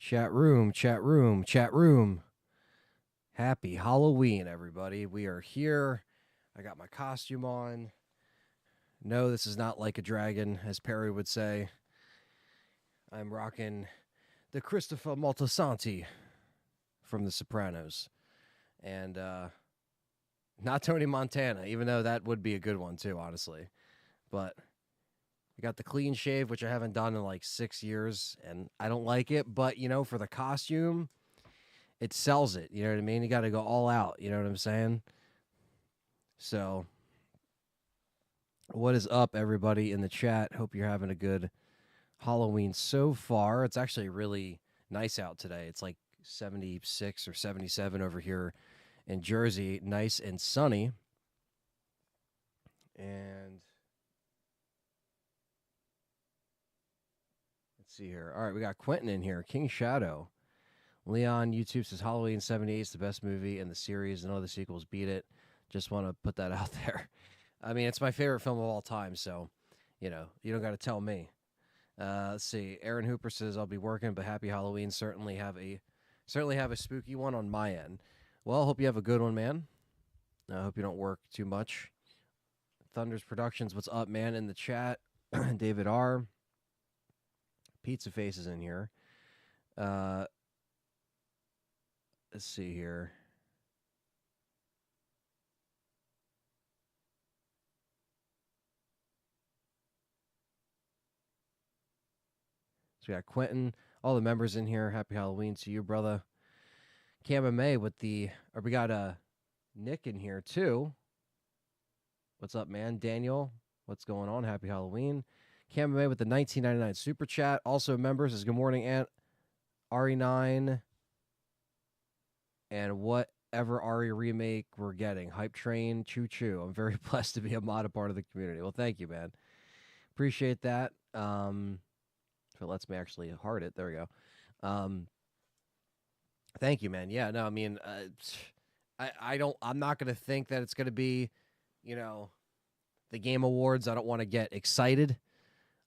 Chat room, chat room, chat room. Happy Halloween, everybody. We are here. I got my costume on. No, this is not like a dragon, as Perry would say. I'm rocking the Christopher Moltisanti from The Sopranos. And not Tony Montana, even though that would be a good one too, honestly. But I got the clean shave, which I haven't done in like 6 years, and I don't like it. But, for the costume, it sells it. You know what I mean? You got to go all out. You know what I'm saying? So, what is up, everybody in the chat? Hope you're having a good Halloween so far. It's actually really nice out today. It's like 76 or 77 over here in Jersey. Nice and sunny. And let's see here. All right, we got Quentin in here. King Shadow. Leon YouTube says Halloween 78 is the best movie in the series. None of the sequels beat it. Just want to put that out there. I mean, it's my favorite film of all time, so, you don't got to tell me. Let's see. Aaron Hooper says, I'll be working, but happy Halloween. Certainly have a spooky one on my end. Well, hope you have a good one, man. I hope you don't work too much. Thunders Productions, what's up, man, in the chat? David R. Pizza Face is in here. Let's see here. So we got Quentin, all the members in here. Happy Halloween to you, brother. Cam May with we got Nick in here too. What's up, man? Daniel, what's going on? Happy Halloween. Cam May with the 1999 super chat. Also members is good morning, Aunt RE9 and whatever RE remake we're getting. Hype Train, Choo Choo. I'm very blessed to be a mod, a part of the community. Well, thank you, man. Appreciate that. If it lets me actually heart it, there we go. Thank you, man. Yeah, no, I mean, I'm not gonna think that it's gonna be, the Game Awards. I don't want to get excited,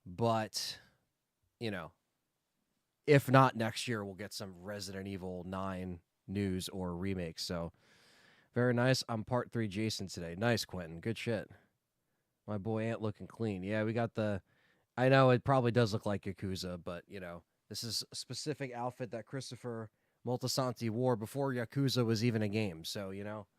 but, if not next year, we'll get some Resident Evil 9 news or remakes. So, very nice. I'm part 3 Jason today. Nice, Quentin. Good shit. My boy Ant looking clean. Yeah, we got I know it probably does look like Yakuza, but, this is a specific outfit that Christopher Moltisanti wore before Yakuza was even a game. So, What are you going to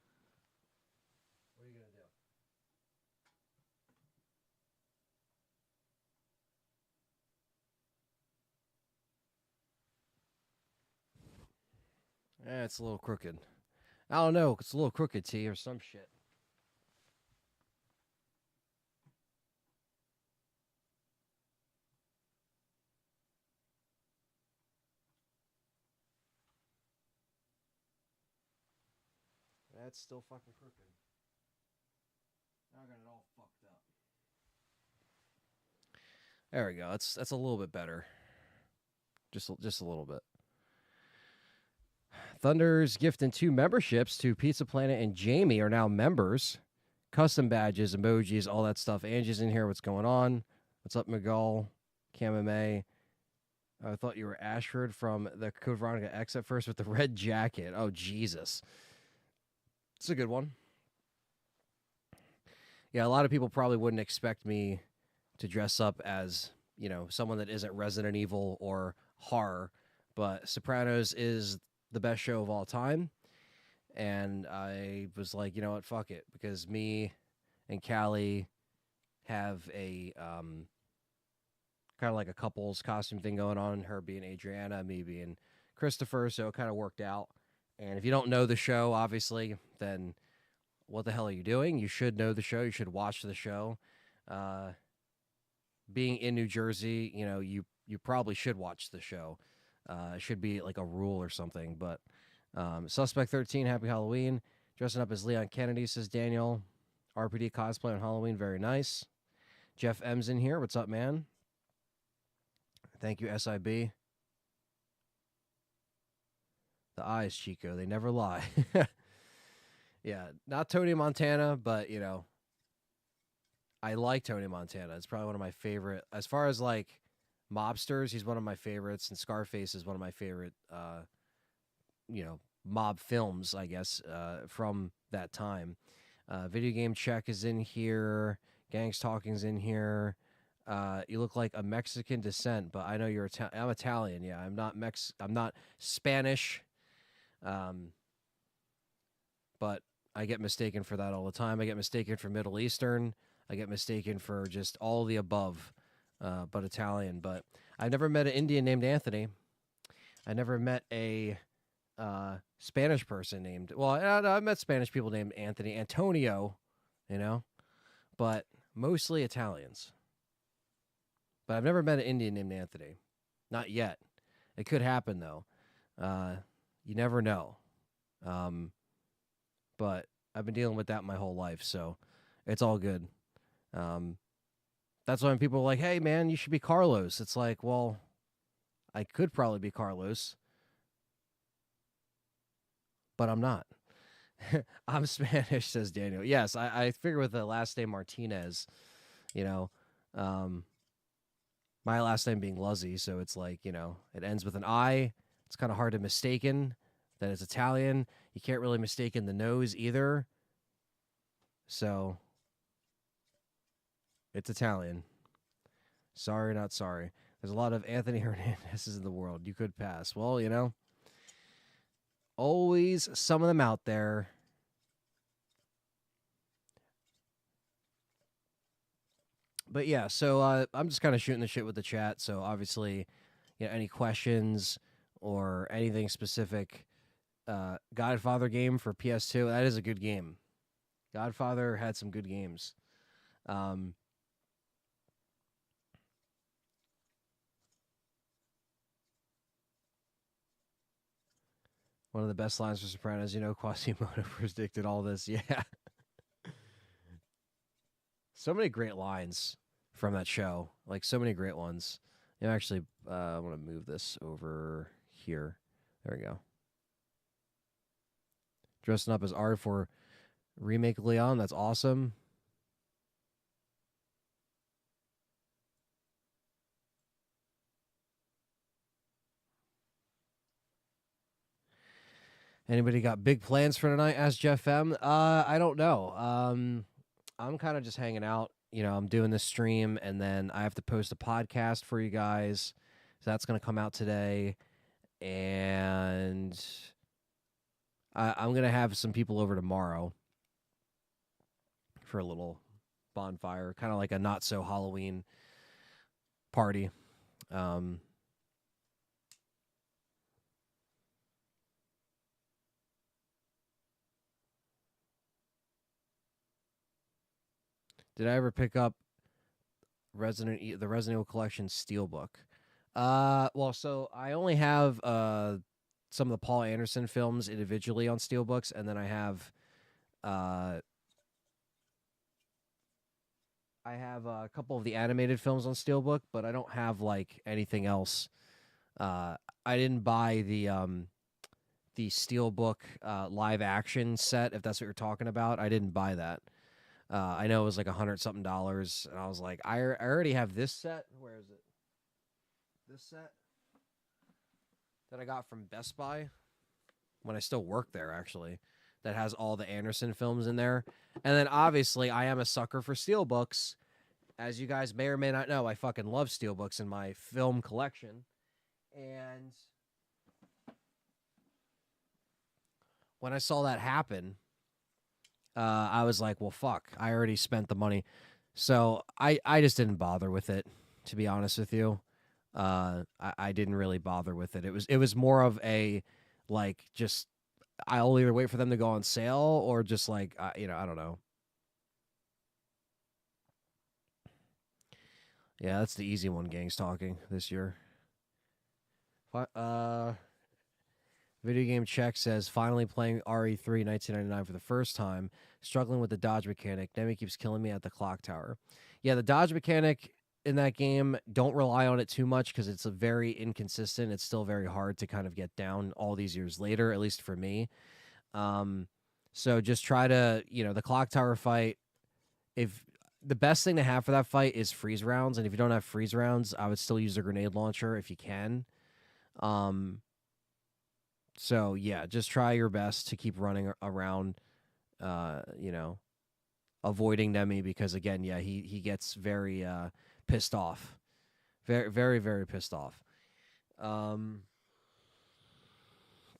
do? It's a little crooked. I don't know. It's a little crooked, T, or some shit. That's still fucking crooked. Now I got it all fucked up. There we go. That's a little bit better. Just a little bit. Thunder's gifting 2 memberships to Pizza Planet and Jamie are now members. Custom badges, emojis, all that stuff. Angie's in here. What's going on? What's up, Miguel? Cam. I thought you were Ashford from the Code Veronica X at first with the red jacket. Oh, Jesus. It's a good one. Yeah, a lot of people probably wouldn't expect me to dress up as, someone that isn't Resident Evil or horror, but Sopranos is the best show of all time. And I was like, you know what, fuck it. Because me and Callie have a kind of like a couples costume thing going on. Her being Adriana, me being Christopher. So it kind of worked out. And if you don't know the show, obviously, then what the hell are you doing? You should know the show. You should watch the show. Being in New Jersey, you probably should watch the show. It should be like a rule or something. But Suspect 13, Happy Halloween. Dressing up as Leon Kennedy, says Daniel. RPD cosplay on Halloween, very nice. Jeff M's in here. What's up, man? Thank you, SIB. The eyes, Chico, they never lie. Yeah, not Tony Montana, but, I like Tony Montana. It's probably one of my favorite, as far as, like, mobsters. He's one of my favorites, and Scarface is one of my favorite, mob films, I guess, from that time. Video Game Check is in here. Gangs Talking's in here. You look like a Mexican descent, but I know you're I'm Italian. Yeah, I'm not I'm not Spanish. But I get mistaken for that all the time. I get mistaken for Middle Eastern. I get mistaken for just all the above, but Italian. But I've never met an Indian named Anthony. I never met a Spanish person named. Well, I've met Spanish people named Anthony, Antonio, but mostly Italians. But I've never met an Indian named Anthony. Not yet. It could happen, though. You never know. But I've been dealing with that my whole life, so it's all good. That's why when people are like, hey, man, you should be Carlos. It's like, well, I could probably be Carlos, but I'm not. I'm Spanish, says Daniel. Yes, I figure with the last name Martinez, my last name being Luzzy, so it's like, it ends with an I. It's kind of hard to mistaken that it's Italian. You can't really mistaken the nose either. So it's Italian. Sorry, not sorry. There's a lot of Anthony Hernandez's in the world. You could pass. Well, always some of them out there. But yeah, so I'm just kind of shooting the shit with the chat. So obviously, any questions or anything specific. Godfather game for PS2. That is a good game. Godfather had some good games. One of the best lines for Sopranos, Quasimodo predicted all this. Yeah. So many great lines from that show. Like, so many great ones. Actually, I want to move this over here. There we go. Dressing up as R for remake Leon. That's awesome. Anybody got big plans for tonight? Asked Jeff M. I don't know. I'm kind of just hanging out. I'm doing this stream, and then I have to post a podcast for you guys. So that's going to come out today. And I'm going to have some people over tomorrow for a little bonfire, kind of like a not-so-Halloween party. Did I ever pick up the Resident Evil Collection Steelbook? Well, so I only have some of the Paul Anderson films individually on Steelbooks, and then I have a couple of the animated films on Steelbook, but I don't have like anything else. I didn't buy the Steelbook live action set, if that's what you're talking about. I didn't buy that. I know it was like $100-something, and I was like, I already have this set. Where is it? This set that I got from Best Buy when I still worked there, actually, that has all the Anderson films in there. And then obviously I am a sucker for Steelbooks. As you guys may or may not know, I fucking love Steelbooks in my film collection. And when I saw that happen, I was like, well, fuck, I already spent the money. So I just didn't bother with it, to be honest with you. I didn't really bother with it. It was more of a, like, just, I'll either wait for them to go on sale or just like, I don't know. Yeah, that's the easy one, Gangs Talking, this year. Video Game Check says, finally playing RE3 1999 for the first time, struggling with the dodge mechanic. Demi keeps killing me at the clock tower. Yeah, the dodge mechanic in that game, don't rely on it too much because it's a very inconsistent. It's still very hard to kind of get down all these years later, at least for me. So just try to, the clock tower fight, if the best thing to have for that fight is freeze rounds, and if you don't have freeze rounds, I would still use a grenade launcher if you can. Um, so yeah, just try your best to keep running around. You know, avoiding Demi because again, yeah, he gets very pissed off, very very very pissed off. Um,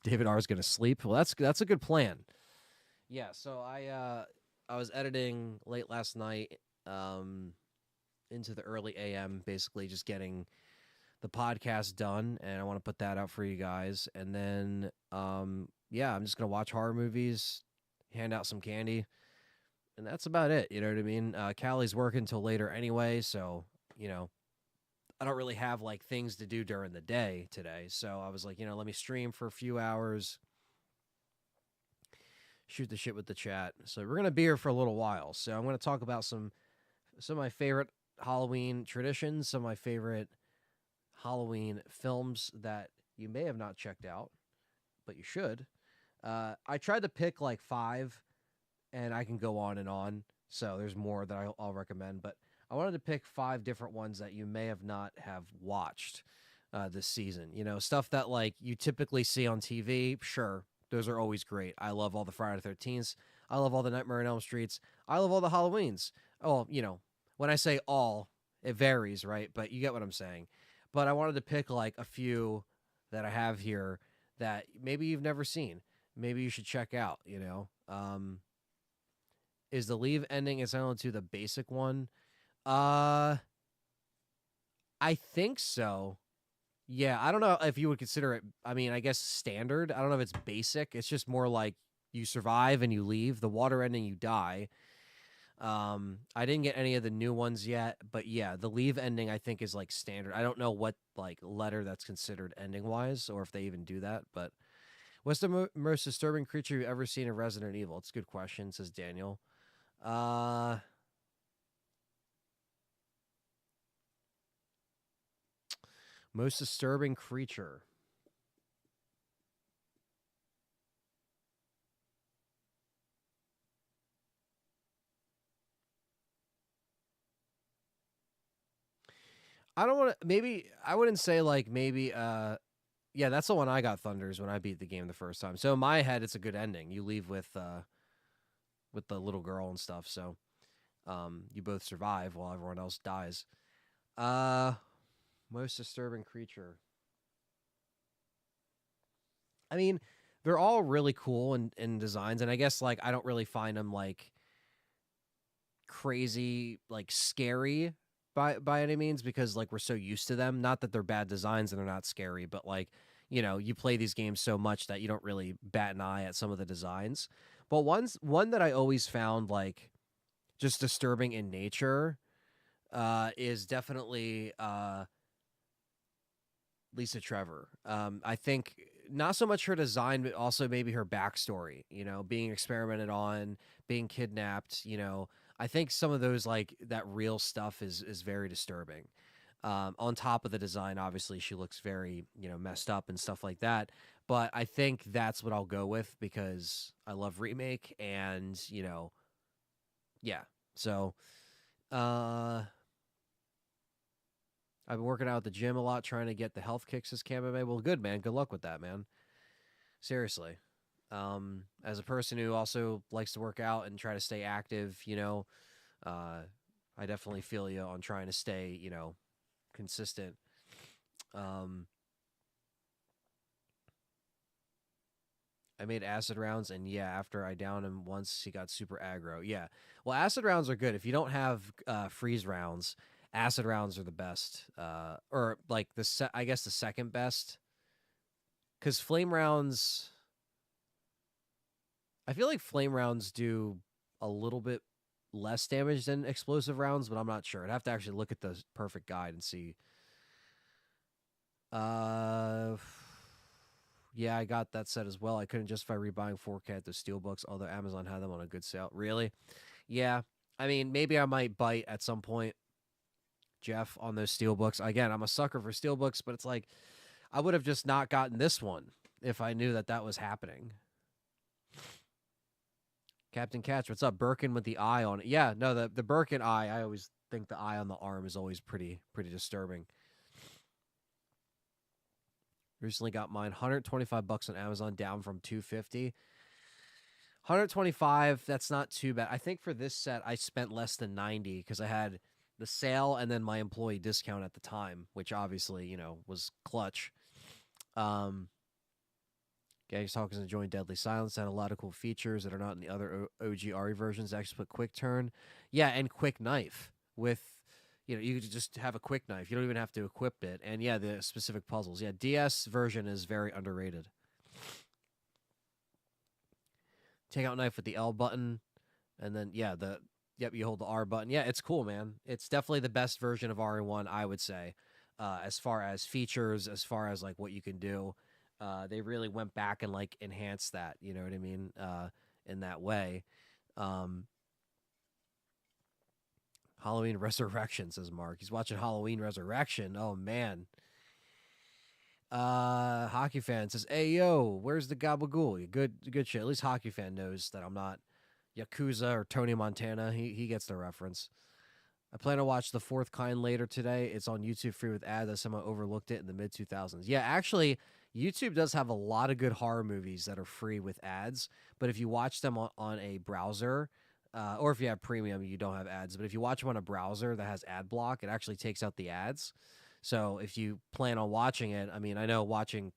David R is gonna sleep. Well, that's a good plan. Yeah, so I was editing late last night, into the early AM, basically just getting the podcast done, and I want to put that out for you guys. And then, yeah, I'm just gonna watch horror movies, hand out some candy, and that's about it. You know what I mean? Callie's working till later anyway, so you know I don't really have like things to do during the day today. So I was like, let me stream for a few hours, shoot the shit with the chat. So we're gonna be here for a little while. So I'm gonna talk about some of my favorite Halloween traditions, some of my favorite Halloween films that you may have not checked out, but you should. I tried to pick like 5, and I can go on and on. So there's more that I'll recommend, but I wanted to pick 5 different ones that you may have not have watched this season. Stuff that like you typically see on TV. Sure, those are always great. I love all the Friday the 13th. I love all the Nightmare on Elm Streets. I love all the Halloweens. Oh, when I say all, it varies, right? But you get what I'm saying. But I wanted to pick like a few that I have here that maybe you've never seen. Maybe you should check out, Is the leave ending equivalent to the basic one? I think so. Yeah, I don't know if you would consider it, I mean, I guess standard. I don't know if it's basic. It's just more like you survive and you leave. The water ending, you die. I didn't get any of the new ones yet, but yeah, the leave ending I think is like standard. I don't know what like letter that's considered ending wise, or if they even do that. But what's the most disturbing creature you've ever seen in Resident Evil? It's a good question, says Daniel. Uh, Most disturbing creature. I don't want to. Maybe I wouldn't say like maybe. Yeah, that's the one I got. Thunders when I beat the game the first time. So in my head, it's a good ending. You leave with the little girl and stuff. So you both survive while everyone else dies. Uh, Most disturbing creature. I mean, they're all really cool in designs, and I guess like I don't really find them like crazy, like scary by any means because like we're so used to them. Not that they're bad designs and they're not scary, but like you play these games so much that you don't really bat an eye at some of the designs. But one that I always found like just disturbing in nature is definitely Lisa Trevor. I think not so much her design, but also maybe her backstory. Being experimented on, being kidnapped. I think some of those like that real stuff is very disturbing. On top of the design, obviously she looks very messed up and stuff like that. But I think that's what I'll go with because I love remake and yeah. So uh I've been working out at the gym a lot, trying to get the health kicks as Camame. Well, good man. Good luck with that, man. Seriously. As a person who also likes to work out and try to stay active, I definitely feel you on trying to stay, consistent. Um, I made acid rounds, and yeah, after I downed him once, he got super aggro. Yeah, well, acid rounds are good. If you don't have freeze rounds, acid rounds are the best, or like I guess the second best, because flame rounds. I feel like flame rounds do a little bit less damage than explosive rounds, but I'm not sure. I'd have to actually look at the perfect guide and see. Uh, yeah, I got that set as well. I couldn't justify rebuying 4K at the Steelbooks, although Amazon had them on a good sale. Really? Yeah. I mean, maybe I might bite at some point, Jeff, on those Steelbooks. Again, I'm a sucker for Steelbooks, but it's like I would have just not gotten this one if I knew that was happening. Captain Catch, what's up? Birkin with the eye on it. Yeah, no, the Birkin eye. I always think the eye on the arm is always pretty disturbing. Recently got mine, $125 on Amazon, down from $250. 125. That's not too bad. I think for this set, I spent less than 90 because I had the sale and then my employee discount at the time, which obviously was clutch. Gangs Talkers enjoying Deadly Silence had a lot of cool features that are not in the other OG RE versions. Actually, put Quick Turn, yeah, and Quick Knife with, you could just have a Quick Knife. You don't even have to equip it, and yeah, the specific puzzles. Yeah, DS version is very underrated. Takeout knife with the L button, and then yeah, you hold the R button. Yeah, it's cool, man. It's definitely the best version of RE1, I would say, as far as features, as far as like what you can do. They really went back and like enhanced that. You know what I mean? In that way. Halloween Resurrection, says Mark. He's watching Halloween Resurrection. Oh man. Hockey fan says, "Hey yo, where's the gabagool? Good shit. At least Hockey fan knows that I'm not Yakuza or Tony Montana. He gets the reference. I plan to watch The Fourth Kind later today. It's on YouTube free with ads. I somehow overlooked it in the mid 2000s. Yeah, actually, YouTube does have a lot of good horror movies that are free with ads. But if you watch them on a browser, or if you have premium, you don't have ads. But if you watch them on a browser that has ad block, it actually takes out the ads. So if you plan on watching it, I mean, I know watching,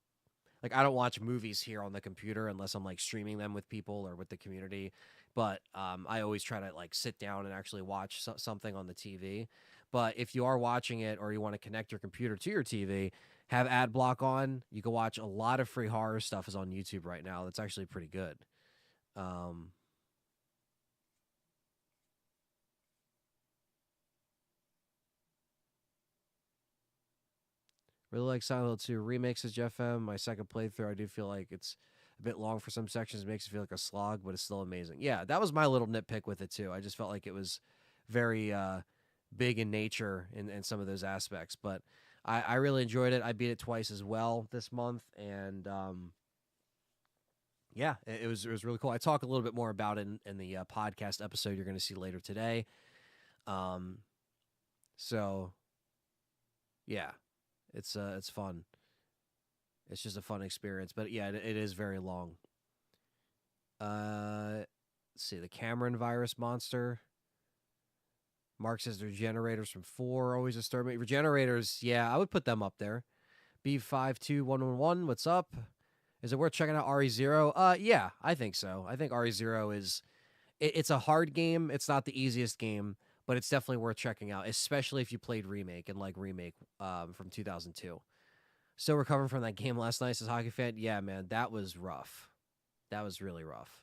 like, I don't watch movies here on the computer unless I'm like streaming them with people or with the community. But I always try to like sit down and actually watch something on the TV. But if you are watching it or you want to connect your computer to your TV, have ad block on. You can watch a lot of free horror stuff is on YouTube right now. That's actually pretty good. Really like Silent Hill 2 remakes as Jeff M. My second playthrough, I do feel like it's a bit long for some sections. It makes it feel like a slog, but it's still amazing. Yeah, that was my little nitpick with it too. I just felt like it was very big in nature in some of those aspects. But I really enjoyed it. I beat it twice as well this month, and yeah, it was really cool. I talk a little bit more about it in the podcast episode you're going to see later today. So yeah, it's fun. It's just a fun experience, but yeah, it is very long. Let's see, the Cameron virus monster. Mark says their generators from 4 always disturb me. Regenerators, yeah, I would put them up there. B52111, what's up? Is it worth checking out RE0? Yeah, I think so. I think RE0 is it's a hard game. It's not the easiest game, but it's definitely worth checking out, especially if you played Remake and like Remake from 2002. Still recovering from that game last night as a hockey fan. Yeah, man, that was rough. That was really rough.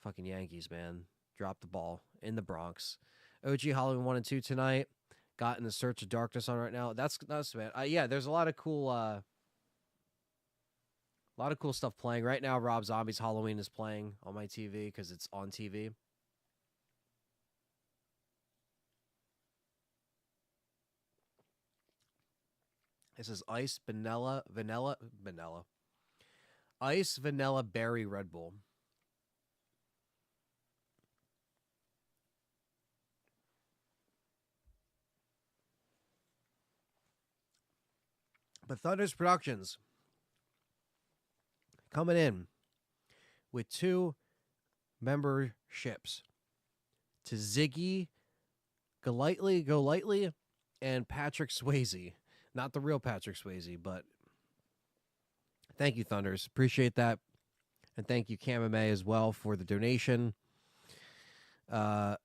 Fucking Yankees, man. Dropped the ball in the Bronx. OG Halloween 1 and 2 tonight. Got In the Search of Darkness on right now. That's man. Yeah, there's a lot of cool stuff playing. Right now, Rob Zombie's Halloween is playing on my TV because it's on TV. This is Ice Vanilla. Ice Vanilla Berry Red Bull. But Thunder's Productions coming in with 2 memberships to Ziggy Golightly and Patrick Swayze. Not the real Patrick Swayze, but thank you, Thunders. Appreciate that. And thank you, Kamame, as well, for the donation. I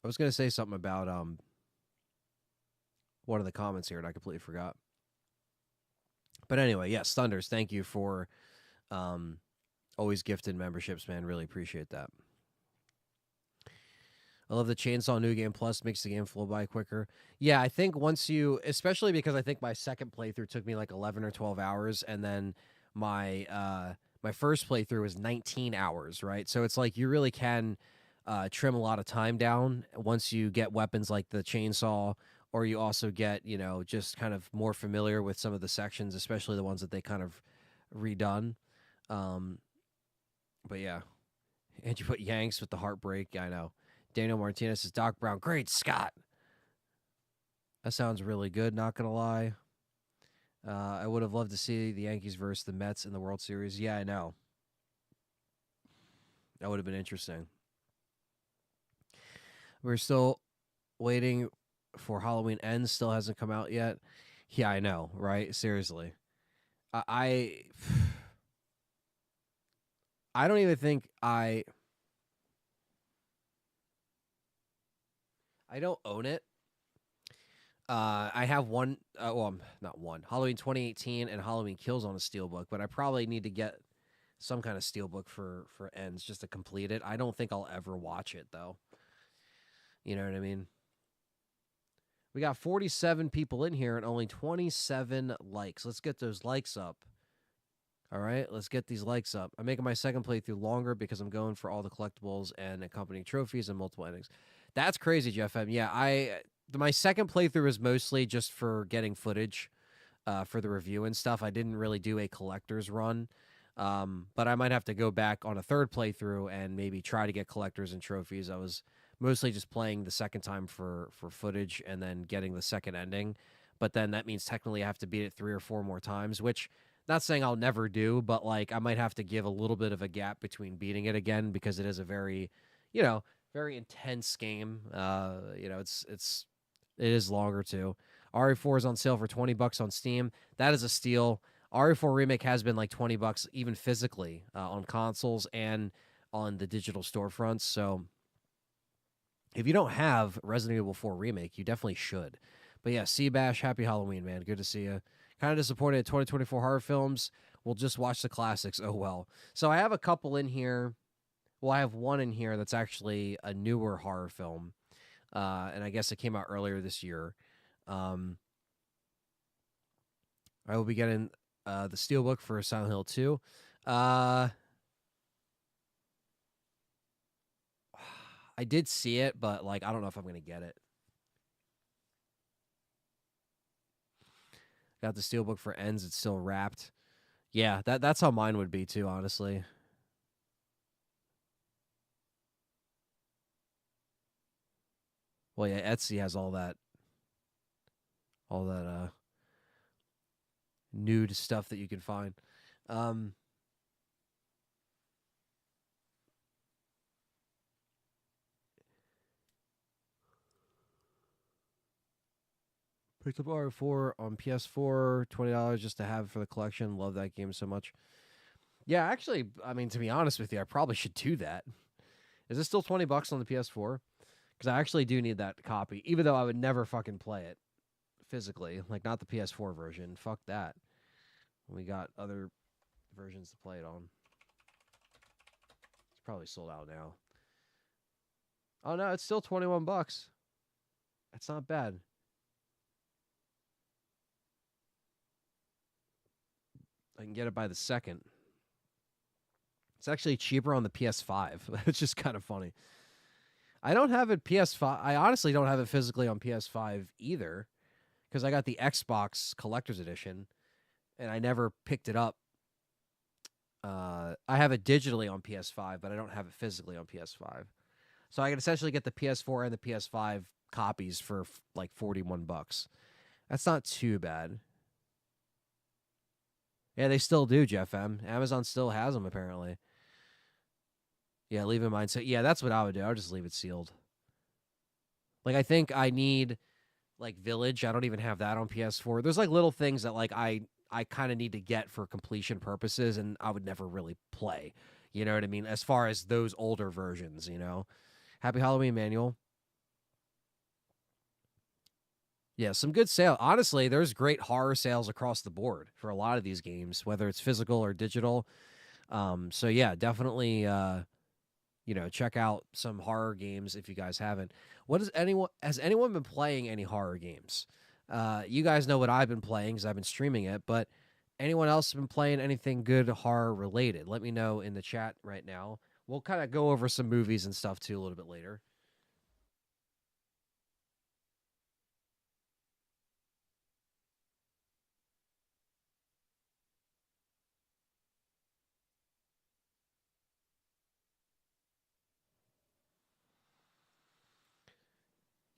was going to say something about one of the comments here, and I completely forgot. But anyway, yes, Thunders, thank you for always gifted memberships, man. Really appreciate that. I love the Chainsaw New Game Plus, makes the game flow by quicker. Yeah, I think once you, especially because I think my second playthrough took me like 11 or 12 hours, and then my my first playthrough was 19 hours, right? So it's like you really can trim a lot of time down once you get weapons like the chainsaw, or you also get, just kind of more familiar with some of the sections, especially the ones that they kind of redone. But yeah, and you put Yanks with the heartbreak. I know. Daniel Martinez says Doc Brown. Great Scott. That sounds really good. Not gonna lie. I would have loved to see the Yankees versus the Mets in the World Series. Yeah, I know. That would have been interesting. We're still waiting for Halloween Ends. Still hasn't come out yet. Yeah, I know, right? Seriously. I I don't even think I don't own it. I have one. Well, not one. Halloween 2018 and Halloween Kills on a steelbook, but I probably need to get some kind of steelbook for Ends just to complete it. I don't think I'll ever watch it though. You know what I mean? We got 47 people in here and only 27 likes. Let's get those likes up. All right, let's get these likes up. I'm making my second playthrough longer because I'm going for all the collectibles and accompanying trophies and multiple endings. That's crazy, Jeff M. Yeah, my second playthrough is mostly just for getting footage for the review and stuff. I didn't really do a collector's run, but I might have to go back on a third playthrough and maybe try to get collectors and trophies. I was mostly just playing the second time for footage and then getting the second ending. But then that means technically I have to beat it 3 or 4 more times, which not saying I'll never do, but like I might have to give a little bit of a gap between beating it again because it is a very, you know, very intense game. It is longer too. RE4 is on sale for $20 on Steam. That is a steal. RE4 Remake has been like $20 even physically on consoles and on the digital storefronts. So if you don't have Resident Evil 4 Remake, you definitely should. But yeah, Seabash, happy Halloween, man. Good to see you. Kind of disappointed at 2024 horror films. We'll just watch the classics. Oh, well. So I have a couple in here. Well, I have one in here that's actually a newer horror film. And I guess it came out earlier this year. I will be getting the Steelbook for Silent Hill 2. I did see it, but like I don't know if I'm gonna get it. Got the Steelbook for Ends. It's still wrapped. Yeah, that's how mine would be too, honestly. Well, yeah, Etsy has all that nude stuff that you can find. Um, Picked up R4 on PS4, $20 just to have for the collection. Love that game so much. Yeah, actually, I mean, to be honest with you, I probably should do that. Is it still $20 on the PS4? Because I actually do need that copy, even though I would never fucking play it physically. Like, not the PS4 version. Fuck that. We got other versions to play it on. It's probably sold out now. Oh no, it's still $21. That's not bad. I can get it by the second. It's actually cheaper on the PS5. It's just kind of funny. I don't have it PS5. I honestly don't have it physically on PS5 either because I got the Xbox Collector's Edition and I never picked it up. I have it digitally on PS5, but I don't have it physically on PS5. So I can essentially get the PS4 and the PS5 copies for like $41. That's not too bad. Yeah, they still do, Jeff M. Amazon still has them apparently. Yeah, leave it mine. So yeah, that's what I would do. I would just leave it sealed. Like I think I need like Village. I don't even have that on PS4. There's like little things that like I kind of need to get for completion purposes, and I would never really play. You know what I mean? As far as those older versions, you know. Happy Halloween, Manual. Yeah, some good sale. Honestly, there's great horror sales across the board for a lot of these games, whether it's physical or digital. So yeah, definitely check out some horror games if you guys haven't. What is anyone has anyone been playing any horror games? You guys know what I've been playing because I've been streaming it, but anyone else been playing anything good horror related? Let me know in the chat right now. We'll kind of go over some movies and stuff too a little bit later.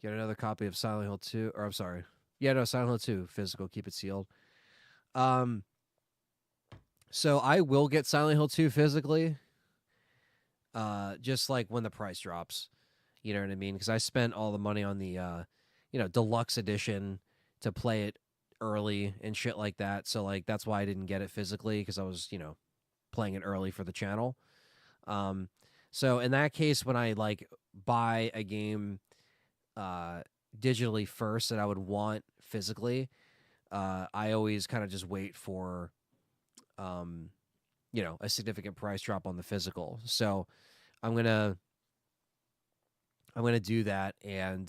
Get another copy of Silent Hill 2. Or I'm sorry. Yeah, no, Silent Hill 2, physical, keep it sealed. Um, so I will get Silent Hill 2 physically, just like when the price drops. You know what I mean? Because I spent all the money on the, deluxe edition to play it early and shit like that. So like that's why I didn't get it physically because I was, playing it early for the channel. Um, so in that case, when I like buy a game uh, digitally first that I would want physically, I always kind of just wait for um, a significant price drop on the physical. So I'm gonna I'm gonna do that and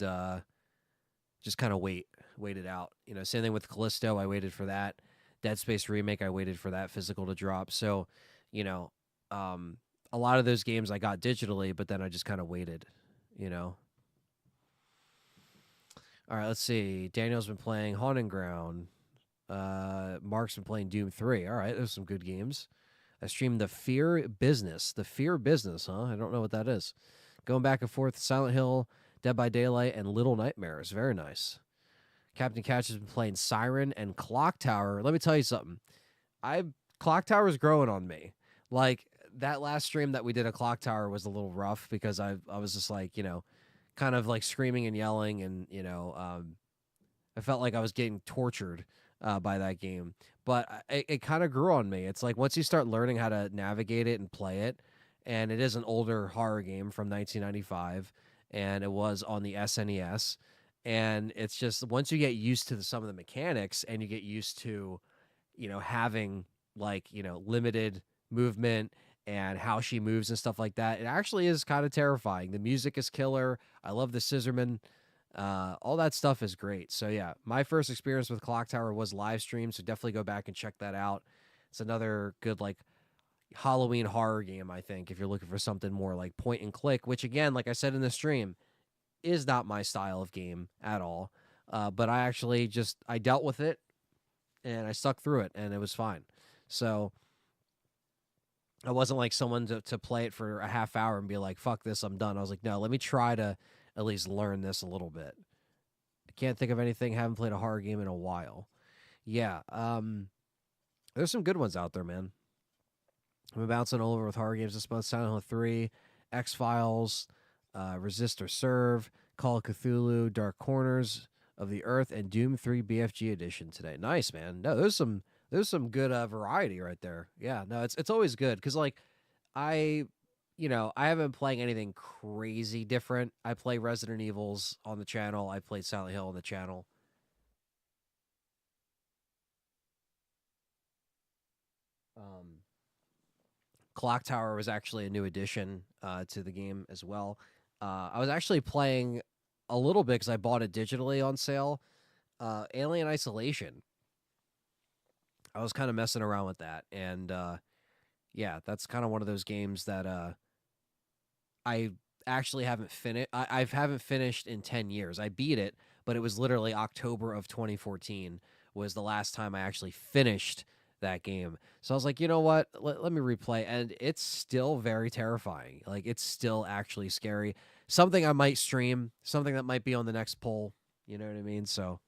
just kind of wait it out. Same thing with Callisto. I waited for that. Dead Space remake. I waited for that physical to drop. So, you know, um, a lot of those games I got digitally, but then I just kind of waited. You know. All right, let's see. Daniel's been playing Haunting Ground. Mark's been playing Doom 3. All right, there's some good games. I streamed The Fear Business. The Fear Business, huh? I don't know what that is. Going back and forth, Silent Hill, Dead by Daylight, and Little Nightmares. Very nice. Captain Catch has been playing Siren and Clock Tower. Let me tell you something. I Clock Tower is growing on me. Like that last stream that we did at Clock Tower was a little rough because I was just like, kind of like screaming and yelling and, I felt like I was getting tortured by that game. But it kind of grew on me. It's like once you start learning how to navigate it and play it, and it is an older horror game from 1995, and it was on the SNES. And it's just once you get used to some of the mechanics and you get used to, having like, limited movement and how she moves and stuff like that, it actually is kind of terrifying. The music is killer. I love the scissorman. All that stuff is great. So yeah, my first experience with Clock Tower was live stream, so definitely go back and check that out. It's another good like Halloween horror game, I think, if you're looking for something more like point and click, which again, like I said in the stream, is not my style of game at all. But I actually I dealt with it and I stuck through it and it was fine. So I wasn't like someone to play it for a half hour and be like, fuck this, I'm done. I was like, no, let me try to at least learn this a little bit. I can't think of anything. Haven't played a horror game in a while. Yeah, there's some good ones out there, man. I'm bouncing all over with horror games this month. Silent Hill 3, X Files, Resist or Serve, Call of Cthulhu, Dark Corners of the Earth, and Doom 3 BFG edition today. Nice, man. No, there's some good variety right there. Yeah, no, it's always good because like I I haven't been playing anything crazy different. I play Resident Evils on the channel. I played Silent Hill on the channel. Um, Clock Tower was actually a new addition to the game as well. I was actually playing a little bit because I bought it digitally on sale. Alien Isolation. I was kind of messing around with that, and yeah, that's kind of one of those games that I actually haven't finished. I haven't finished in 10 years. I beat it, but it was literally October of 2014 was the last time I actually finished that game. So I was like, you know what? Let me replay, and it's still very terrifying. Like it's still actually scary. Something I might stream. Something that might be on the next poll. You know what I mean? So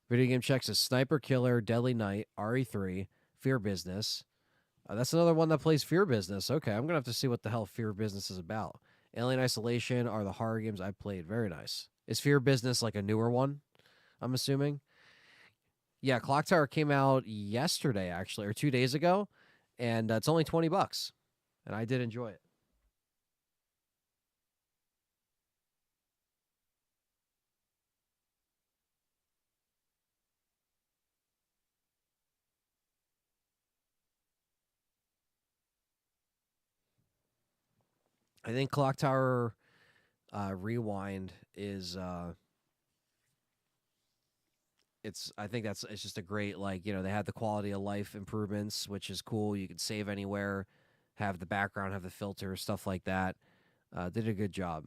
video game checks is Sniper Killer, Deadly Night, RE3, Fear Business. That's another one that plays Fear Business. Okay, I'm gonna have to see what the hell Fear Business is about. Alien Isolation are the horror games I played. Very nice. Is Fear Business like a newer one? I'm assuming. Yeah, Clock Tower came out yesterday actually, or 2 days ago, and it's only $20, and I did enjoy it. I think Clock Tower Rewind is it's I think it's just a great like they had the quality of life improvements, which is cool. You can save anywhere, have the background, have the filter, stuff like that. Did a good job.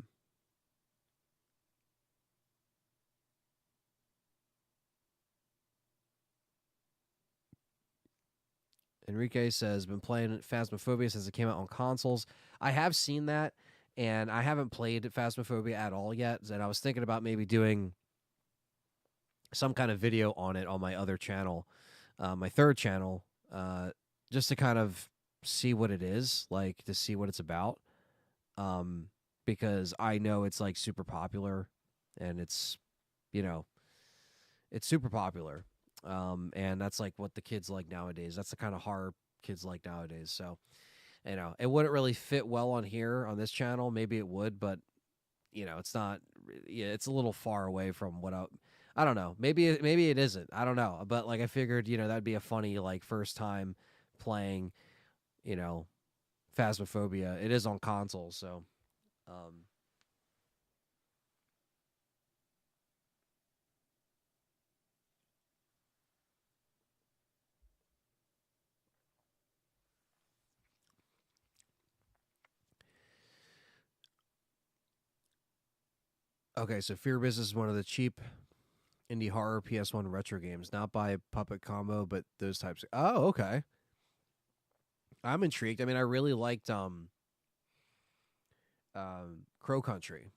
Enrique says been playing Phasmophobia since it came out on consoles. I have seen that, and I haven't played Phasmophobia at all yet. And I was thinking about maybe doing some kind of video on it on my other channel, my third channel, just to kind of see what it is, like to see what it's about. Um, because I know it's like super popular, and it's, you know, it's super popular. And that's like what the kids like nowadays. That's the kind of horror kids like nowadays. So, it wouldn't really fit well on here on this channel. Maybe it would, but it's not. Yeah, it's a little far away from what I don't know. Maybe it isn't. I don't know. But like I figured, that'd be a funny like first time playing, you know, Phasmophobia. It is on console, so um okay, so Fear Business is one of the cheap indie horror PS1 retro games, not by Puppet Combo, but those types. Oh, okay. I'm intrigued. I mean, I really liked Crow Country.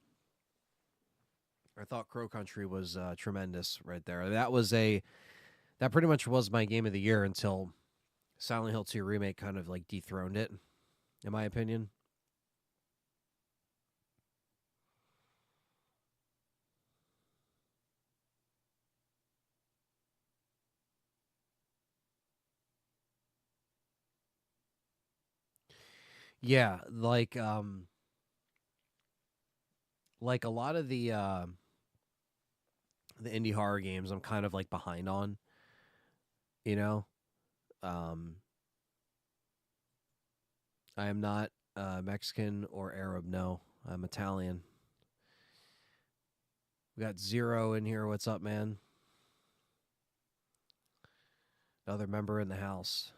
I thought Crow Country was tremendous right there. That pretty much was my game of the year until Silent Hill 2 remake kind of like dethroned it, in my opinion. Yeah, like a lot of the indie horror games I'm kind of like behind on, you know. Um I am not Mexican or Arab, no. I'm Italian. We got Zero in here. What's up, man? Another member in the house.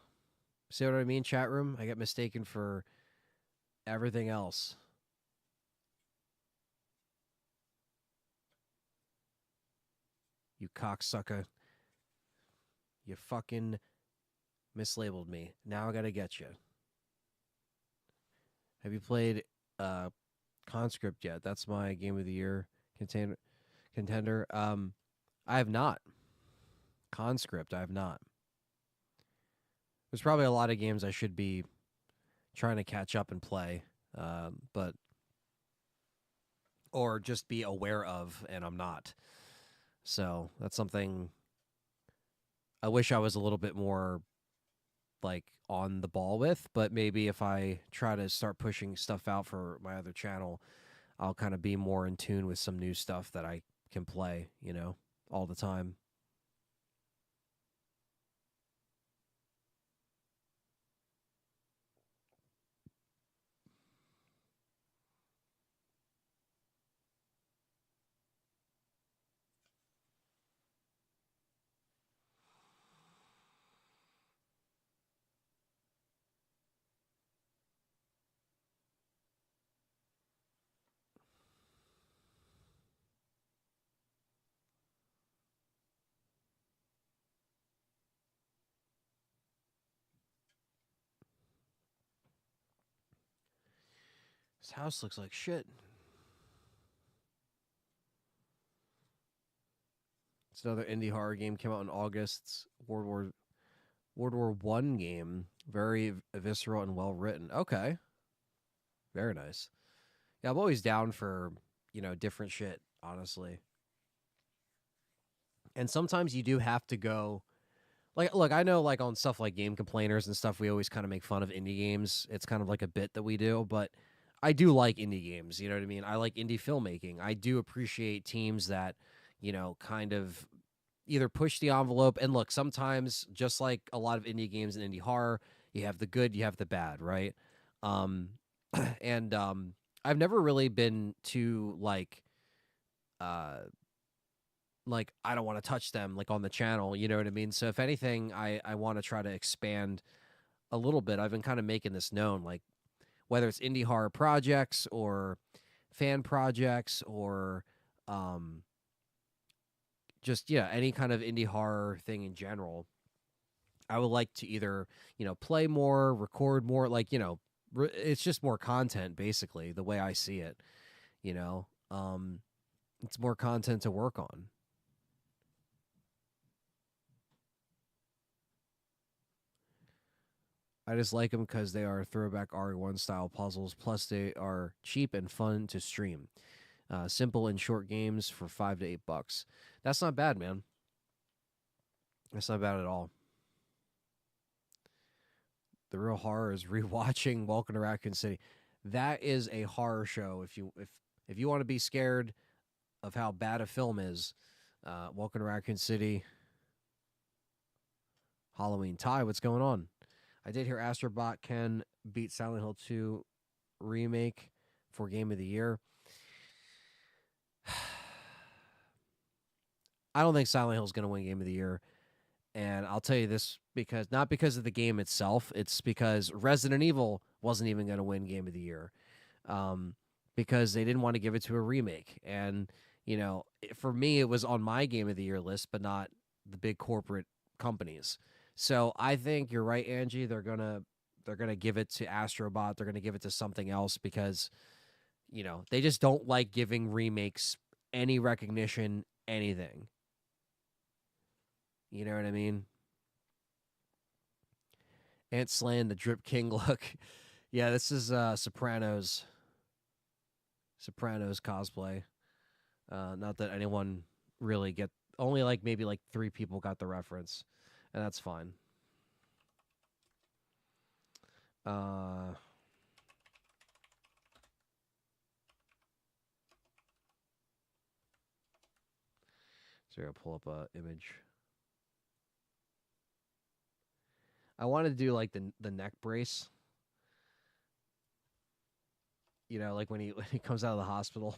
See what I mean, chat room? I get mistaken for everything else. You cocksucker. You fucking mislabeled me. Now I gotta get you. Have you played uh Conscript yet? That's my game of the year contender. I have not. Conscript, I have not. There's probably a lot of games I should be trying to catch up and play, but or just be aware of, and I'm not. So that's something I wish I was a little bit more like on the ball with. But maybe if I try to start pushing stuff out for my other channel, I'll kind of be more in tune with some new stuff that I can play, all the time. This house looks like shit. It's another indie horror game. Came out in August. It's World War I game. Very visceral and well written. Okay, very nice. Yeah, I'm always down for different shit. Honestly, and sometimes you do have to go. Like, look, I know like on stuff like Game Complainers and stuff, we always kind of make fun of indie games. It's kind of like a bit that we do, but I do like indie games. You know what I mean? I like indie filmmaking. I do appreciate teams that kind of either push the envelope. And look, sometimes just like a lot of indie games and indie horror, you have the good, you have the bad, right? Um, and I've never really been too uh like I don't want to touch them like on the channel, you know what I mean? So if anything, I want to try to expand a little bit. I've been kind of making this known, like whether it's indie horror projects or fan projects or um just yeah, any kind of indie horror thing in general. I would like to either, play more, record more, like, It's just more content, basically, the way I see it. You know, it's more content to work on. I just like them because they are throwback RE1 style puzzles. Plus, they are cheap and fun to stream. Simple and short games for $5 to $8. That's not bad, man. That's not bad at all. The real horror is rewatching Welcome to Raccoon City. That is a horror show. If you want to be scared of how bad a film is, Welcome to Raccoon City, Halloween. Ty, what's going on? I did hear Astrobot can beat Silent Hill 2 remake for Game of the Year. I don't think Silent Hill is going to win Game of the Year. And I'll tell you this because not because of the game itself, it's because Resident Evil wasn't even going to win Game of the Year, because they didn't want to give it to a remake. And for me, it was on my Game of the Year list, but not the big corporate companies. So I think you're right, Angie. They're gonna give it to Astrobot. They're gonna give it to something else because they just don't like giving remakes any recognition, anything. You know what I mean? Ant Slan, the Drip King look. Yeah, this is Sopranos cosplay. Not that anyone really get. Only like maybe like 3 people got the reference, and that's fine. Uh, so I'll pull up a image. I wanted to do like the neck brace. Like when he when he comes out of the hospital.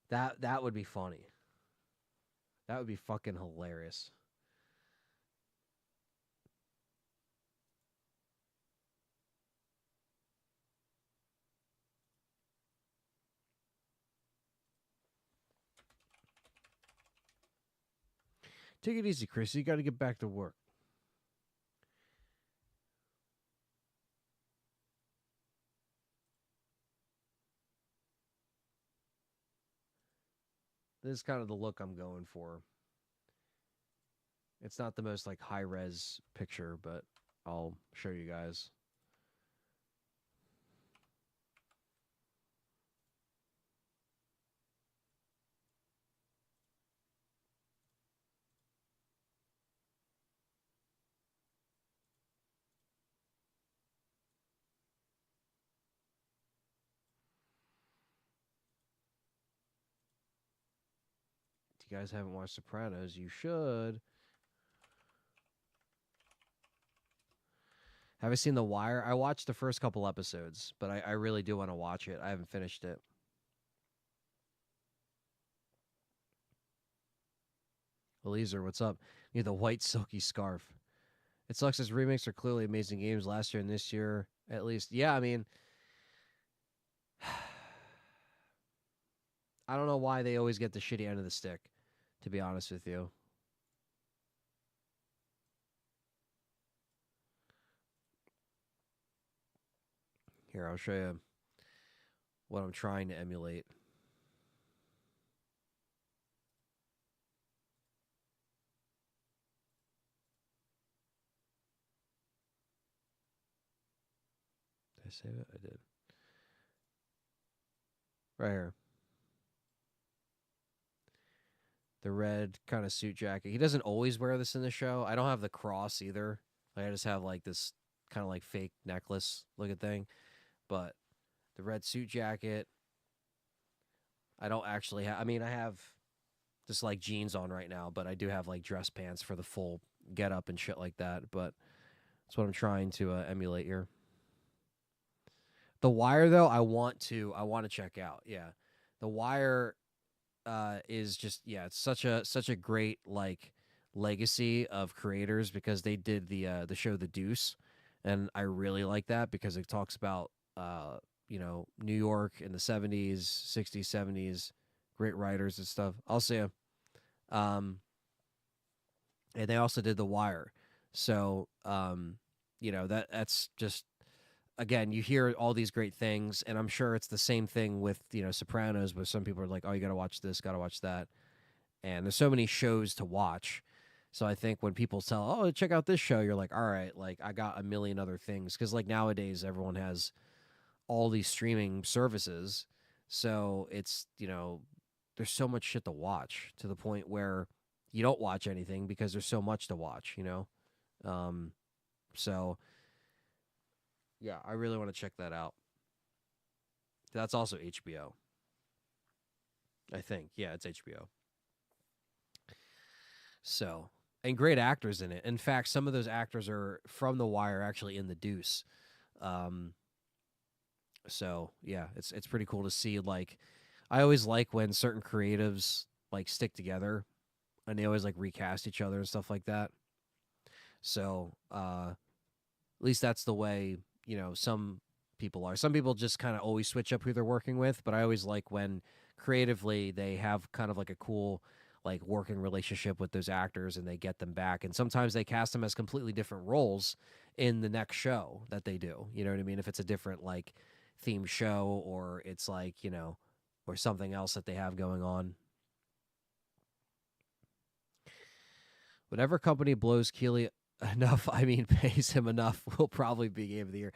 That would be funny. That would be fucking hilarious. Take it easy, Chris. You got to get back to work. This is kind of the look I'm going for. It's not the most like high res picture, but I'll show you guys. If you guys haven't watched Sopranos, you should. Have you seen The Wire? I watched the first couple episodes, but I really do want to watch it. I haven't finished it. Eliezer, what's up? You have the white silky scarf. It sucks as remakes are clearly amazing games last year and this year, at least. Yeah, I mean, I don't know why they always get the shitty end of the stick, to be honest with you. Here, I'll show you what I'm trying to emulate. Did I save it? I did. Right here. The red kind of suit jacket. He doesn't always wear this in the show. I don't have the cross either. Like, I just have like this kind of like fake necklace looking thing. But the red suit jacket, I don't actually have. I mean, I have just like jeans on right now, but I do have like dress pants for the full get up and shit like that. But that's what I'm trying to emulate here. The Wire, though, I want to check out. Yeah, The Wire is just it's such a great like legacy of creators because they did the show The Deuce, and I really like that because it talks about New York in the 70s, 60s, 70s, great writers and stuff. I'll say, and they also did The Wire, so that's just again, you hear all these great things, and I'm sure it's the same thing with Sopranos, where some people are like, "Oh, you got to watch this, got to watch that," and there's so many shows to watch. So I think when people tell, "Oh, check out this show," you're like, "All right, like I got a million other things," because like nowadays everyone has all these streaming services, so it's there's so much shit to watch to the point where you don't watch anything because there's so much to watch. Um, so yeah, I really want to check that out. That's also HBO, I think. Yeah, it's HBO. So, and great actors in it. In fact, some of those actors are from The Wire, actually in The Deuce. Um, so yeah, it's pretty cool to see. Like, I always like when certain creatives like stick together and they always like recast each other and stuff like that. So, at least that's the way some people are. Some people just kind of always switch up who they're working with, but I always like when creatively they have kind of like a cool like working relationship with those actors and they get them back. And sometimes they cast them as completely different roles in the next show that they do. You know what I mean? If it's a different like theme show or it's like, or something else that they have going on. Whatever company blows Keeley enough, I mean, pays him enough, will probably be Game of the Year.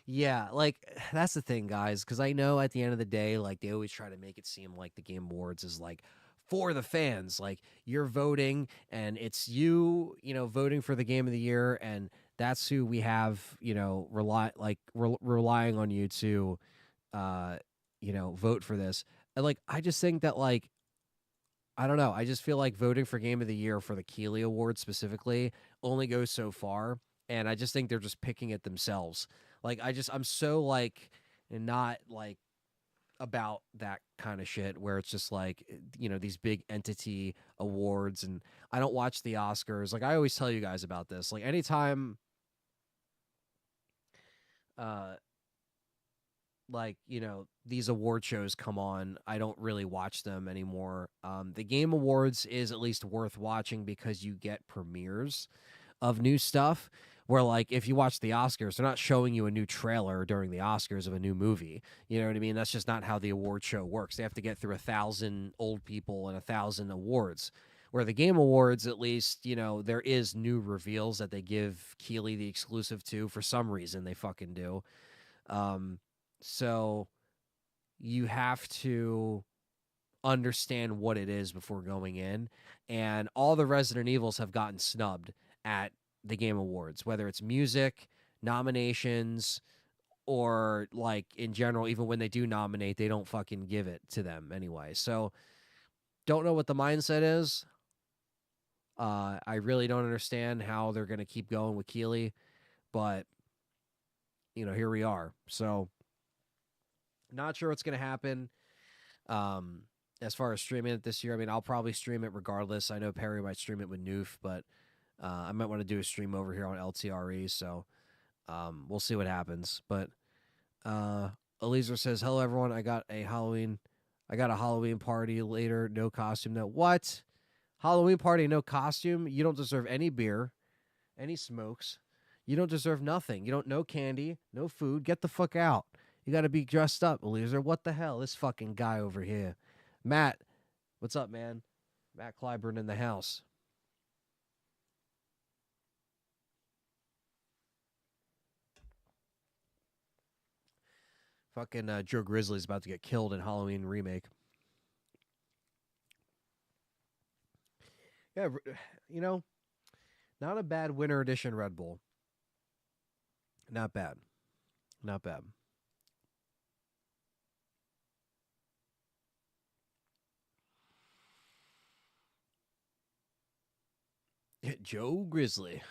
Yeah, like that's the thing, guys, because I know at the end of the day, like they always try to make it seem like the Game Awards is like for the fans. Like you're voting and it's voting for the Game of the Year, and that's who we have, relying on you to, uh, vote for this. And like I just think that like I don't know. I just feel like voting for Game of the Year for the Keeley Award specifically only goes so far, and I just think they're just picking it themselves. Like I'm so like not like about that kind of shit where it's just like these big entity awards, and I don't watch the Oscars. Like I always tell you guys about this. Like anytime uh like these award shows come on, I don't really watch them anymore. The Game Awards is at least worth watching because you get premieres of new stuff, where like if you watch the Oscars, they're not showing you a new trailer during the Oscars of a new movie. You know what I mean? That's just not how the award show works. They have to get through 1,000 old people and 1,000 awards. Where the Game Awards, at least, there is new reveals that they give Keeley the exclusive to. For some reason they fucking do. um so you have to understand what it is before going in. And all the Resident Evils have gotten snubbed at the Game Awards, whether it's music, nominations, or like in general, even when they do nominate, they don't fucking give it to them anyway. So don't know what the mindset is. I really don't understand how they're going to keep going with Keeley, but here we are. So not sure what's going to happen. Um, as far as streaming it this year, I mean, I'll probably stream it regardless. I know Perry might stream it with Noof, but I might want to do a stream over here on LTRE. So we'll see what happens. But uh, Eliezer says, "Hello, everyone. I got a Halloween party later. No costume. No what? Halloween party? No costume? You don't deserve any beer, any smokes. You don't deserve nothing. You don't no candy, no food. Get the fuck out. You got to be dressed up, Eliezer. What the hell? This fucking guy over here, Matt. What's up, man? Matt Clyburn in the house. Fucking Joe Grizzly's about to get killed in Halloween remake. Yeah, you know, not a bad winter edition Red Bull. Not bad. Not bad. Joe Grizzly.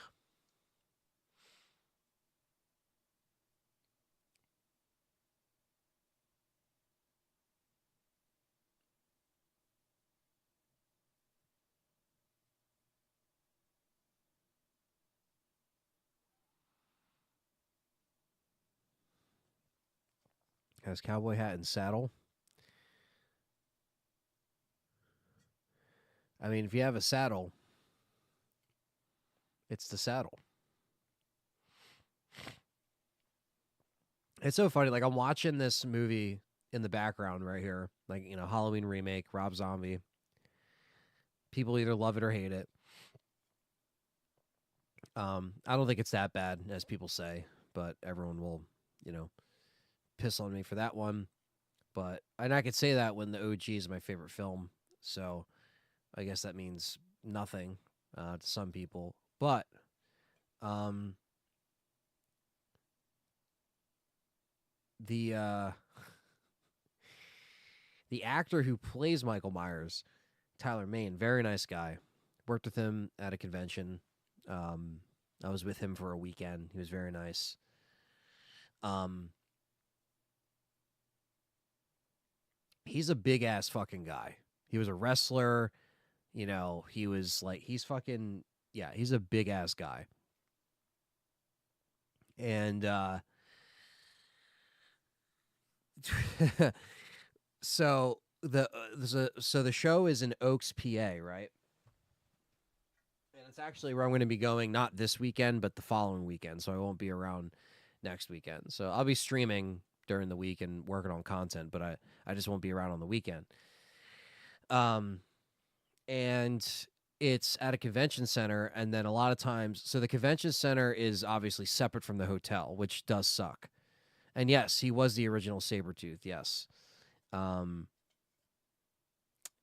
Has cowboy hat and saddle. I mean, if you have a saddle, it's the saddle. It's so funny. Like I'm watching this movie in the background right here, like Halloween remake, Rob Zombie. People either love it or hate it. I don't think it's that bad as people say, but everyone will, you know, piss on me for that one. But and I could say that when the OG is my favorite film, so I guess that means nothing to some people. But um, the the actor who plays Michael Myers, Tyler Mane, very nice guy. Worked with him at a convention. Um, I was with him for a weekend. He was very nice. Um, he's a big ass fucking guy. He was a wrestler. He was like he's fucking yeah. He's a big ass guy. And so the show is in Oaks, PA, right? And it's actually where I'm going to be going, not this weekend, but the following weekend. So I won't be around next weekend. So I'll be streaming during the week and working on content, but I just won't be around on the weekend. And it's at a convention center, and then a lot of times, so the convention center is obviously separate from the hotel, which does suck. And yes, he was the original Sabretooth, yes. Um,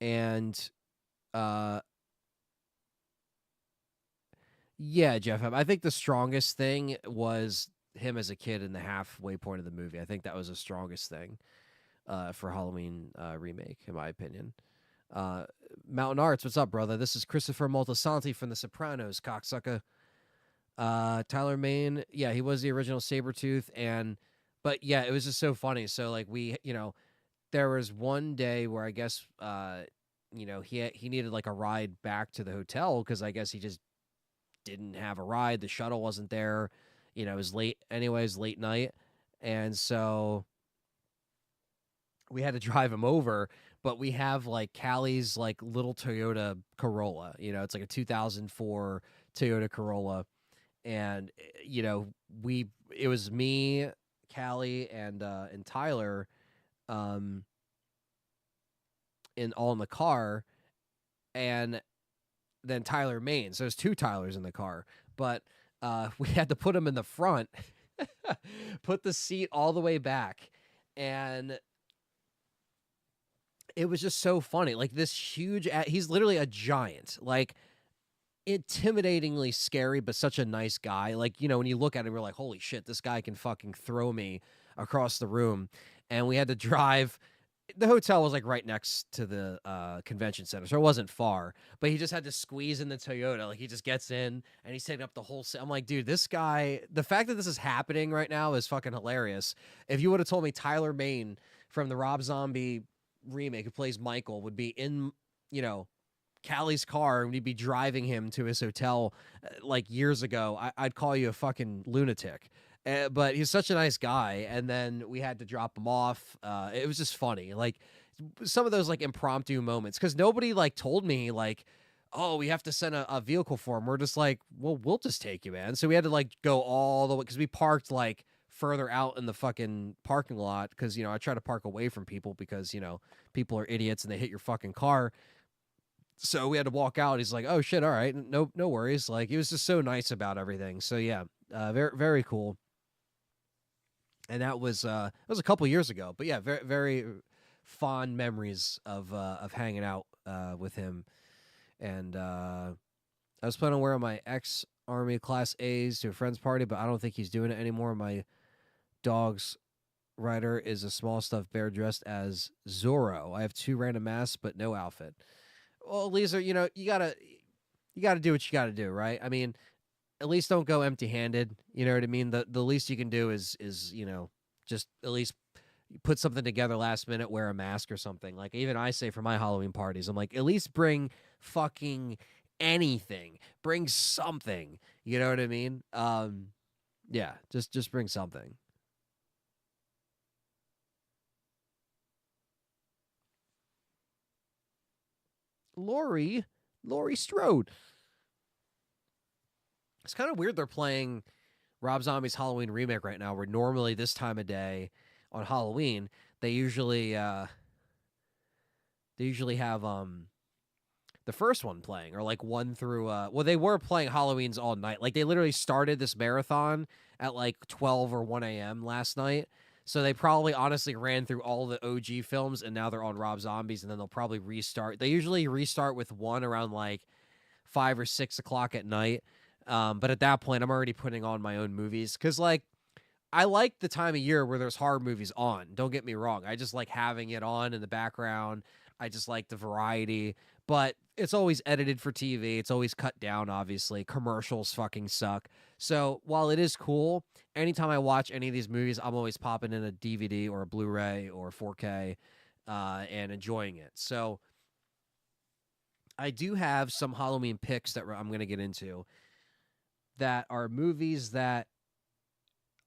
and uh, yeah, Jeff, I think the strongest thing was him as a kid in the halfway point of the movie. I think that was the strongest thing for Halloween remake, in my opinion. Uh, Mountain Arts, what's up, brother? This is Christopher Moltisanti from The Sopranos, cocksucker. Tyler Mane, yeah, he was the original Sabretooth, but yeah, it was just so funny. So like there was one day where I guess he needed like a ride back to the hotel because I guess he just didn't have a ride. The shuttle wasn't there. It was late anyways, late night. And so we had to drive him over, but we have like Callie's like little Toyota Corolla. It's like a 2004 Toyota Corolla. And we it was me, Callie, and Tyler in all in the car, and then Tyler Mane. So there's two Tylers in the car, but we had to put him in the front, put the seat all the way back, and it was just so funny. Like this huge, he's literally a giant, like intimidatingly scary, but such a nice guy. Like, when you look at him, we're like, holy shit, this guy can fucking throw me across the room. And we had to drive. The hotel was like right next to the convention center, so it wasn't far. But he just had to squeeze in the Toyota. Like he just gets in and he's taking up the whole. I'm like, dude, this guy. The fact that this is happening right now is fucking hilarious. If you would have told me Tyler Mane from the Rob Zombie remake, who plays Michael, would be in, Callie's car and we'd be driving him to his hotel like years ago, I'd call you a fucking lunatic. But he's such a nice guy, and then we had to drop him off. It was just funny, like some of those like impromptu moments, because nobody like told me like, oh, we have to send a vehicle for him. We're just like, well, we'll just take you, man. So we had to like go all the way because we parked like further out in the fucking parking lot because I try to park away from people because people are idiots and they hit your fucking car. So we had to walk out. He's like, "Oh shit, all right, no worries." Like he was just so nice about everything. So yeah, very very cool. And that was a couple years ago, but yeah, very very fond memories of hanging out with him. And I was planning on wearing my ex Army Class A's to a friend's party, but I don't think he's doing it anymore. My dog's rider is a small stuffed bear dressed as Zorro. I have two random masks, but no outfit. Well, Lisa, you gotta do what you gotta do, right? I mean, at least don't go empty handed. You know what I mean? The least you can do is just at least put something together last minute, wear a mask or something. Like even I say for my Halloween parties, I'm like, at least bring fucking anything. Bring something. You know what I mean? Yeah, just bring something. Laurie, Laurie Strode. It's kind of weird they're playing Rob Zombie's Halloween remake right now, where normally this time of day on Halloween they usually have the first one playing, or like 1 through well, they were playing Halloweens all night. Like they literally started this marathon at like 12 or 1 a.m. last night. So they probably honestly ran through all the OG films, and now they're on Rob Zombies, and then they'll probably restart. They usually restart with one around like 5 or 6 o'clock at night. But at that point, I'm already putting on my own movies because, like, I like the time of year where there's horror movies on. Don't get me wrong. I just like having it on in the background. I just like the variety, but it's always edited for TV. It's always cut down, obviously. Commercials fucking suck. So while it is cool, anytime I watch any of these movies, I'm always popping in a DVD or a Blu-ray or 4K and enjoying it. So I do have some Halloween picks that I'm going to get into that are movies that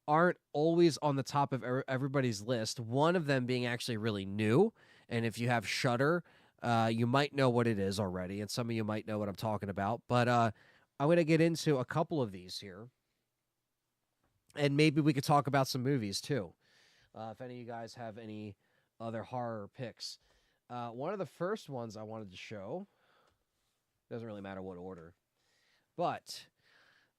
aren't always on the top of everybody's list. One of them being actually really new, and if you have Shudder, you might know what it is already, and some of you might know what I'm talking about. But I'm going to get into a couple of these here, and maybe we could talk about some movies too. If any of you guys have any other horror picks, one of the first ones I wanted to show, doesn't really matter what order, but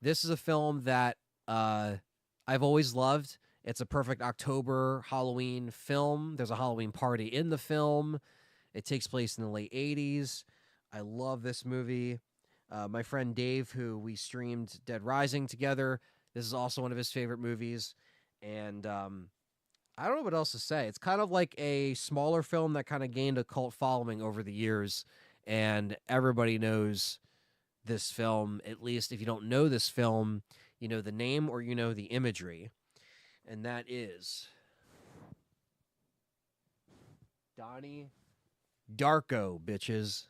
this is a film that I've always loved. It's a perfect October Halloween film. There's a Halloween party in the film. It takes place in the late 80s. I love this movie. My friend Dave, who we streamed Dead Rising together, this is also one of his favorite movies. And I don't know what else to say. It's kind of like a smaller film that kind of gained a cult following over the years. And everybody knows this film. At least if you don't know this film, you know the name or you know the imagery. And that is Donnie Darko, bitches.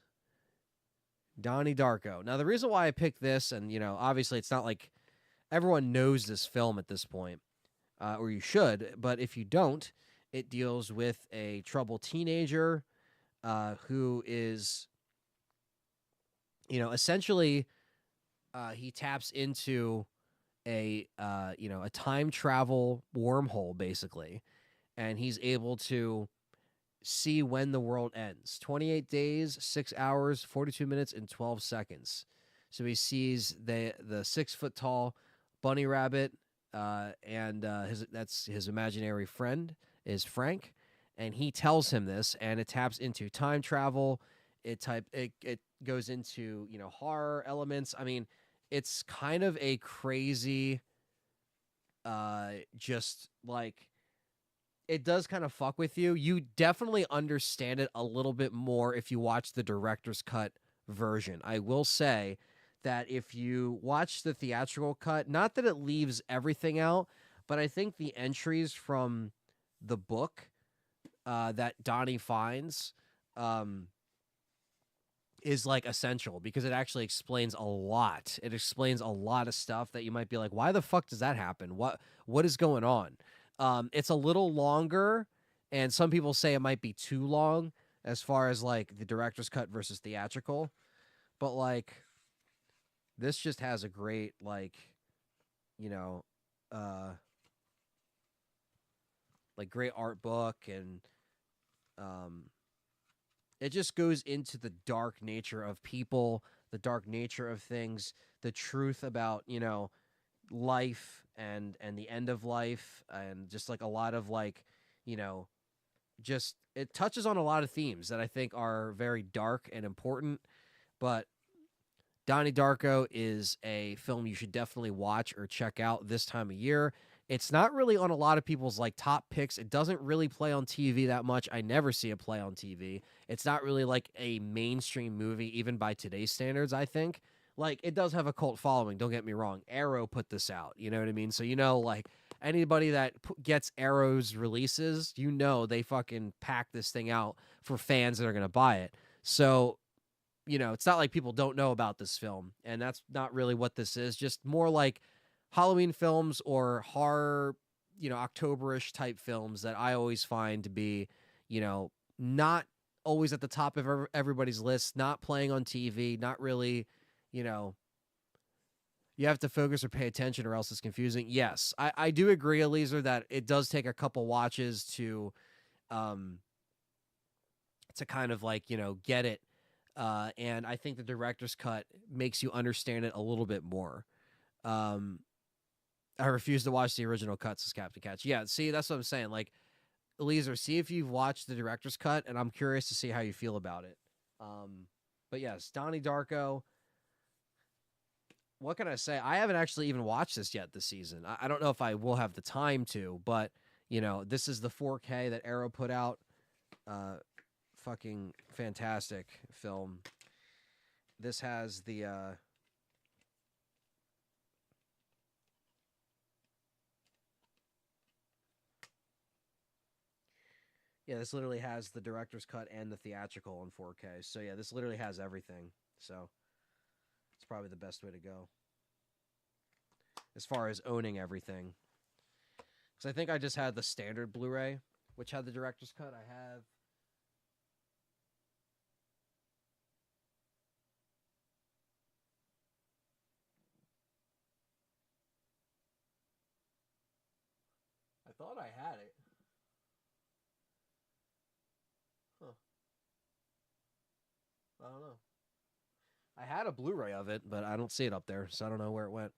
Donnie Darko. Now, the reason why I picked this, and, you know, obviously it's not like everyone knows this film at this point, or you should, but if you don't, it deals with a troubled teenager who is, you know, essentially he taps into a time travel wormhole, basically, and he's able to see when the world ends. 28 days, 6 hours, 42 minutes, and 12 seconds. So he sees the 6 foot tall bunny rabbit, and that's his imaginary friend is Frank, and he tells him this, and it taps into time travel. It goes into, you know, horror elements. I mean, it's kind of a crazy, just like, it does kind of fuck with you. You definitely understand it a little bit more if you watch the director's cut version. I will say that if you watch the theatrical cut, not that it leaves everything out, but I think the entries from the book that Donnie finds is like essential, because it actually explains a lot. It explains a lot of stuff that you might be like, why the fuck does that happen? What is going on? It's a little longer, and some people say it might be too long as far as like the director's cut versus theatrical. But like, this just has a great, like, you know, like great art book, and it just goes into the dark nature of people, the dark nature of things, the truth about, you know, life and the end of life, and just like a lot of, like, you know, just it touches on a lot of themes that I think are very dark and important. But Donnie Darko is a film you should definitely watch or check out this time of year. It's not really on a lot of people's like top picks. It doesn't really play on TV that much. I never see it play on TV. It's not really like a mainstream movie, even by today's standards, I think. Like, it does have a cult following, don't get me wrong. Arrow put this out, you know what I mean? So, you know, like, anybody that gets Arrow's releases, you know they fucking pack this thing out for fans that are going to buy it. So, you know, it's not like people don't know about this film, and that's not really what this is. Just more like Halloween films or horror, you know, Octoberish type films that I always find to be, you know, not always at the top of everybody's list, not playing on TV, not really, you know, You have to focus or pay attention or else it's confusing. Yes, I do agree, Eliezer, that it does take a couple watches um, to kind of like, get it. And I think the director's cut makes you understand it a little bit more. Um, I refuse to watch the original cuts as Captain Catch. Yeah, see, that's what I'm saying. Like, Eliezer, see if you've watched the director's cut, and I'm curious to see how you feel about it. But yes, Donnie Darko. What can I say? I haven't actually even watched this yet this season. I don't know if I will have the time to, but this is the 4K that Arrow put out. Fucking fantastic film. This has the yeah, this literally has the director's cut and the theatrical in 4K. So yeah, this literally has everything. So it's probably the best way to go as far as owning everything. Because I think I just had the standard Blu-ray, which had the director's cut. I have. I thought I had it. Huh. I don't know. I had a Blu-ray of it, but I don't see it up there, so I don't know where it went.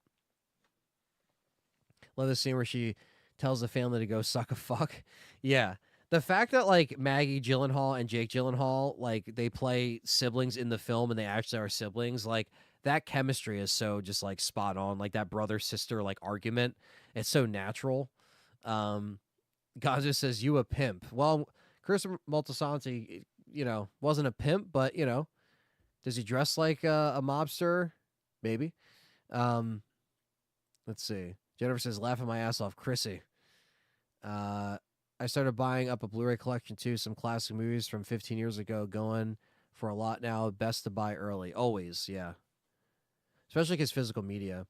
Love the scene where she tells the family to go suck a fuck. Yeah. The fact that like Maggie Gyllenhaal and Jake Gyllenhaal, like they play siblings in the film and they actually are siblings, like that chemistry is so just like spot on. Like that brother sister like argument, it's so natural. Um, Gaza says you a pimp. Well, Chris Moltisanti, wasn't a pimp, but does he dress like a mobster? Maybe. Um, let's see. Jennifer says laughing my ass off. Chrissy. I started buying up a Blu-ray collection too. Some classic movies from 15 years ago going for a lot now. Best to buy early. Always, yeah. Especially because physical media.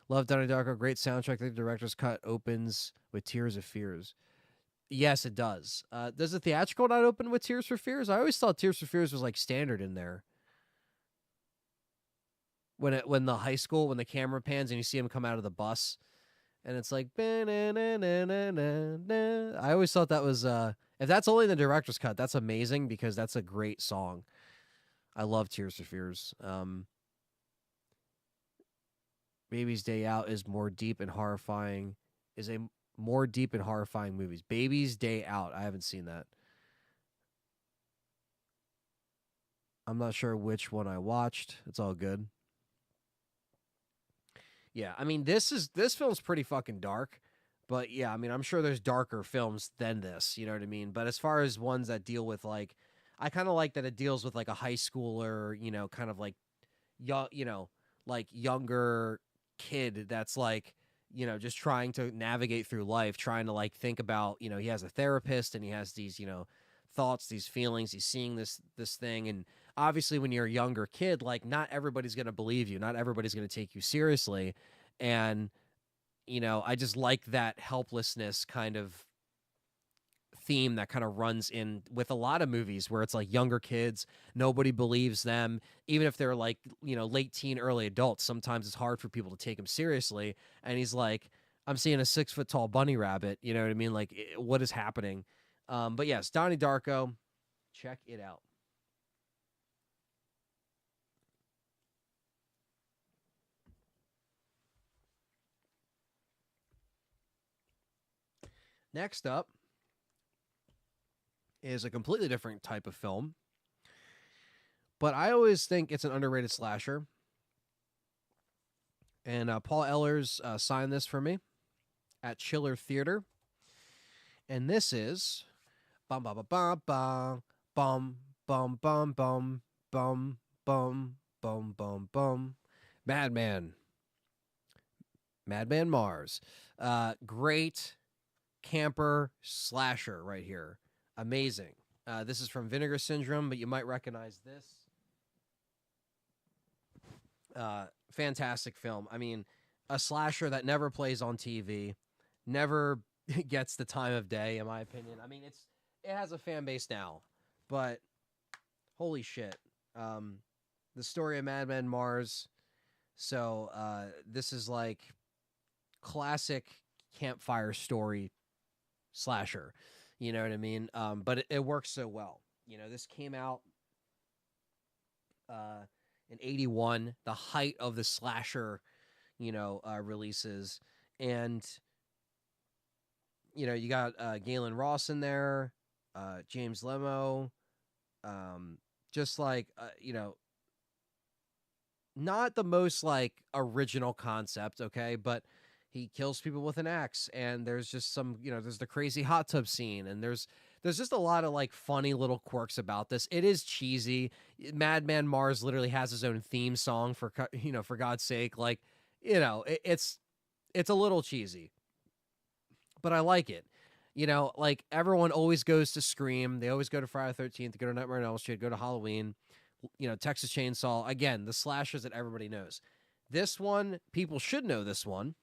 Love Donnie Darko. Great soundtrack. The director's cut opens with Tears of Fears. Yes, it does. Does the theatrical not open with Tears for Fears? I always thought Tears for Fears was like standard in there. When the high school, when the camera pans and you see him come out of the bus and it's like I always thought that was if that's only the director's cut, that's amazing because that's a great song. I love Tears for Fears. Baby's Day Out is more deep and horrifying. Is a more deep and horrifying movies. Baby's Day Out. I haven't seen that. I'm not sure which one I watched. It's all good. Yeah, I mean this film's pretty fucking dark, but yeah, I mean I'm sure there's darker films than this, you know what I mean? But as far as ones that deal with like I kind of like that it deals with like a high schooler, kind of like young, like younger kid that's like, just trying to navigate through life, trying to like think about, he has a therapist and he has these, thoughts, these feelings, he's seeing this thing and obviously when you're a younger kid, like not everybody's going to believe you, not everybody's going to take you seriously. And I just like that helplessness kind of theme that kind of runs in with a lot of movies where it's like younger kids, nobody believes them, even if they're like, late teen, early adults. Sometimes it's hard for people to take him seriously. And he's like, I'm seeing a 6 foot tall bunny rabbit. You know what I mean? Like, what is happening? But yes, Donnie Darko, check it out. Next up is a completely different type of film, but I always think it's an underrated slasher. And Paul Ehlers signed this for me at Chiller Theater. And this is bum bum bum bum bum bum bum bum bum bum bum bum bum Madman. Madman Mars. Great camper slasher right here. Amazing. This is from Vinegar Syndrome, but you might recognize this. Fantastic film. I mean, a slasher that never plays on TV, never gets the time of day, in my opinion. I mean, it has a fan base now, but holy shit. The story of Madman Mars So this is like classic campfire story slasher. You know what I mean? But it works so well. This came out uh, in '81, the height of the slasher, releases, and you got Galen Ross in there, James Lemo, just like not the most like original concept, okay, but he kills people with an axe, and there's just some, there's the crazy hot tub scene, and there's just a lot of like funny little quirks about this. It is cheesy. Madman Mars literally has his own theme song for God's sake, like it's a little cheesy, but I like it. Like everyone always goes to Scream, they always go to Friday the 13th, go to Nightmare on Elm Street, go to Halloween, Texas Chainsaw. Again, the slashers that everybody knows. This one, people should know this one,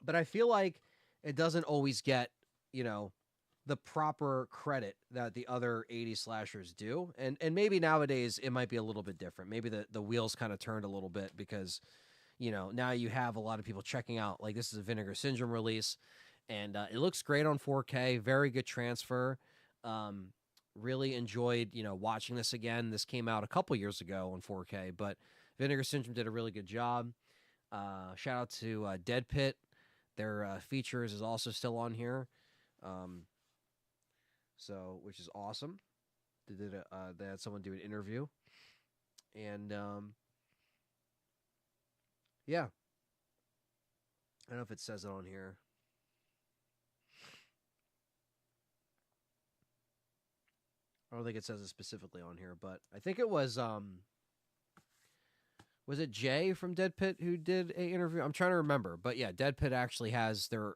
but I feel like it doesn't always get, you know, the proper credit that the other 80s slashers do. And maybe nowadays it might be a little bit different. Maybe the wheels kind of turned a little bit because, now you have a lot of people checking out, like, this is a Vinegar Syndrome release, and it looks great on 4K. Very good transfer. Um, really enjoyed, watching this again. This came out a couple years ago on 4K, but Vinegar Syndrome did a really good job. Shout out to Dead Pit. Their features is also still on here, um, so which is awesome. They had someone do an interview, and yeah, I don't know if it says it on here. I don't think it says it specifically on here, but I think it was it Jay from Dead Pit who did a interview? I'm trying to remember, but yeah, Dead Pit actually has their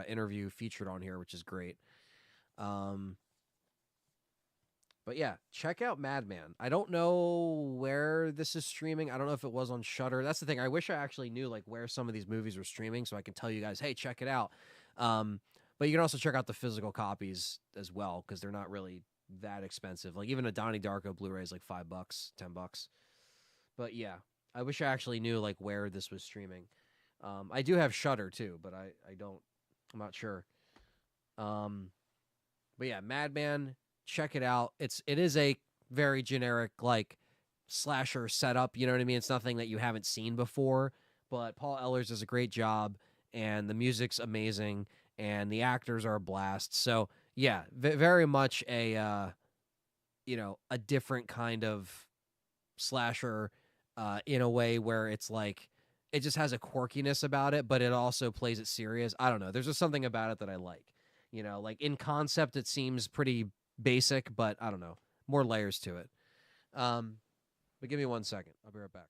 interview featured on here, which is great. Um, but yeah, check out Madman. I don't know where this is streaming. I don't know if it was on Shutter. That's the thing. I wish I actually knew like where some of these movies were streaming so I can tell you guys, hey, check it out. Um, but you can also check out the physical copies as well because they're not really that expensive. Like even a Donnie Darko Blu-ray is like $5, $10. But yeah, I wish I actually knew like where this was streaming. I do have Shutter too, but I don't. I'm not sure. Um, but yeah, Madman, check it out. It is a very generic like slasher setup. You know what I mean? It's nothing that you haven't seen before. But Paul Ellers does a great job, and the music's amazing, and the actors are a blast. So yeah, very much a different kind of slasher, in a way where it's like it just has a quirkiness about it, but it also plays it serious. I don't know. There's just something about it that I like. Like in concept, it seems pretty basic, but I don't know, more layers to it. Um, but give me 1 second. I'll be right back.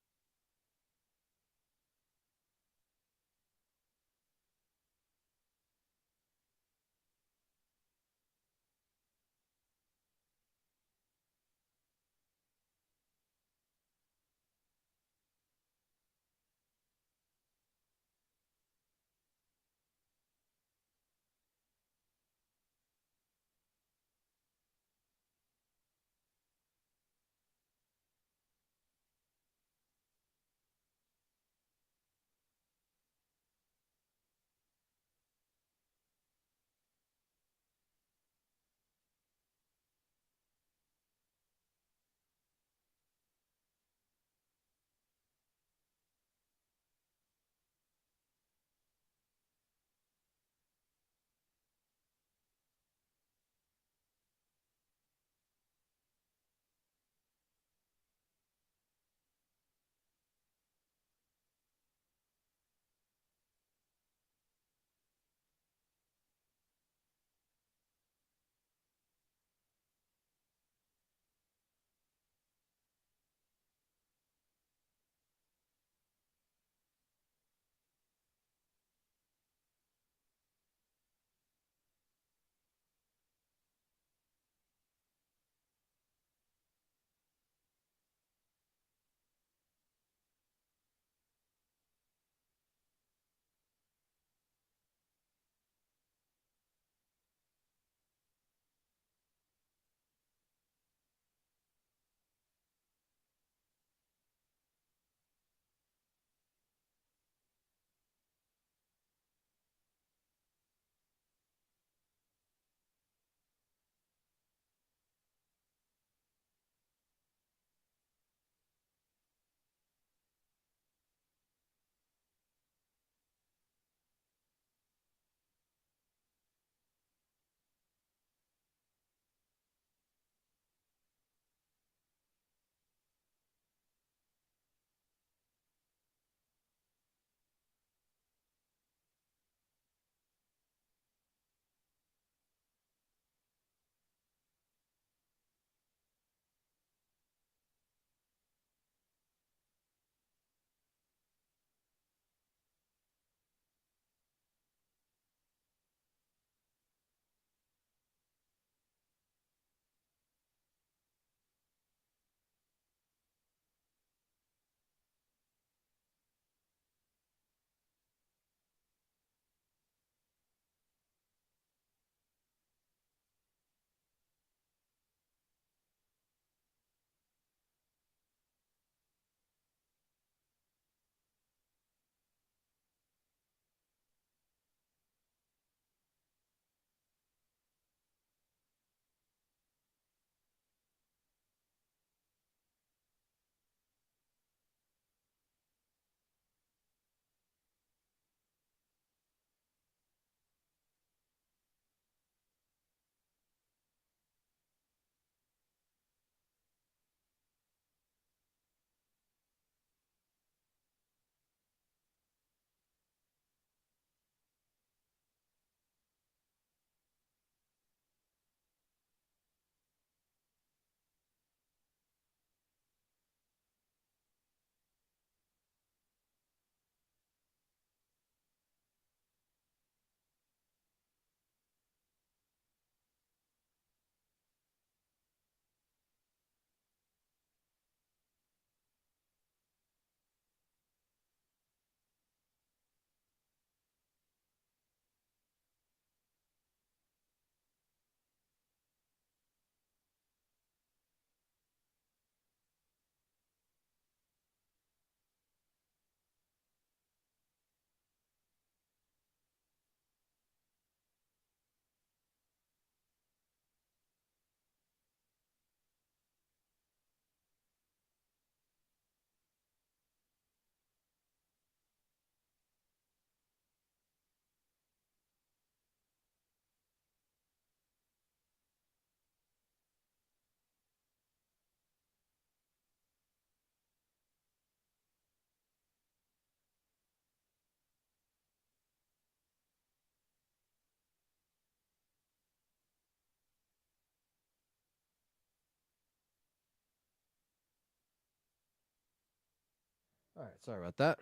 All right, sorry about that.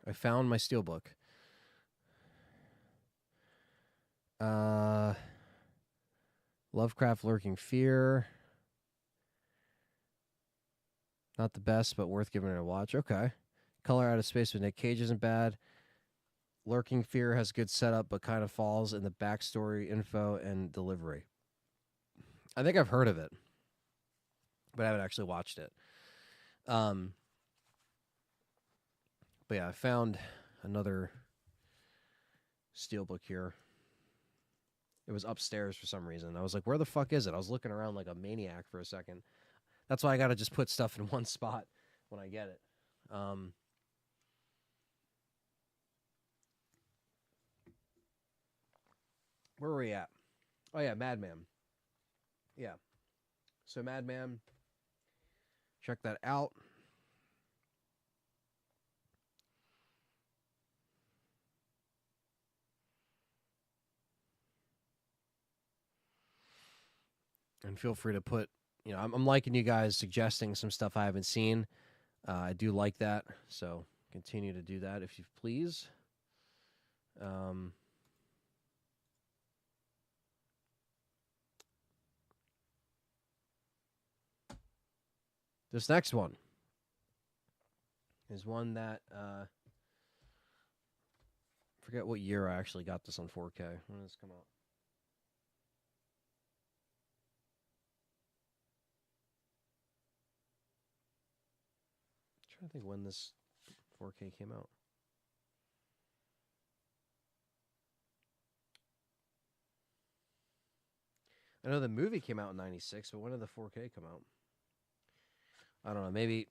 I found my steelbook. Lovecraft Lurking Fear. Not the best, but worth giving it a watch. Okay. Color Out of Space with Nick Cage isn't bad. Lurking Fear has good setup, but kind of falls in the backstory, info, and delivery. I think I've heard of it, but I haven't actually watched it. But yeah, I found another steelbook here. It was upstairs for some reason. I was like, where the fuck is it? I was looking around like a maniac for a second. That's why I got to just put stuff in one spot when I get it. Where were we at? Oh, yeah, Madman. Yeah. So, Madman, check that out. And feel free to put, I'm liking you guys suggesting some stuff I haven't seen. I do like that. So, continue to do that if you please. This next one is one that forget what year I actually got this on 4K. When did this come out? I'm trying to think when this 4K came out. I know the movie came out in 96, but when did the 4K come out? I don't know. Maybe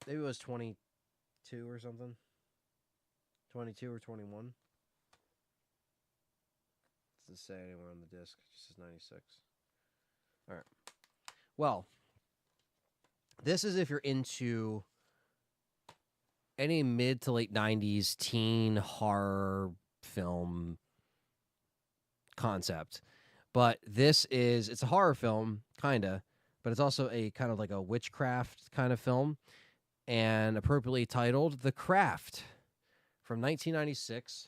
it was 22 or something. 22 or 21. Does it say anywhere on the disc? It just says 96. All right. Well, this is if you're into any mid to late 90s teen horror film concept. But it's a horror film, kind of, but it's also a kind of like a witchcraft kind of film, and appropriately titled The Craft from 1996.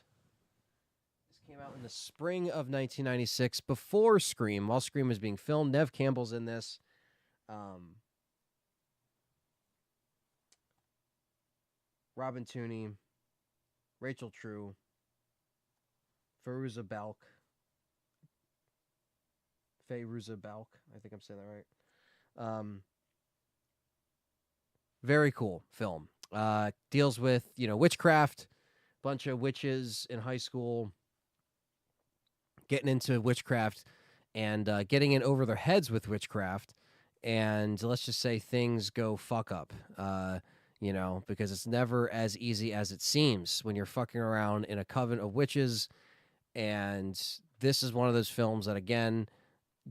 This came out in the spring of 1996 before Scream. While Scream was being filmed, Nev Campbell's in this. Robin Tooney, Rachel True, Fairuza Balk, I think I'm saying that right. Very cool film. Deals with, witchcraft, bunch of witches in high school getting into witchcraft and getting in over their heads with witchcraft. And let's just say things go fuck up, because it's never as easy as it seems when you're fucking around in a coven of witches. And this is one of those films that, again,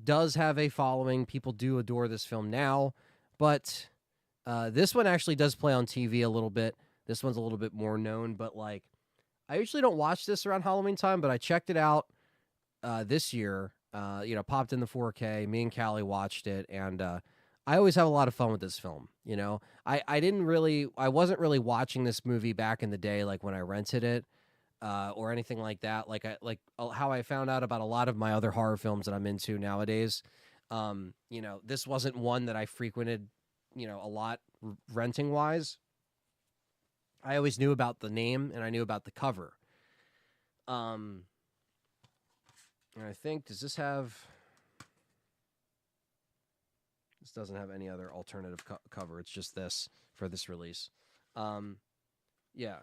does have a following. People do adore this film now, but this one actually does play on TV a little bit. This one's a little bit more known, but like, I usually don't watch this around Halloween time, but I checked it out this year. Popped in the 4K. Me and Callie watched it, and I always have a lot of fun with this film. I wasn't really watching this movie back in the day, like when I rented it. Or anything like that. Like how I found out about a lot of my other horror films that I'm into nowadays. This wasn't one that I frequented, a lot renting wise. I always knew about the name and I knew about the cover. And I think, does this have? This doesn't have any other alternative cover. It's just this for this release. Yeah.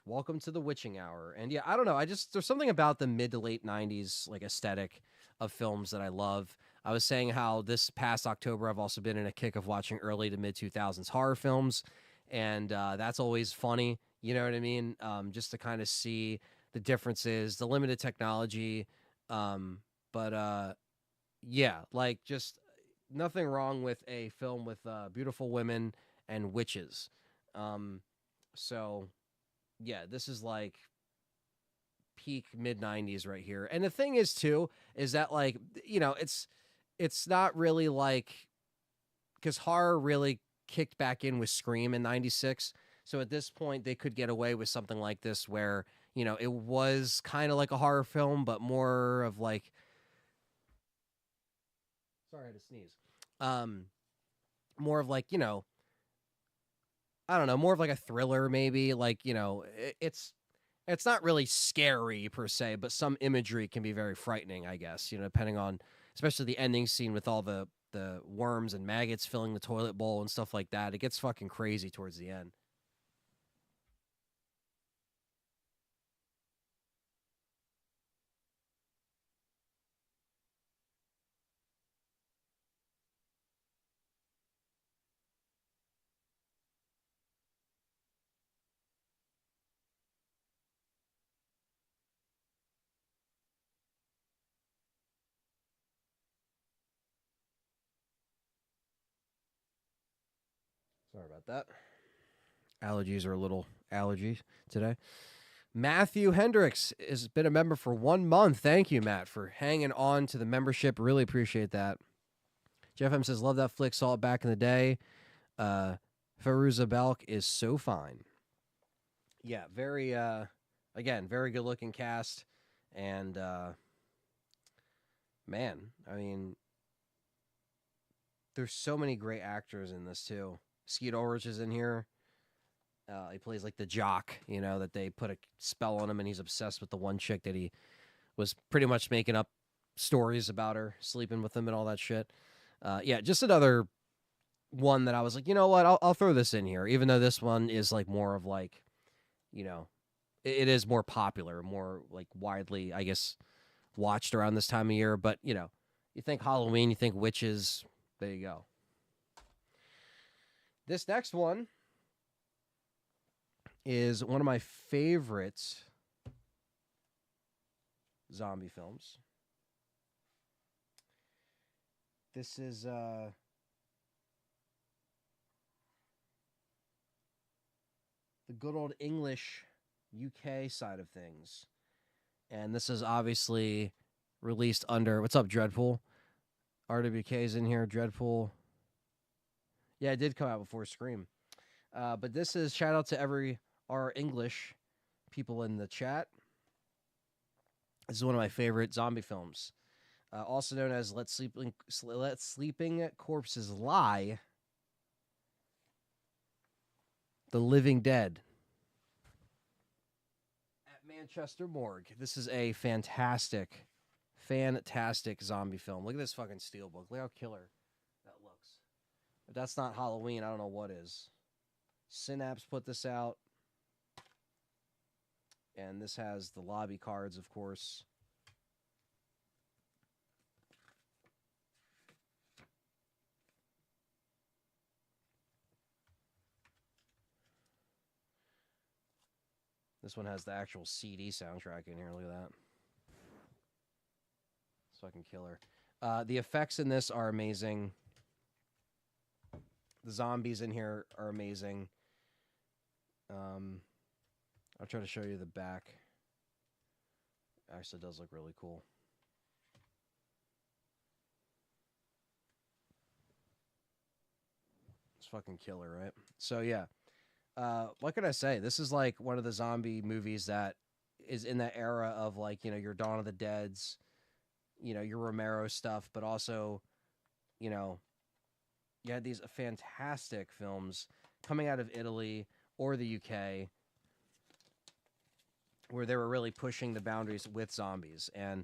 Welcome to the Witching Hour. And yeah, I don't know. There's something about the mid to late 90s like aesthetic of films that I love. I was saying how this past October, I've also been in a kick of watching early to mid 2000s horror films. And that's always funny. You know what I mean? Just to kind of see the differences, the limited technology. Yeah, like just nothing wrong with a film with beautiful women and witches. So yeah, this is like peak mid 90s right here. And the thing is too, is that it's not really like, because horror really kicked back in with Scream in '96. So at this point, they could get away with something like this, where it was kind of like a horror film, but more of like. Sorry, I had to sneeze. Um, More of like I don't know, more of like a thriller, maybe. Like it's not really scary per se, but some imagery can be very frightening, I guess, depending on, especially the ending scene with all the worms and maggots filling the toilet bowl and stuff like that. It gets fucking crazy towards the end. Sorry about that. Allergies are a little allergy today. Matthew Hendricks has been a member for 1 month. Thank you, Matt, for hanging on to the membership. Really appreciate that. Jeff M says, love that flick, saw it back in the day. Fairuza Balk is so fine. Yeah, very again, very good looking cast. And man, I mean, there's so many great actors in this too. Skeet Ulrich is in here. He plays like the jock, that they put a spell on him, and he's obsessed with the one chick that he was pretty much making up stories about her, sleeping with him and all that shit. Yeah, just another one that I was like, you know what, I'll throw this in here, even though this one is like more of like, it is more popular, more like widely, I guess, watched around this time of year. But you think Halloween, you think witches. There you go. This next one is one of my favorite zombie films. This is the good old English UK side of things. And this is obviously released under, what's up, Dreadpool? RWK's in here, Dreadpool. Yeah, it did come out before Scream. But this is, shout out to our English people in the chat. This is one of my favorite zombie films. Also known as Let Sleeping Corpses Lie. The Living Dead. At Manchester Morgue. This is a fantastic zombie film. Look at this fucking steelbook. Look how killer that looks. If that's not Halloween, I don't know what is. Synapse put this out. And this has the lobby cards, of course. This one has the actual CD soundtrack in here. Look at that. It's fucking killer. The effects in this are amazing. The zombies in here are amazing. I'll try to show you the back. Actually, it does look really cool. It's fucking killer, right? So, yeah. What can I say? This is like one of the zombie movies that is in that era of like, your Dawn of the Deads, your Romero stuff, but also, you had these fantastic films coming out of Italy or the UK where they were really pushing the boundaries with zombies. And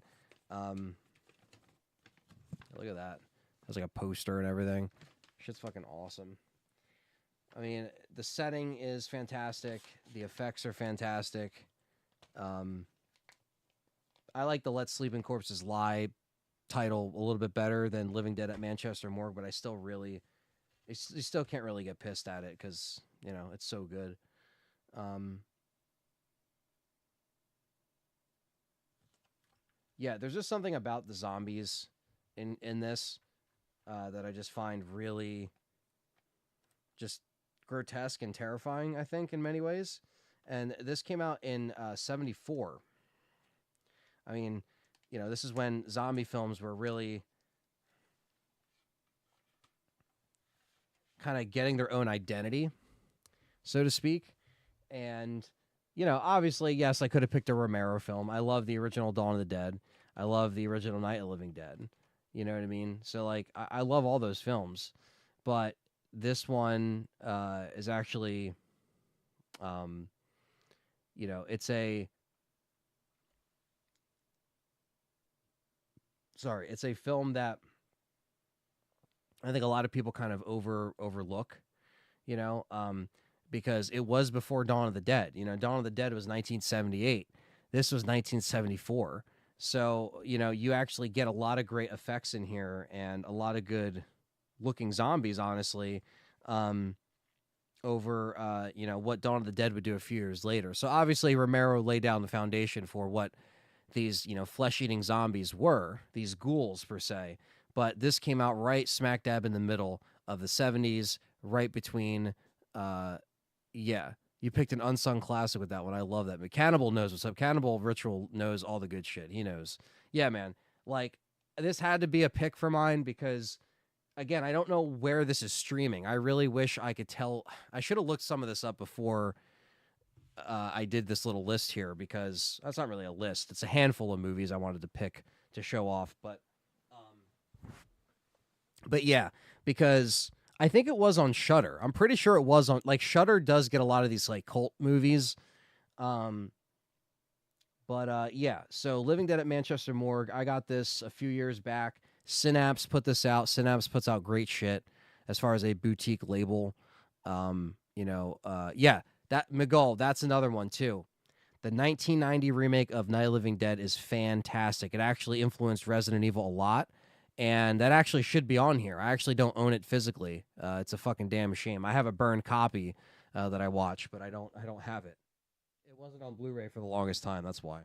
look at that. There's like a poster and everything. Shit's fucking awesome. I mean, the setting is fantastic. The effects are fantastic. I like the Let Sleeping Corpses Lie title a little bit better than Living Dead at Manchester Morgue, but I still really, you still can't really get pissed at it because, it's so good. Yeah, there's just something about the zombies in this that I just find really just grotesque and terrifying, I think, in many ways. And this came out in 74. I mean, this is when zombie films were really kind of getting their own identity, so to speak. And, obviously, yes, I could have picked a Romero film. I love the original Dawn of the Dead. I love the original Night of the Living Dead. You know what I mean? So, like, I love all those films. But this one is actually, it's a film that I think a lot of people kind of overlook, you know, because it was before Dawn of the Dead. Dawn of the Dead was 1978. This was 1974. So, you actually get a lot of great effects in here and a lot of good looking zombies, honestly, over, what Dawn of the Dead would do a few years later. So obviously Romero laid down the foundation for what these, flesh-eating zombies were, these ghouls per se. But this came out right smack dab in the middle of the 70s, right between, you picked an unsung classic with that one. I love that. But Cannibal knows what's up. Cannibal Ritual knows all the good shit. He knows. Yeah, man. Like, this had to be a pick for mine because, again, I don't know where this is streaming. I really wish I could tell. I should have looked some of this up before I did this little list here because that's not really a list. It's a handful of movies I wanted to pick to show off. But yeah, because I think it was on Shudder. I'm pretty sure it was on, like, Shudder does get a lot of these like cult movies. Yeah, so Living Dead at Manchester Morgue, I got this a few years back. Synapse put this out. Synapse puts out great shit as far as a boutique label. Yeah, that Miguel, that's another one too. The 1990 remake of Night of the Living Dead is fantastic. It actually influenced Resident Evil a lot, and that actually should be on here. I actually don't own it physically. It's a fucking damn shame. I have a burned copy that I watch, but I don't have it. It wasn't on Blu-ray for the longest time. That's why.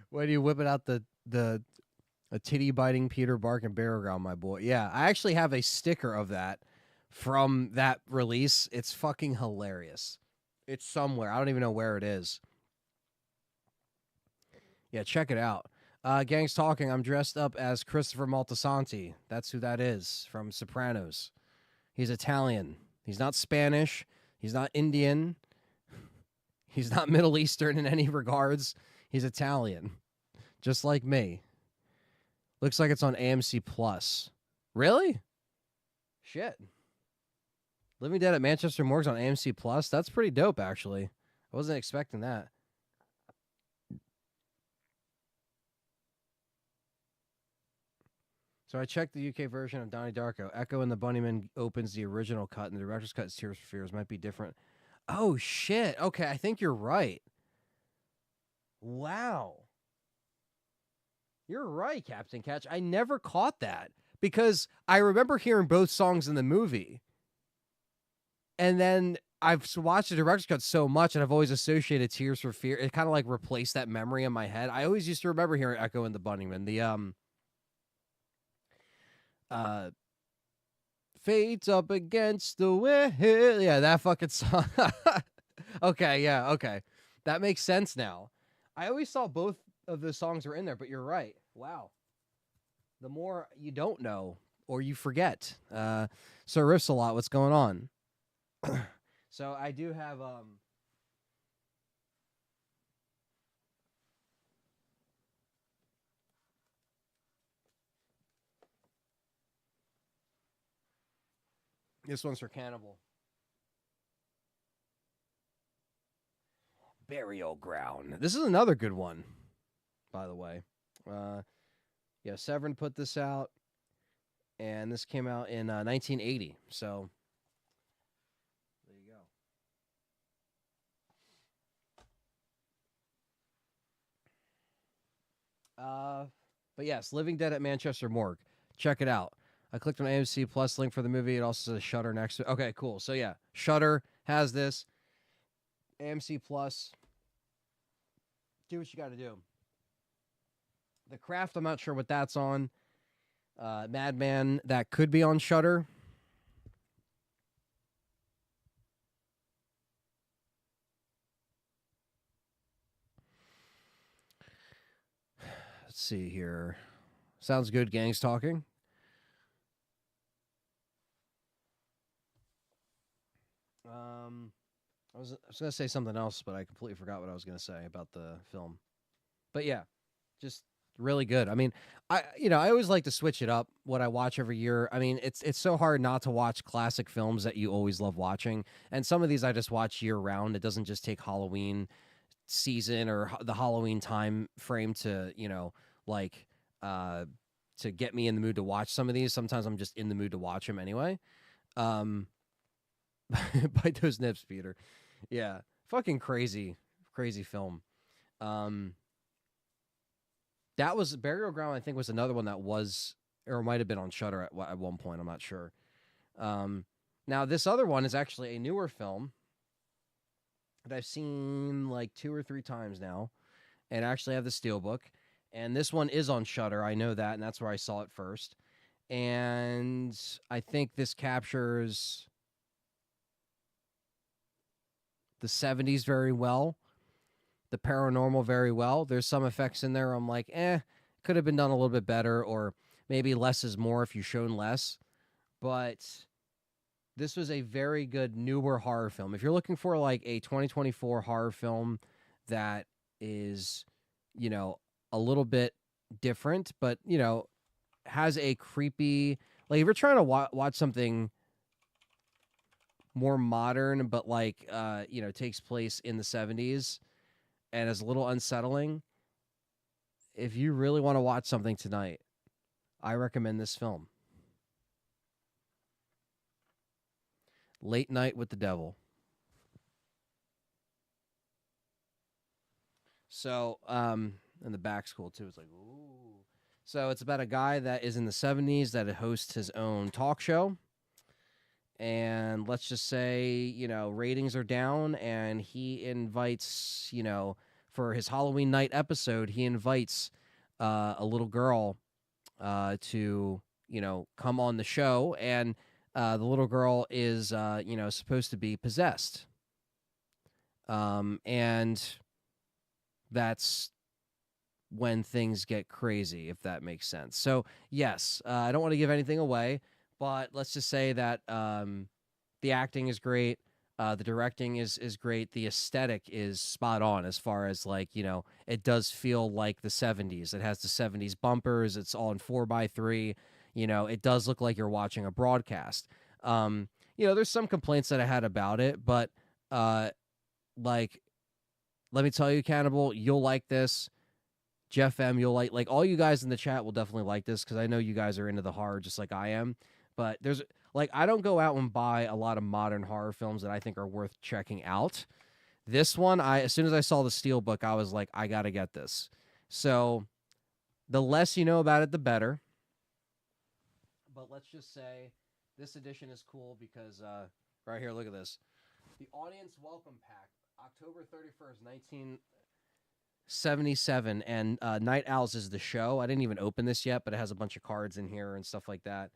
When you whipping out the a titty biting Peter Bark and Bear Ground, my boy. Yeah, I actually have a sticker of that from that release. It's fucking hilarious. It's somewhere. I don't even know where it is. Yeah, check it out. Gang's talking. I'm dressed up as Christopher Maltasanti. That's who that is from Sopranos. He's Italian. He's not Spanish. He's not Indian. He's not Middle Eastern in any regards. He's Italian, just like me. Looks like it's on AMC Plus. Really? Shit. Living Dead at Manchester Morgue's on AMC Plus. That's pretty dope, actually. I wasn't expecting that. So I checked the UK version of Donnie Darko. Echo and the Bunnymen opens the original cut, and the director's cut, Tears for Fears, might be different. Oh, shit. Okay, I think you're right. Wow. You're right, Captain Catch. I never caught that because I remember hearing both songs in the movie. And then I've watched the director's cut so much, and I've always associated Tears for Fear. It kind of like replaced that memory in my head. I always used to remember hearing Echo and the Bunnymen. Uh, Fate's up against the wind. Yeah, that fucking song. Okay, yeah, okay. That makes sense now. I always saw both of the songs were in there, but you're right. Wow. The more you don't know or you forget. Sir Riffs a lot. What's going on? So I do have this one's for Cannibal. Burial Ground. This is another good one, by the way. Yeah, Severin put this out, and this came out in 1980. So there you go. But yes, Living Dead at Manchester Morgue. Check it out. I clicked on AMC Plus link for the movie. It also says Shutter next to it. Okay, cool. So yeah, Shutter has this. AMC Plus do what you got to do. The Craft, I'm not sure what that's on. Madman, that could be on Shudder. Let's see here. Sounds good. Gangs talking. I was going to say something else, but I completely forgot what I was going to say about the film. But yeah, just really good. I mean, I always like to switch it up what I watch every year. I mean, it's so hard not to watch classic films that you always love watching, and some of these I just watch year round. It doesn't just take Halloween season or the Halloween time frame to like to get me in the mood to watch some of these. Sometimes I'm just in the mood to watch them anyway. Bite those nips, Peter. Yeah, fucking crazy film. That was Burial Ground. I think was another one that was, or might have been on Shudder at one point. I'm not sure. Now this other one is actually a newer film that I've seen like 2 or 3 times now, and I actually have the Steelbook. And this one is on Shudder. I know that, and that's where I saw it first. And I think this captures the 70s very well, the paranormal very well. There's some effects in there I'm like, could have been done a little bit better, or maybe less is more if you've shown less. But this was a very good newer horror film. If you're looking for like a 2024 horror film that is, a little bit different, but, has a creepy, like if you're trying to watch something more modern, but like, takes place in the 70s and is a little unsettling, if you really want to watch something tonight, I recommend this film. Late Night with the Devil. So, and the back's cool too. It's like, ooh. So it's about a guy that is in the 70s that hosts his own talk show. And let's just say, ratings are down, and he invites, for his Halloween night episode, he invites a little girl to, come on the show. And the little girl is, supposed to be possessed. And that's when things get crazy, if that makes sense. So, yes, I don't want to give anything away, but let's just say that the acting is great. The directing is great. The aesthetic is spot on as far as like, it does feel like the 70s. It has the 70s bumpers. It's all in 4x3. It does look like you're watching a broadcast. There's some complaints that I had about it, but like, let me tell you, Cannibal, you'll like this. Jeff M, you'll like all you guys in the chat will definitely like this because I know you guys are into the horror just like I am. But there's like, I don't go out and buy a lot of modern horror films that I think are worth checking out. This one, as soon as I saw the Steelbook, I was like, I gotta get this. So the less you know about it, the better. But let's just say this edition is cool because right here, look at this. The Audience Welcome Pack, October 31st, 1977, and Night Owls is the show. I didn't even open this yet, but it has a bunch of cards in here and stuff like that.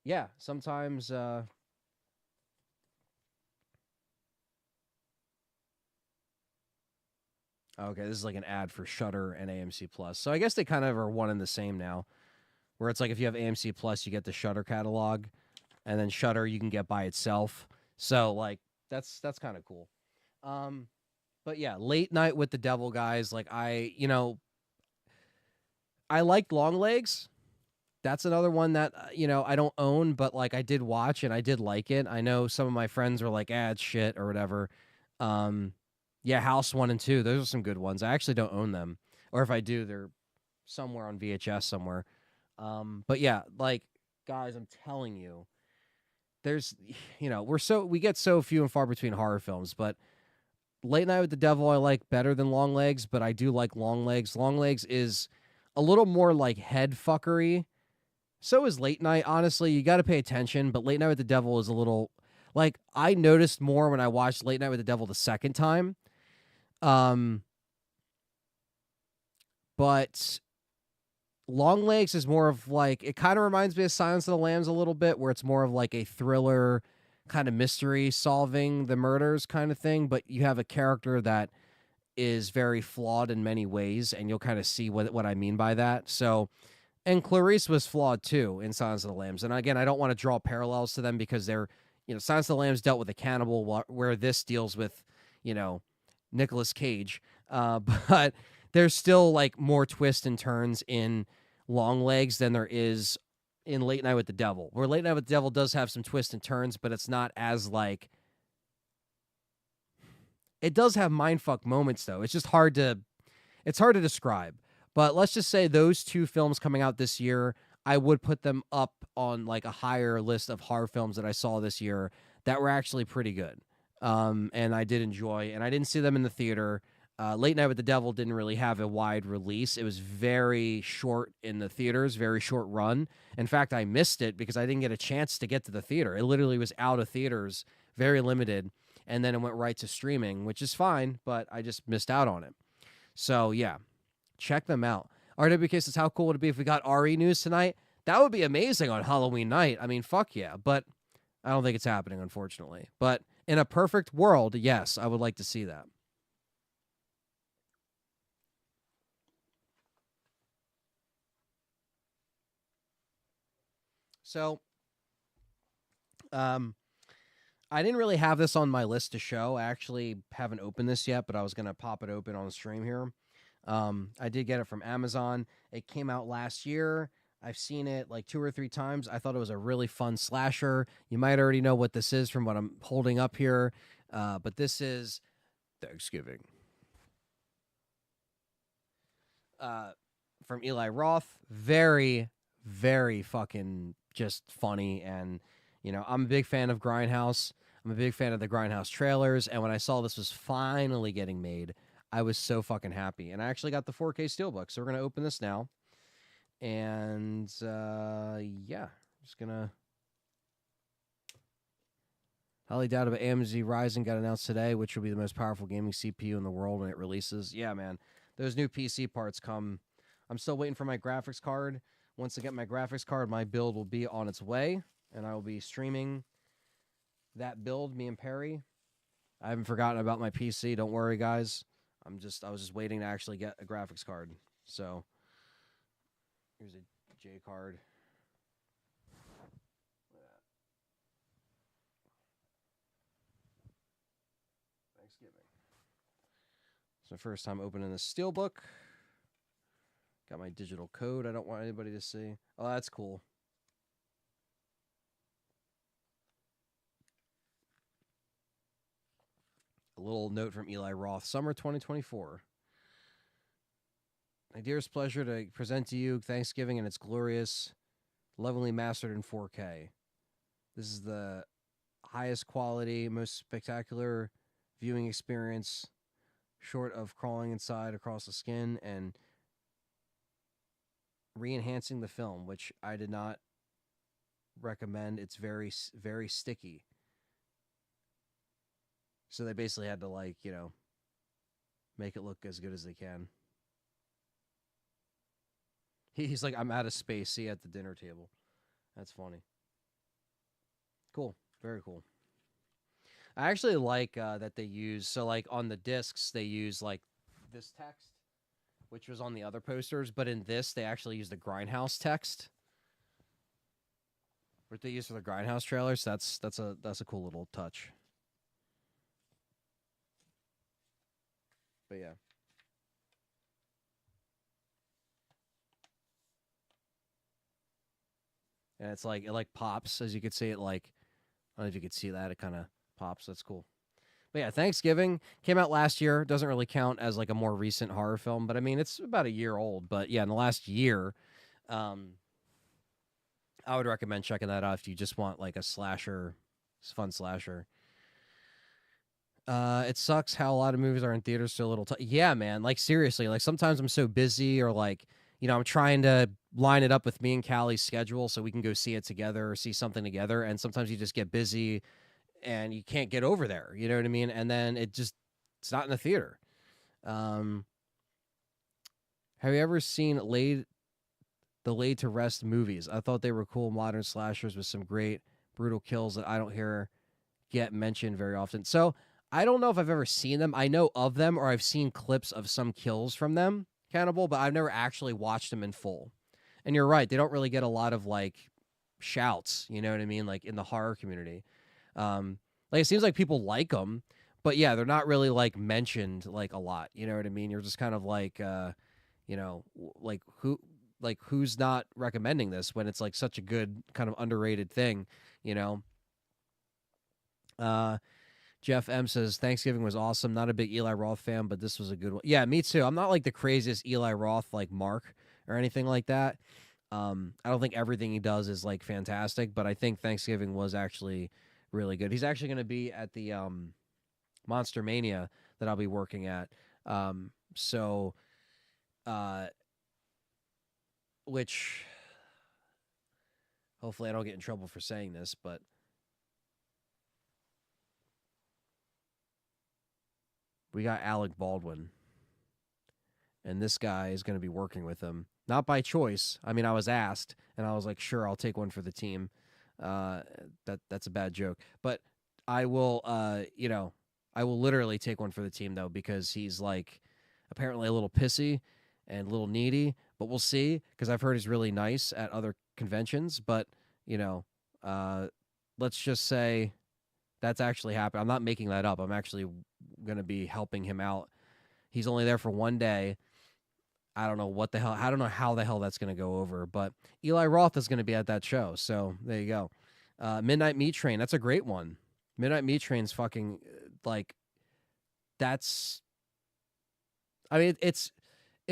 Yeah, sometimes okay, this is like an ad for Shudder and AMC Plus. So I guess they kind of are one and the same now, where it's like if you have AMC Plus, you get the Shudder catalog, and then Shudder you can get by itself. So like that's kind of cool. But yeah, Late Night with the Devil, guys. Like I liked Longlegs. That's another one that, I don't own, but like I did watch and I did like it. I know some of my friends were like, it's shit or whatever. Yeah, House 1 and 2, those are some good ones. I actually don't own them. Or if I do, they're somewhere on VHS somewhere. But yeah, like, guys, I'm telling you, there's, we get so few and far between horror films, but Late Night with the Devil I like better than Longlegs, but I do like Longlegs. Longlegs is a little more like head fuckery. So is Late Night. Honestly, you got to pay attention, but Late Night with the Devil is a little like I noticed more when I watched Late Night with the Devil the second time. But Longlegs is more of like, it kind of reminds me of Silence of the Lambs a little bit, where it's more of like a thriller kind of mystery solving the murders kind of thing, but you have a character that is very flawed in many ways, and you'll kind of see what I mean by that. So, and Clarice was flawed too in Silence of the Lambs. And again, I don't want to draw parallels to them because they're, Silence of the Lambs dealt with a cannibal, where this deals with, you know, Nicolas Cage. But there's still like more twists and turns in Longlegs than there is in Late Night with the Devil. Where Late Night with the Devil does have some twists and turns, but it's not as like, it does have mindfuck moments though. It's hard to describe. But let's just say those two films coming out this year, I would put them up on like a higher list of horror films that I saw this year that were actually pretty good. And I did enjoy, and I didn't see them in the theater. Late Night with the Devil didn't really have a wide release. It was very short in the theaters, very short run. In fact, I missed it because I didn't get a chance to get to the theater. It literally was out of theaters, very limited, and then it went right to streaming, which is fine, but I just missed out on it. So, yeah, check them out. RWK says, how cool would it be if we got RE news tonight? That would be amazing on Halloween night. I mean, fuck yeah, but I don't think it's happening, unfortunately. But in a perfect world, yes, I would like to see that. So, I didn't really have this on my list to show. I actually haven't opened this yet, but I was going to pop it open on the stream here. I did get it from Amazon. It came out last year. I've seen it like 2 or 3 times. I thought it was a really fun slasher. You might already know what this is from what I'm holding up here, but this is Thanksgiving. From Eli Roth. Very, very fucking just funny. And, I'm a big fan of Grindhouse. I'm a big fan of the Grindhouse trailers. And when I saw this was finally getting made, I was so fucking happy. And I actually got the 4K Steelbook. So we're going to open this now. And, yeah, just going to. Highly doubted, but AMD Ryzen got announced today, which will be the most powerful gaming CPU in the world when it releases. Yeah, man. Those new PC parts come. I'm still waiting for my graphics card. Once I get my graphics card, my build will be on its way, and I will be streaming that build, me and Perry. I haven't forgotten about my PC. Don't worry, guys. I was just waiting to actually get a graphics card. So here's a J card. Thanksgiving. It's my first time opening this Steelbook. Got my digital code. I don't want anybody to see. Oh, that's cool. A little note from Eli Roth. Summer 2024. My dearest pleasure to present to you Thanksgiving and its glorious, lovingly mastered in 4K. This is the highest quality, most spectacular viewing experience, short of crawling inside across the skin and re-enhancing the film, which I did not recommend. It's very, very sticky. So they basically had to make it look as good as they can. He's like, I'm out of space. See you at the dinner table. That's funny. Cool. Very cool. I actually like that they use, so like on the discs, they use like this text, which was on the other posters, but in this, they actually use the Grindhouse text, what they use for the Grindhouse trailers. That's a cool little touch. But yeah. And it's like, it pops, as you could see it, I don't know if you could see that, it kind of pops. That's cool. But yeah, Thanksgiving came out last year. Doesn't really count as like a more recent horror film, but I mean, it's about a year old. But yeah, in the last year, I would recommend checking that out if you just want like a slasher, fun slasher. It sucks how a lot of movies are in theaters so little time. Yeah, man. Like seriously, like sometimes I'm so busy or like, I'm trying to line it up with me and Callie's schedule so we can go see it together or see something together. And sometimes you just get busy and you can't get over there. You know what I mean? And then it's not in the theater. Um, have you ever seen the Laid to Rest movies? I thought they were cool modern slashers with some great brutal kills that I don't hear get mentioned very often. So I don't know if I've ever seen them. I know of them, or I've seen clips of some kills from them, Cannibal, but I've never actually watched them in full. And you're right, they don't really get a lot of like shouts, you know what I mean, like in the horror community. Like it seems like people like them, but yeah, they're not really like mentioned like a lot. You know what I mean? You're just kind of like, like who's not recommending this when it's like such a good kind of underrated thing, you know? Uh, Jeff M says Thanksgiving was awesome. Not a big Eli Roth fan, but this was a good one. Yeah, me too. I'm not like the craziest Eli Roth like Mark or anything like that. I don't think everything he does is like fantastic, but I think Thanksgiving was actually really good. He's actually going to be at the Monster Mania that I'll be working at. So, uh, which hopefully I don't get in trouble for saying this, but we got Alec Baldwin, and this guy is going to be working with him. Not by choice. I mean, I was asked, and I was like, sure, I'll take one for the team. Uh, that's a bad joke, but I will. I will literally take one for the team though, because he's like apparently a little pissy and a little needy. But we'll see, because I've heard he's really nice at other conventions. But you know, uh, let's just say that's actually happened. I'm not making that up. I'm actually going to be helping him out. He's only there for one day. I don't know what the hell. I don't know how the hell that's going to go over. But Eli Roth is going to be at that show. So there you go. Midnight Meat Train. That's a great one. Midnight Meat Train's fucking like that's. I mean, it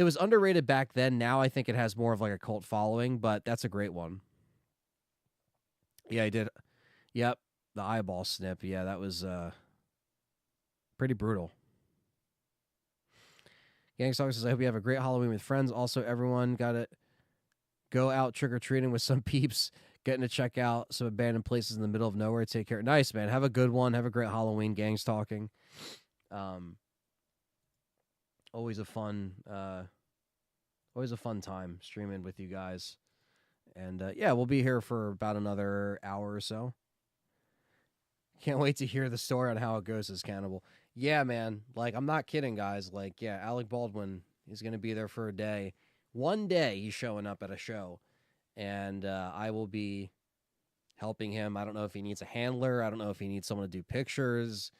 was underrated back then. Now I think it has more of like a cult following. But that's a great one. Yeah, I did. Yep, the eyeball snip. Yeah, that was pretty brutal. Gangstalker says, I hope you have a great Halloween with friends. Also, everyone got to go out trick-or-treating with some peeps, getting to check out some abandoned places in the middle of nowhere. Take care. Nice, man. Have a good one. Have a great Halloween, Gangs Talking. Always a fun time streaming with you guys. And yeah, we'll be here for about another hour or so. Can't wait to hear the story on how it goes as Cannibal. Yeah, man. Like, I'm not kidding, guys. Like, yeah, Alec Baldwin is going to be there for a day. One day he's showing up at a show, and I will be helping him. I don't know if he needs a handler. I don't know if he needs someone to do pictures.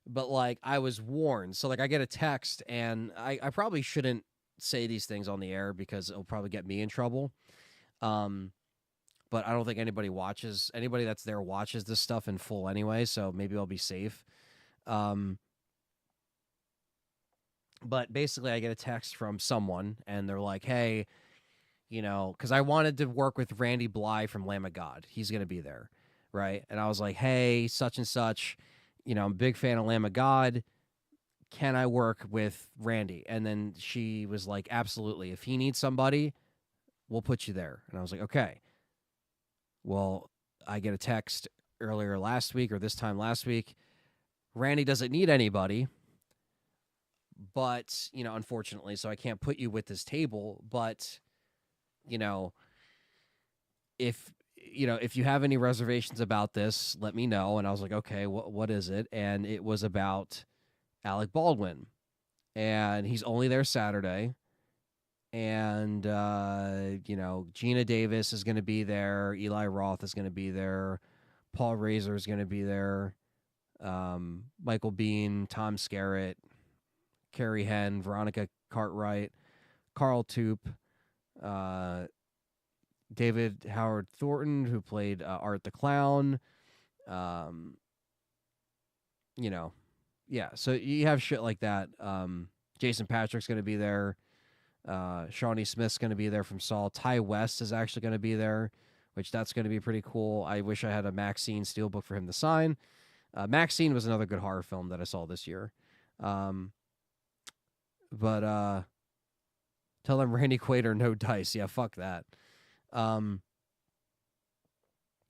But, like, I was warned. So, like, I get a text, and I probably shouldn't say these things on the air because it'll probably get me in trouble. But I don't think anybody that's there watches this stuff in full anyway, so maybe I'll be safe. But basically, I get a text from someone, and they're like, hey, because I wanted to work with Randy Bly from Lamb of God. He's going to be there, right? And I was like, hey, such and such, I'm a big fan of Lamb of God. Can I work with Randy? And then she was like, absolutely. If he needs somebody, we'll put you there. And I was like, okay. Well, I get a text earlier last week or this time last week. Randy doesn't need anybody, but, unfortunately, so I can't put you with this table. But, if, if you have any reservations about this, let me know. And I was like, okay, what is it? And it was about Alec Baldwin. And he's only there Saturday. And, Gina Davis is going to be there. Eli Roth is going to be there. Paul Razor is going to be there. Michael Bean, Tom Skerritt, Carrie Henn, Veronica Cartwright, Carl Toop, David Howard Thornton, who played Art the Clown. Yeah, so you have shit like that. Jason Patrick's going to be there. Shawnee Smith's going to be there from Saul. Ty West is actually going to be there, which that's going to be pretty cool. I wish I had a Maxine Steelbook for him to sign. Maxine was another good horror film that I saw this year. But tell them Randy Quaid or no dice. Yeah, fuck that. Isn't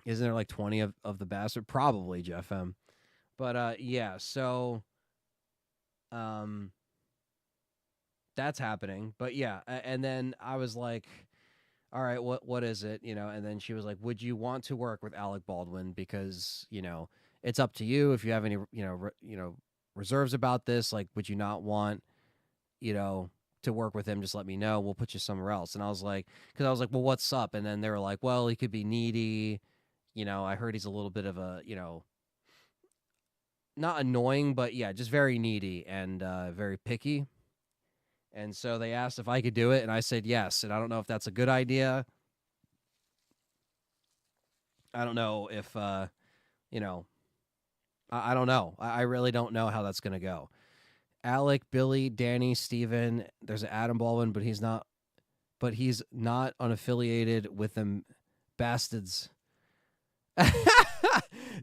there like 20 of the bastard? Probably, Jeff M. But yeah, so that's happening. But yeah, and then I was like, all right, what is it? And then she was like, would you want to work with Alec Baldwin? Because, it's up to you if you have any, reserves about this. Like, would you not want, to work with him? Just let me know. We'll put you somewhere else. And I was like, because I was like, well, what's up? And then they were like, well, he could be needy. I heard he's a little bit of a, not annoying, but yeah, just very needy and very picky. And so they asked if I could do it, and I said yes. And I don't know if that's a good idea. I don't know if, you know, I don't know. I really don't know how that's going to go. Alec, Billy, Danny, Steven, there's an Adam Baldwin, but he's not unaffiliated with them bastards.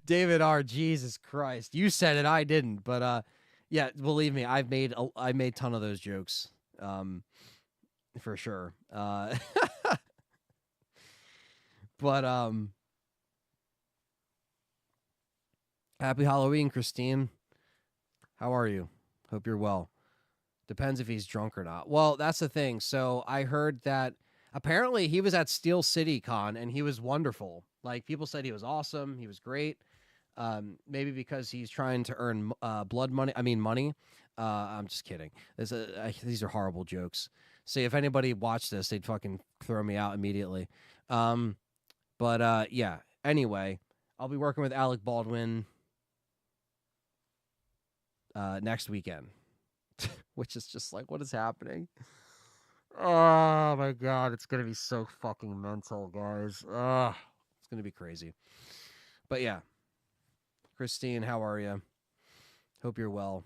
David R. Jesus Christ. You said it, I didn't. But yeah, believe me, I made a ton of those jokes. For sure. But happy Halloween, Christine. How are you? Hope you're well. Depends if he's drunk or not. Well, that's the thing. So I heard that apparently he was at Steel City Con and he was wonderful. Like, people said he was awesome. He was great. Maybe because he's trying to earn blood money. I mean, money. I'm just kidding. These are horrible jokes. See, if anybody watched this, they'd fucking throw me out immediately. But yeah. Anyway, I'll be working with Alec Baldwin next weekend, which is just like, what is happening? Oh my god, it's gonna be so fucking mental, guys. It's gonna be crazy. But yeah, Christine, how are you? Hope you're well.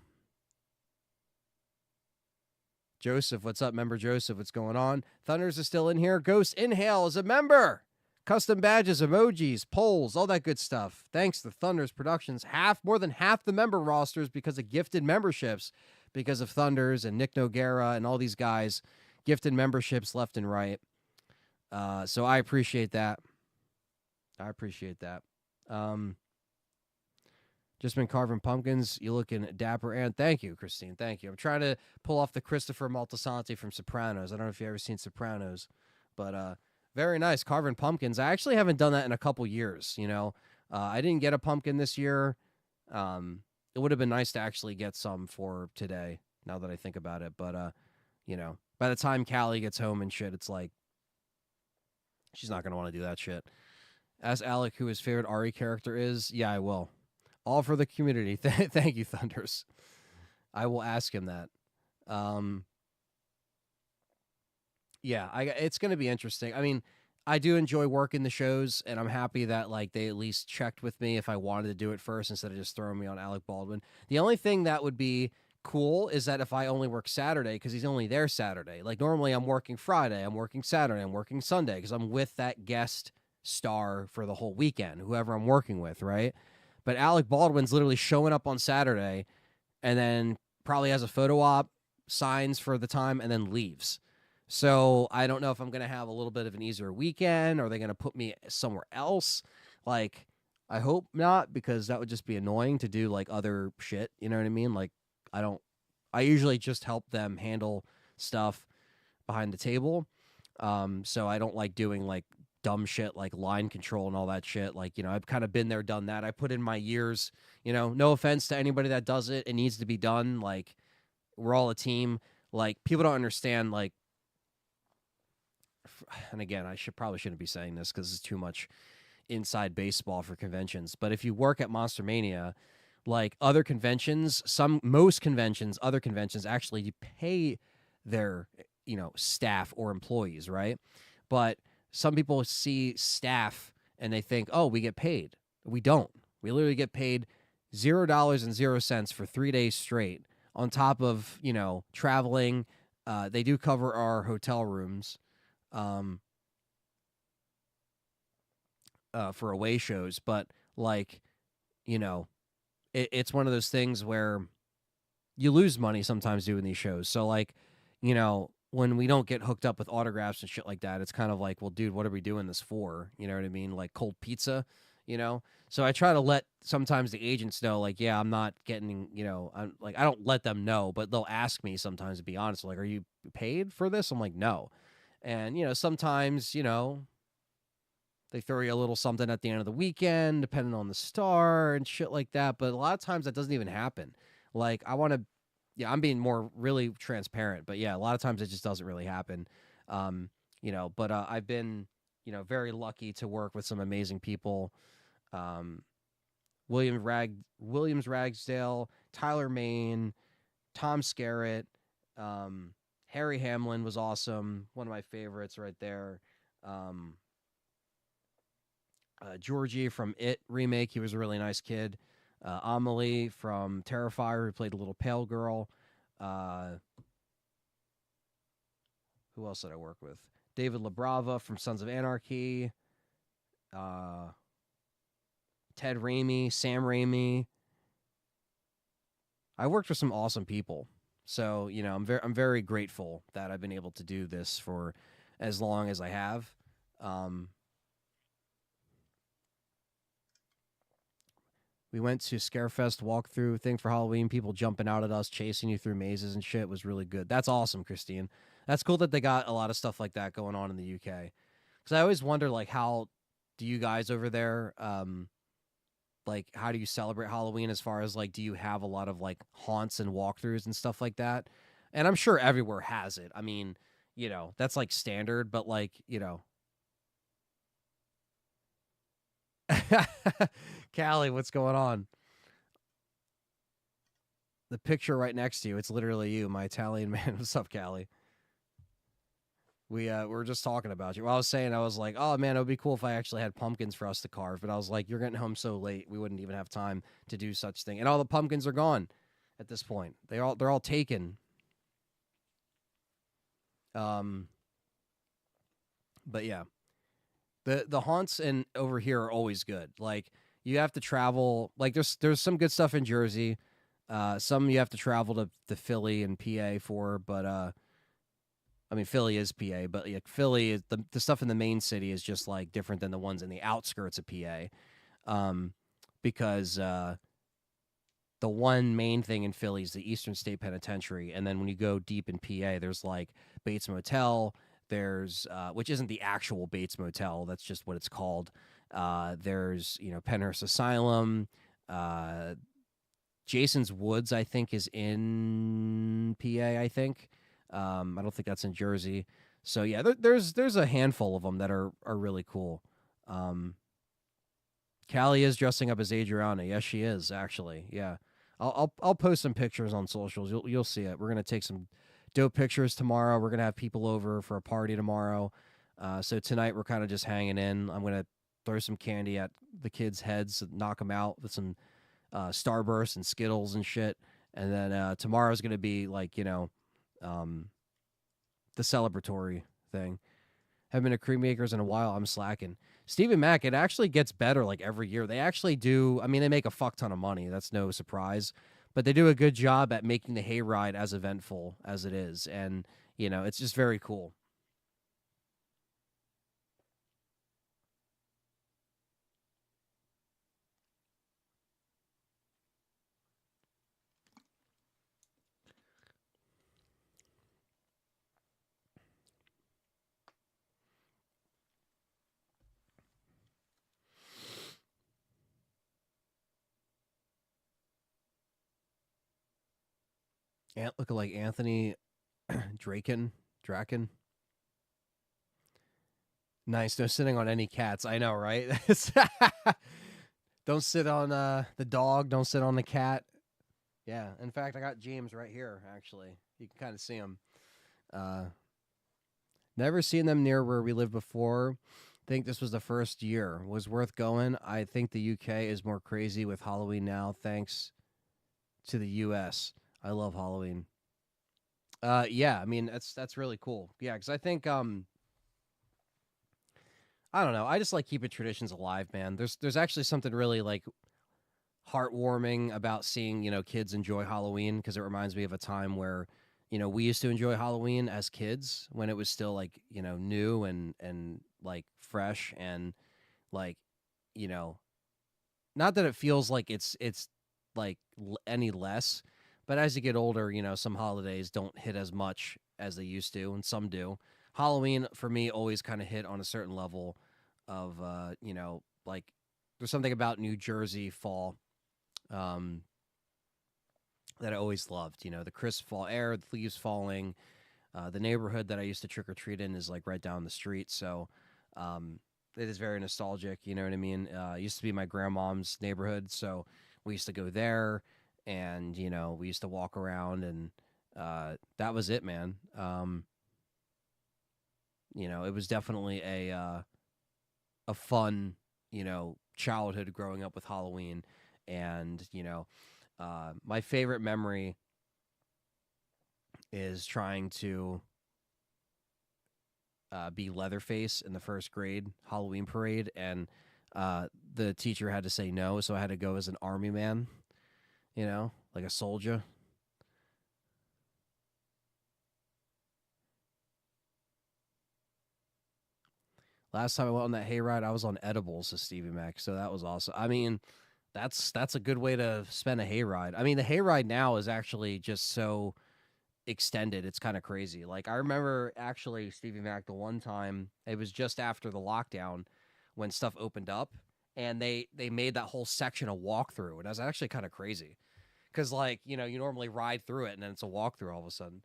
Joseph, what's up, member Joseph? What's going on? Thunders is still in here. Ghost Inhale is a member. Custom badges, emojis, polls, all that good stuff. Thanks to Thunders Productions. More than half the member rosters because of gifted memberships, because of Thunders and Nick Noguera and all these guys, gifted memberships left and right. So I appreciate that. Just been carving pumpkins. You looking dapper, and thank you, Christine. Thank you. I'm trying to pull off the Christopher Moltisanti from Sopranos. I don't know if you've ever seen Sopranos, but very nice carving pumpkins. I actually haven't done that in a couple years. I didn't get a pumpkin this year. It would have been nice to actually get some for today. Now that I think about it, but by the time Callie gets home and shit, it's like she's not gonna want to do that shit. Ask Alec who his favorite Ari character is. Yeah, I will. All for the community. Thank you, Thunders. I will ask him that. Yeah, it's going to be interesting. I mean, I do enjoy working the shows, and I'm happy that like they at least checked with me if I wanted to do it first instead of just throwing me on Alec Baldwin. The only thing that would be cool is that if I only work Saturday, because he's only there Saturday. Like, normally I'm working Friday, I'm working Saturday, I'm working Sunday, because I'm with that guest star for the whole weekend, whoever I'm working with, right? But Alec Baldwin's literally showing up on Saturday and then probably has a photo op, signs for the time, and then leaves. So I don't know if I'm going to have a little bit of an easier weekend. Or are they going to put me somewhere else? Like, I hope not, because that would just be annoying to do like other shit. You know what I mean? Like, I usually just help them handle stuff behind the table. So I don't like doing like dumb shit like line control and all that shit. Like, I've kind of been there, done that. I put in my years, no offense to anybody that does it. It needs to be done. Like, we're all a team. Like, people don't understand, like, and again, I probably shouldn't be saying this because it's too much inside baseball for conventions. But if you work at Monster Mania, like other conventions, most conventions, other conventions actually pay their, staff or employees, right? But some people see staff and they think, oh, we get paid. We don't. We literally get paid $0.00 for 3 days straight on top of, traveling. They do cover our hotel rooms for away shows. But, like, it's one of those things where you lose money sometimes doing these shows. So, like, when we don't get hooked up with autographs and shit like that, it's kind of like, well, dude, what are we doing this for? You know what I mean? Like cold pizza, So I try to let sometimes the agents know, like, yeah, I'm not getting, I'm like, I don't let them know, but they'll ask me sometimes to be honest, like, are you paid for this? I'm like, no. And, sometimes, they throw you a little something at the end of the weekend, depending on the star and shit like that. But a lot of times that doesn't even happen. Like, yeah, I'm being more really transparent, but yeah, a lot of times it just doesn't really happen. Um, but I've been, very lucky to work with some amazing people. Um, Williams Ragsdale, Tyler Main, Tom Skerritt, um, Harry Hamlin was awesome. One of my favorites right there. Um, Georgie from It remake, he was a really nice kid. Amelie from Terrifier, who played a little pale girl. Uh, who else did I work with? David LaBrava from Sons of Anarchy. Uh, Ted Raimi, Sam Raimi. I worked with some awesome people. So, I'm very grateful that I've been able to do this for as long as I have. Um, we went to Scarefest walkthrough thing for Halloween. People jumping out at us, chasing you through mazes and shit was really good. That's awesome, Christine. That's cool that they got a lot of stuff like that going on in the UK. Because I always wonder, like, how do you guys over there, like, how do you celebrate Halloween? As far as like, do you have a lot of like haunts and walkthroughs and stuff like that? And I'm sure everywhere has it. I mean, that's like standard, but like, Callie, what's going on? The picture right next to you, it's literally you, my Italian man. What's up, Callie? We were just talking about you. Well, I was saying, I was like, oh man, it would be cool if I actually had pumpkins for us to carve. But I was like, you're getting home so late, we wouldn't even have time to do such thing. And all the pumpkins are gone at this point. They're all taken. Um, but yeah, the haunts and over here are always good. Like, you have to travel. Like, there's some good stuff in Jersey. Some you have to travel to Philly and PA for, but I mean, Philly is PA, but like Philly is the stuff in the main city is just like different than the ones in the outskirts of PA. Um, because the one main thing in Philly is the Eastern State Penitentiary, and then when you go deep in PA, there's like Bates Motel. There's which isn't the actual Bates Motel. That's just what it's called. There's Penhurst Asylum. Uh, Jason's Woods, I think, is in PA. I think. I don't think that's in Jersey. So yeah, there's a handful of them that are really cool. Um, Callie is dressing up as Adriana. Yes, she is actually. Yeah, I'll post some pictures on socials. You'll see it. We're gonna take some dope pictures tomorrow. We're gonna have people over for a party tomorrow. So tonight we're kind of just hanging in. I'm gonna throw some candy at the kids' heads, knock them out with some Starburst and Skittles and shit. And then tomorrow's gonna be like um, the celebratory thing. Haven't been to cream makers in a while. I'm slacking. Stephen Mack, it actually gets better like every year. They actually do. I mean, they make a fuck ton of money. That's no surprise, but they do a good job at making the hayride as eventful as it is, and it's just very cool. Looking like Anthony Draken. Nice. No sitting on any cats. I know, right? Don't sit on the dog. Don't sit on the cat. Yeah. In fact, I got James right here. Actually, you can kind of see him. Uh, Never seen them near where we lived before. Think this was the first year. Was worth going. I think the UK is more crazy with Halloween now, thanks to the US. I love Halloween. Yeah, I mean that's really cool. Yeah, because I think I don't know. I just like keeping traditions alive, man. There's actually something really like heartwarming about seeing kids enjoy Halloween because it reminds me of a time where we used to enjoy Halloween as kids when it was still like new and like fresh and like you know not that it feels like it's like any less, but as you get older, some holidays don't hit as much as they used to, and some do. Halloween for me always kind of hit on a certain level of like there's something about New Jersey fall um, that I always loved. The crisp fall air, the leaves falling. The neighborhood that I used to trick or treat in is like right down the street, so um, it is very nostalgic. You know what I mean? It used to be my grandmom's neighborhood, so we used to go there, and we used to walk around, and that was it, man. It was definitely a fun childhood growing up with Halloween, and my favorite memory is trying to be Leatherface in the first grade Halloween parade, and the teacher had to say no, so I had to go as an army man, like a soldier. Last time I went on that hayride, I was on edibles, says Stevie Mac, so that was awesome. I mean, that's a good way to spend a hayride. I mean, the hayride now is actually just so extended. It's kind of crazy. Like I remember actually Stevie Mac the one time it was just after the lockdown when stuff opened up, and they made that whole section a walkthrough, and that was actually kind of crazy because like you normally ride through it and then it's a walkthrough all of a sudden.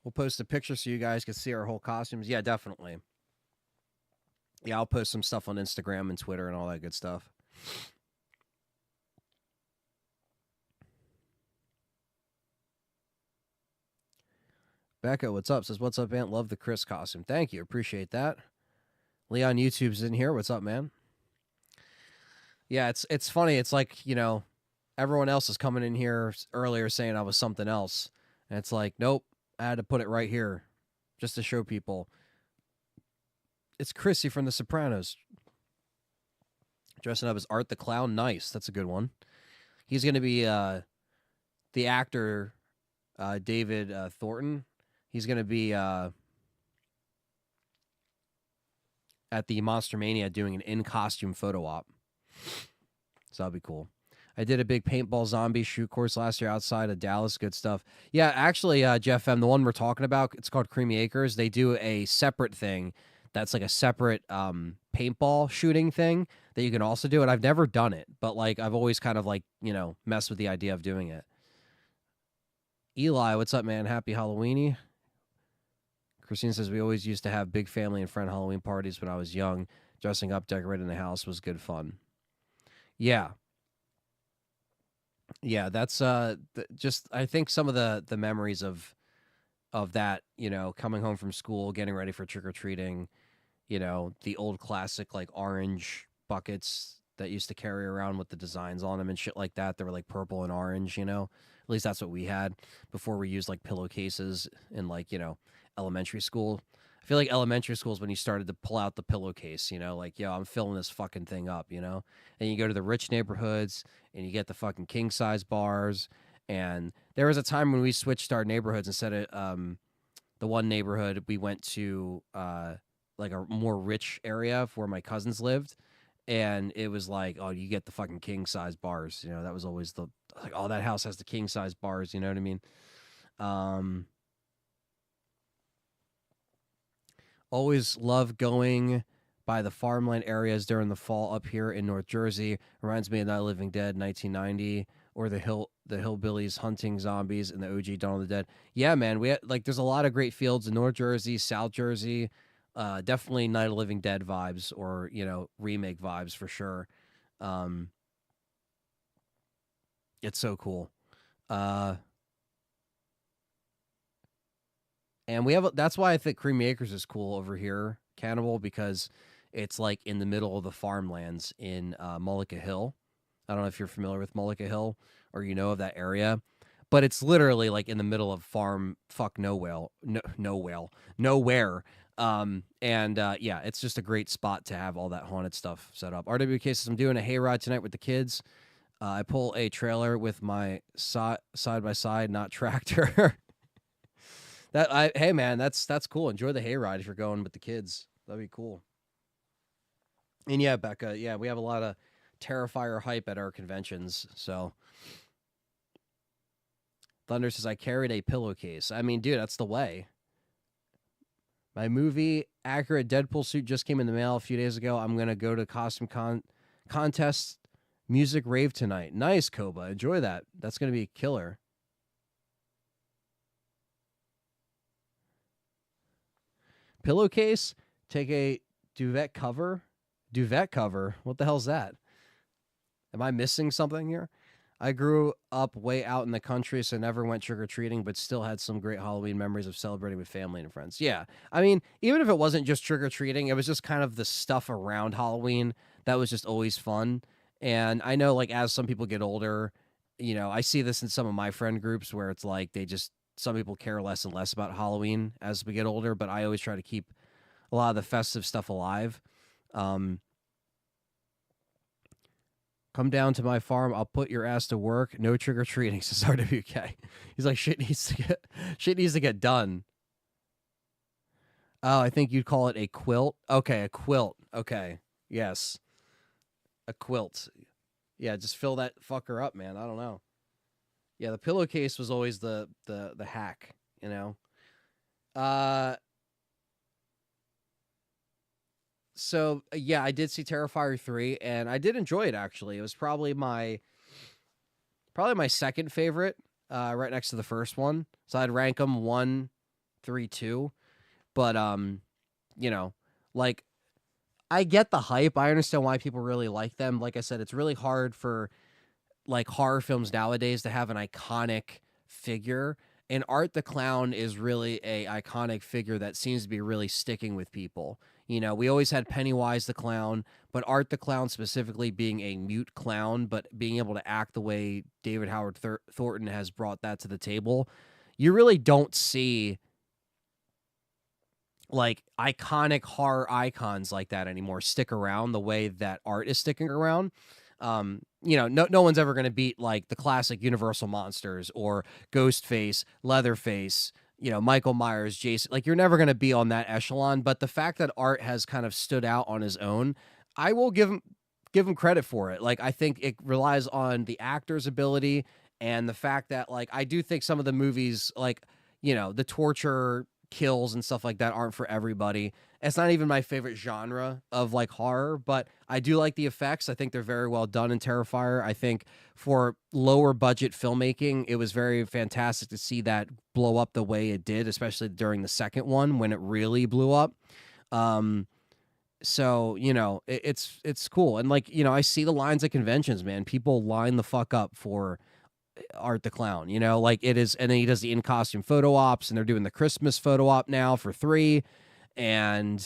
We'll post a picture so you guys can see our whole costumes. Yeah, definitely. Yeah, I'll post some stuff on Instagram and Twitter and all that good stuff. Becca, what's up? Says, what's up, Aunt? Love the Chris costume. Thank you. Appreciate that. Leon YouTube's in here. What's up, man? Yeah, it's funny. It's like, everyone else is coming in here earlier saying I was something else. And it's like, nope, I had to put it right here just to show people. It's Chrissy from The Sopranos. Dressing up as Art the Clown. Nice. That's a good one. He's going to be the actor, David Thornton. He's going to be at the Monster Mania doing an in-costume photo op. So that'll be cool. I did a big paintball zombie shoot course last year outside of Dallas. Good stuff. Yeah, actually, Jeff M., the one we're talking about, it's called Creamy Acres. They do a separate thing that's like a separate paintball shooting thing that you can also do. And I've never done it, but like I've always kind of like, messed with the idea of doing it. Eli, what's up, man? Happy Halloweeny. Christine says, we always used to have big family and friend Halloween parties when I was young. Dressing up, decorating the house was good fun. Yeah. Yeah, that's just I think some of the memories of that, coming home from school, getting ready for trick or treating, the old classic like orange buckets that used to carry around with the designs on them and shit like that. They were like purple and orange, At least that's what we had before we used like pillowcases in like, elementary school. I feel like elementary school is when you started to pull out the pillowcase, like, yo, I'm filling this fucking thing up, And you go to the rich neighborhoods and you get the fucking king size bars. And there was a time when we switched our neighborhoods. Instead of the one neighborhood, we went to like a more rich area where my cousins lived. And it was like, oh, you get the fucking king size bars. That was always the like, oh, that house has the king size bars. You know what I mean? Um, Always love going by the farmland areas during the fall up here in North Jersey. Reminds me of Night of the Living Dead, 1990, or the hillbillies hunting zombies and the OG Dawn of the Dead. Yeah, man, we had, like there's a lot of great fields in North Jersey, South Jersey. Definitely Night of the Living Dead vibes, or remake vibes for sure. Um, it's so cool. Uh, And we have that's why I think Creamy Acres is cool over here, Cannibal, because it's like in the middle of the farmlands in Mullica Hill. I don't know if you're familiar with Mullica Hill or of that area, but it's literally like in the middle of farm fuck nowhere. And yeah, it's just a great spot to have all that haunted stuff set up. RWK says I'm doing a hayride tonight with the kids. I pull a trailer with my side by side, not tractor. Hey man, that's cool. Enjoy the hayride if you're going with the kids. That'd be cool. And yeah, Becca, yeah, we have a lot of Terrifier hype at our conventions. So Thunder says I carried a pillowcase. I mean, dude, that's the way. My movie accurate Deadpool suit just came in the mail a few days ago. I'm gonna go to contest music rave tonight. Nice, Koba. Enjoy that. That's gonna be killer. Pillowcase. Take a duvet cover. Duvet cover. What the hell's that? Am I missing something here? I grew up way out in the country, so never went trick or treating, but still had some great Halloween memories of celebrating with family and friends. Yeah. I mean, even if it wasn't just trick or treating, it was just kind of the stuff around Halloween that was just always fun. And I know, like, as some people get older, I see this in some of my friend groups where it's like some people care less and less about Halloween as we get older, but I always try to keep a lot of the festive stuff alive. Um, Come down to my farm. I'll put your ass to work. No trick or treating, says RWK. He's like, shit needs to get done. Oh, I think you'd call it a quilt. Okay, a quilt. Okay, yes, a quilt. Yeah, just fill that fucker up, man. I don't know. Yeah, the pillowcase was always the hack. You know. Uh, yeah, I did see Terrifier 3, and I did enjoy it. Actually, it was probably my second favorite, right next to the first one. So I'd rank them 1, 3, 2. But you know, like I get the hype. I understand why people really like them. Like I said, it's really hard for like horror films nowadays to have an iconic figure. And Art the Clown is really a iconic figure that seems to be really sticking with people. We always had Pennywise the clown, but Art the Clown specifically being a mute clown, but being able to act the way David Howard Thornton has brought that to the table. You really don't see like iconic horror icons like that anymore stick around the way that Art is sticking around. No one's ever going to beat like the classic Universal monsters or Ghostface, Leatherface, Michael Myers, Jason. Like you're never going to be on that echelon. But the fact that Art has kind of stood out on his own, I will give him credit for it. Like I think it relies on the actor's ability and the fact that like I do think some of the movies like the torture kills and stuff like that aren't for everybody. It's not even my favorite genre of like horror, but I do like the effects. I think they're very well done in Terrifier. I think for lower budget filmmaking, it was very fantastic to see that blow up the way it did, especially during the second one when it really blew up. Um, so it's cool, and like I see the lines at conventions, man. People line the fuck up for Art the Clown, like it is. And then he does the in costume photo ops, and they're doing the Christmas photo op now for 3. And,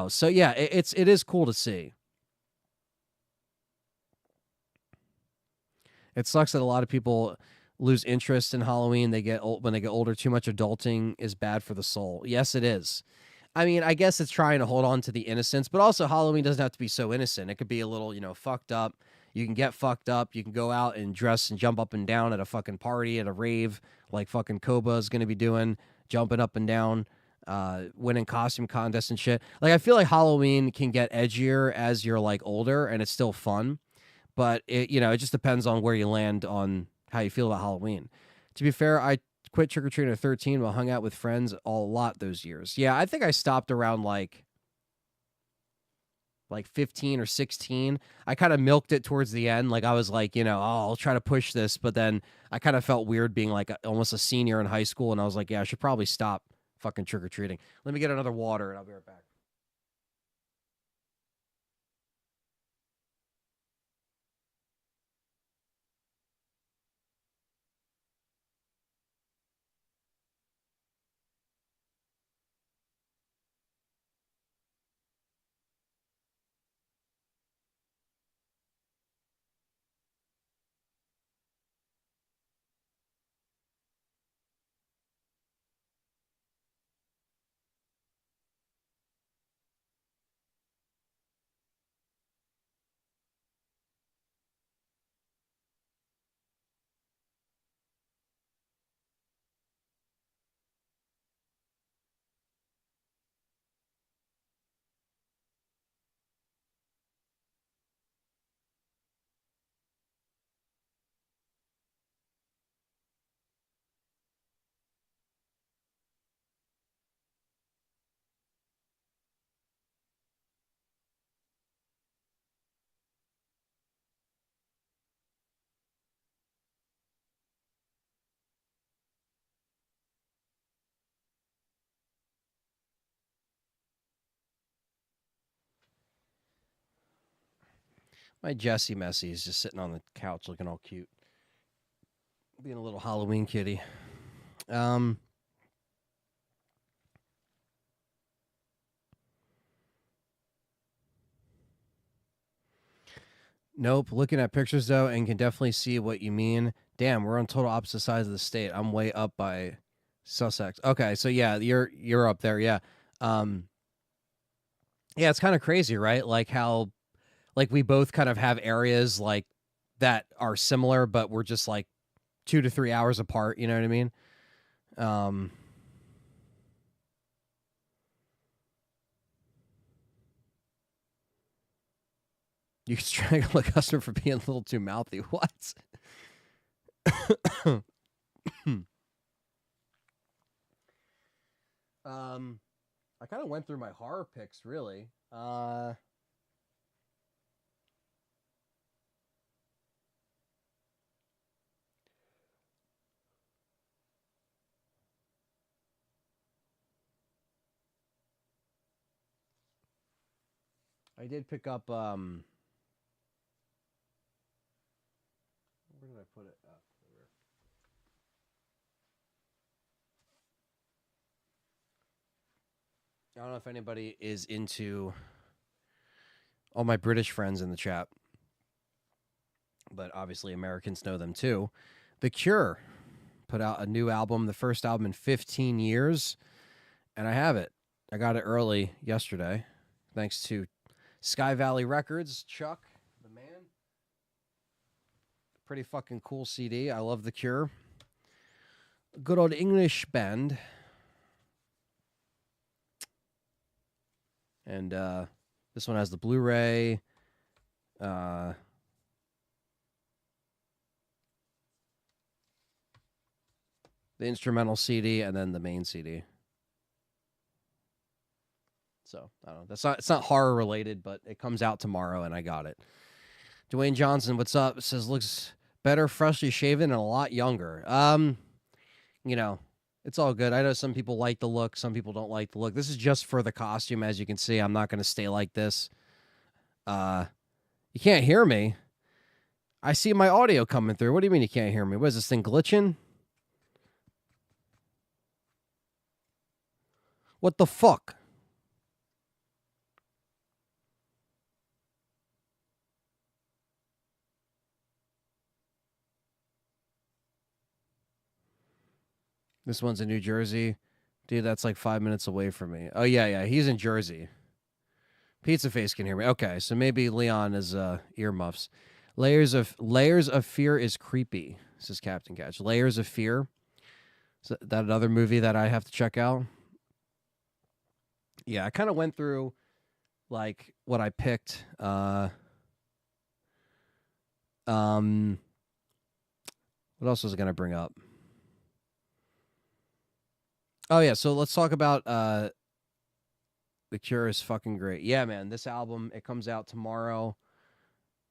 so yeah, it is cool to see. It sucks that a lot of people lose interest in Halloween. They get old when they get older. Too much adulting is bad for the soul. Yes, it is. I mean, I guess it's trying to hold on to the innocence, but also Halloween doesn't have to be so innocent. It could be a little, fucked up. You can get fucked up. You can go out and dress and jump up and down at a fucking party, at a rave, like fucking Koba is going to be doing, jumping up and down, winning costume contests and shit. Like, I feel like Halloween can get edgier as you're like older, and it's still fun, but it just depends on where you land on how you feel about Halloween. To be fair, I quit trick or treating at 13, but hung out with friends a lot those years. Yeah, I think I stopped around like 15 or 16. I kind of milked it towards the end. Like I was like, I'll try to push this, but then I kind of felt weird being like almost a senior in high school, and I was like, yeah, I should probably stop fucking trick or treating. Let me get another water, and I'll be right back. My Jessie Messy is just sitting on the couch looking all cute. Being a little Halloween kitty. Nope. Looking at pictures though, and can definitely see what you mean. Damn, we're on total opposite sides of the state. I'm way up by Sussex. Okay, so yeah, you're up there. Yeah. Yeah, it's kind of crazy, right? Like how, like we both kind of have areas like that are similar, but we're just like 2 to 3 hours apart. You know what I mean? You strangle a customer for being a little too mouthy. What? I kind of went through my horror picks, really. I did pick up. Where did I put it? I don't know if anybody is into all my British friends in the chat, but obviously Americans know them too. The Cure put out a new album, the first album in 15 years, and I have it. I got it early yesterday, thanks to Sky Valley Records. Chuck, the man. Pretty fucking cool CD. I love The Cure. Good old English band. And this one has the Blu-ray. The instrumental CD, and then the main CD. So I don't know. It's not horror related, but it comes out tomorrow, and I got it. Dwayne Johnson, what's up? Says looks better, freshly shaven, and a lot younger. You know, it's all good. I know some people like the look, some people don't like the look. This is just for the costume, as you can see. I'm not going to stay like this. You can't hear me. I see my audio coming through. What do you mean you can't hear me? What is this thing glitching? What the fuck? This one's in New Jersey. Dude, that's like 5 minutes away from me. Oh, yeah. He's in Jersey. Pizza Face can hear me. Okay, so maybe Leon is earmuffs. Layers of Fear is creepy, says Captain Catch. Layers of Fear. Is that another movie that I have to check out? Yeah, I kind of went through like what I picked. What else was I going to bring up? Oh, yeah, so let's talk about The Cure is fucking great. Yeah, man, this album, it comes out tomorrow.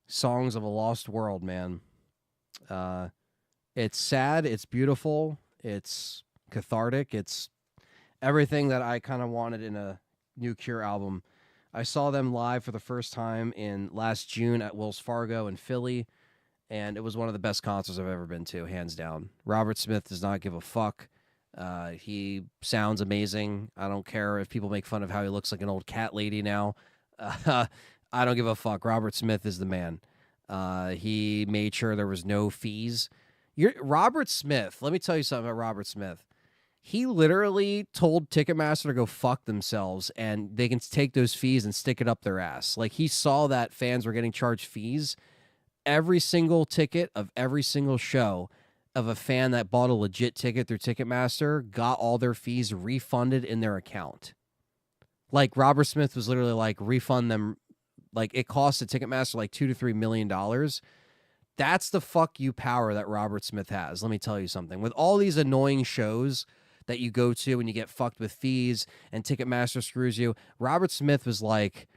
Songs of a Lost World, man. It's sad, it's beautiful, it's cathartic, it's everything that I kind of wanted in a new Cure album. I saw them live for the first time in last June at Wells Fargo in Philly, and it was one of the best concerts I've ever been to, hands down. Robert Smith does not give a fuck. He sounds amazing. I don't care if people make fun of how he looks like an old cat lady now. I don't give a fuck. Robert Smith is the man. He made sure there was no fees. Robert Smith, let me tell you something about Robert Smith. He literally told Ticketmaster to go fuck themselves, and they can take those fees and stick it up their ass. Like, he saw that fans were getting charged fees. Every single ticket of every single show of a fan that bought a legit ticket through Ticketmaster got all their fees refunded in their account. Like, Robert Smith was literally like, refund them. Like, it cost the Ticketmaster like $2 to $3 million. That's the fuck you power that Robert Smith has. Let me tell you something. With all these annoying shows that you go to and you get fucked with fees and Ticketmaster screws you, Robert Smith was like,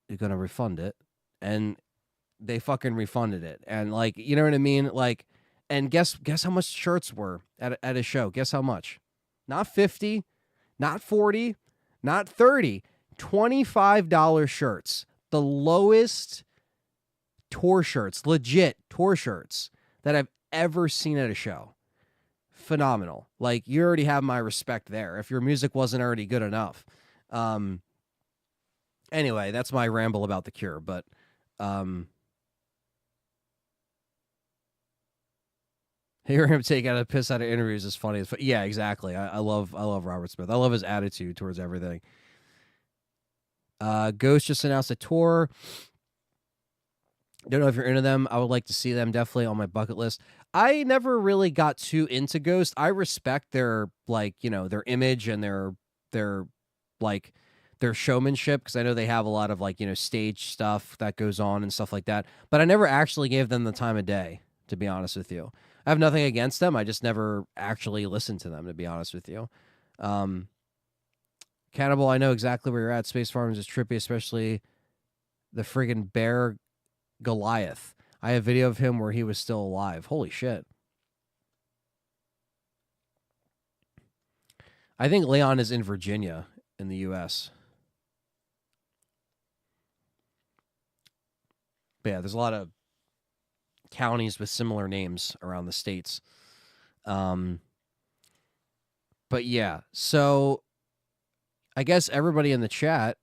you're going to refund it. And they fucking refunded it. And, like, you know what I mean? Like, and guess how much shirts were at a show? Guess how much? Not 50, not 40, not 30, $25 shirts. The lowest tour shirts, legit tour shirts that I've ever seen at a show. Phenomenal. Like, you already have my respect there if your music wasn't already good enough. Anyway, that's my ramble about The Cure, but hearing him take out a piss out of interviews is funny. Yeah, exactly. I love Robert Smith. I love his attitude towards everything. Ghost just announced a tour. Don't know if you're into them. I would like to see them, definitely on my bucket list. I never really got too into Ghost. I respect their, like, you know, their image and their like their showmanship, because I know they have a lot of, like, you know, stage stuff that goes on and stuff like that. But I never actually gave them the time of day, to be honest with you. I have nothing against them. I just never actually listened to them, to be honest with you. Cannibal, I know exactly where you're at. Space Farms is trippy, especially the friggin' bear Goliath. I have video of him where he was still alive. Holy shit. I think Leon is in Virginia in the U.S. But yeah, there's a lot of counties with similar names around the states. But yeah, so I guess everybody in the chat,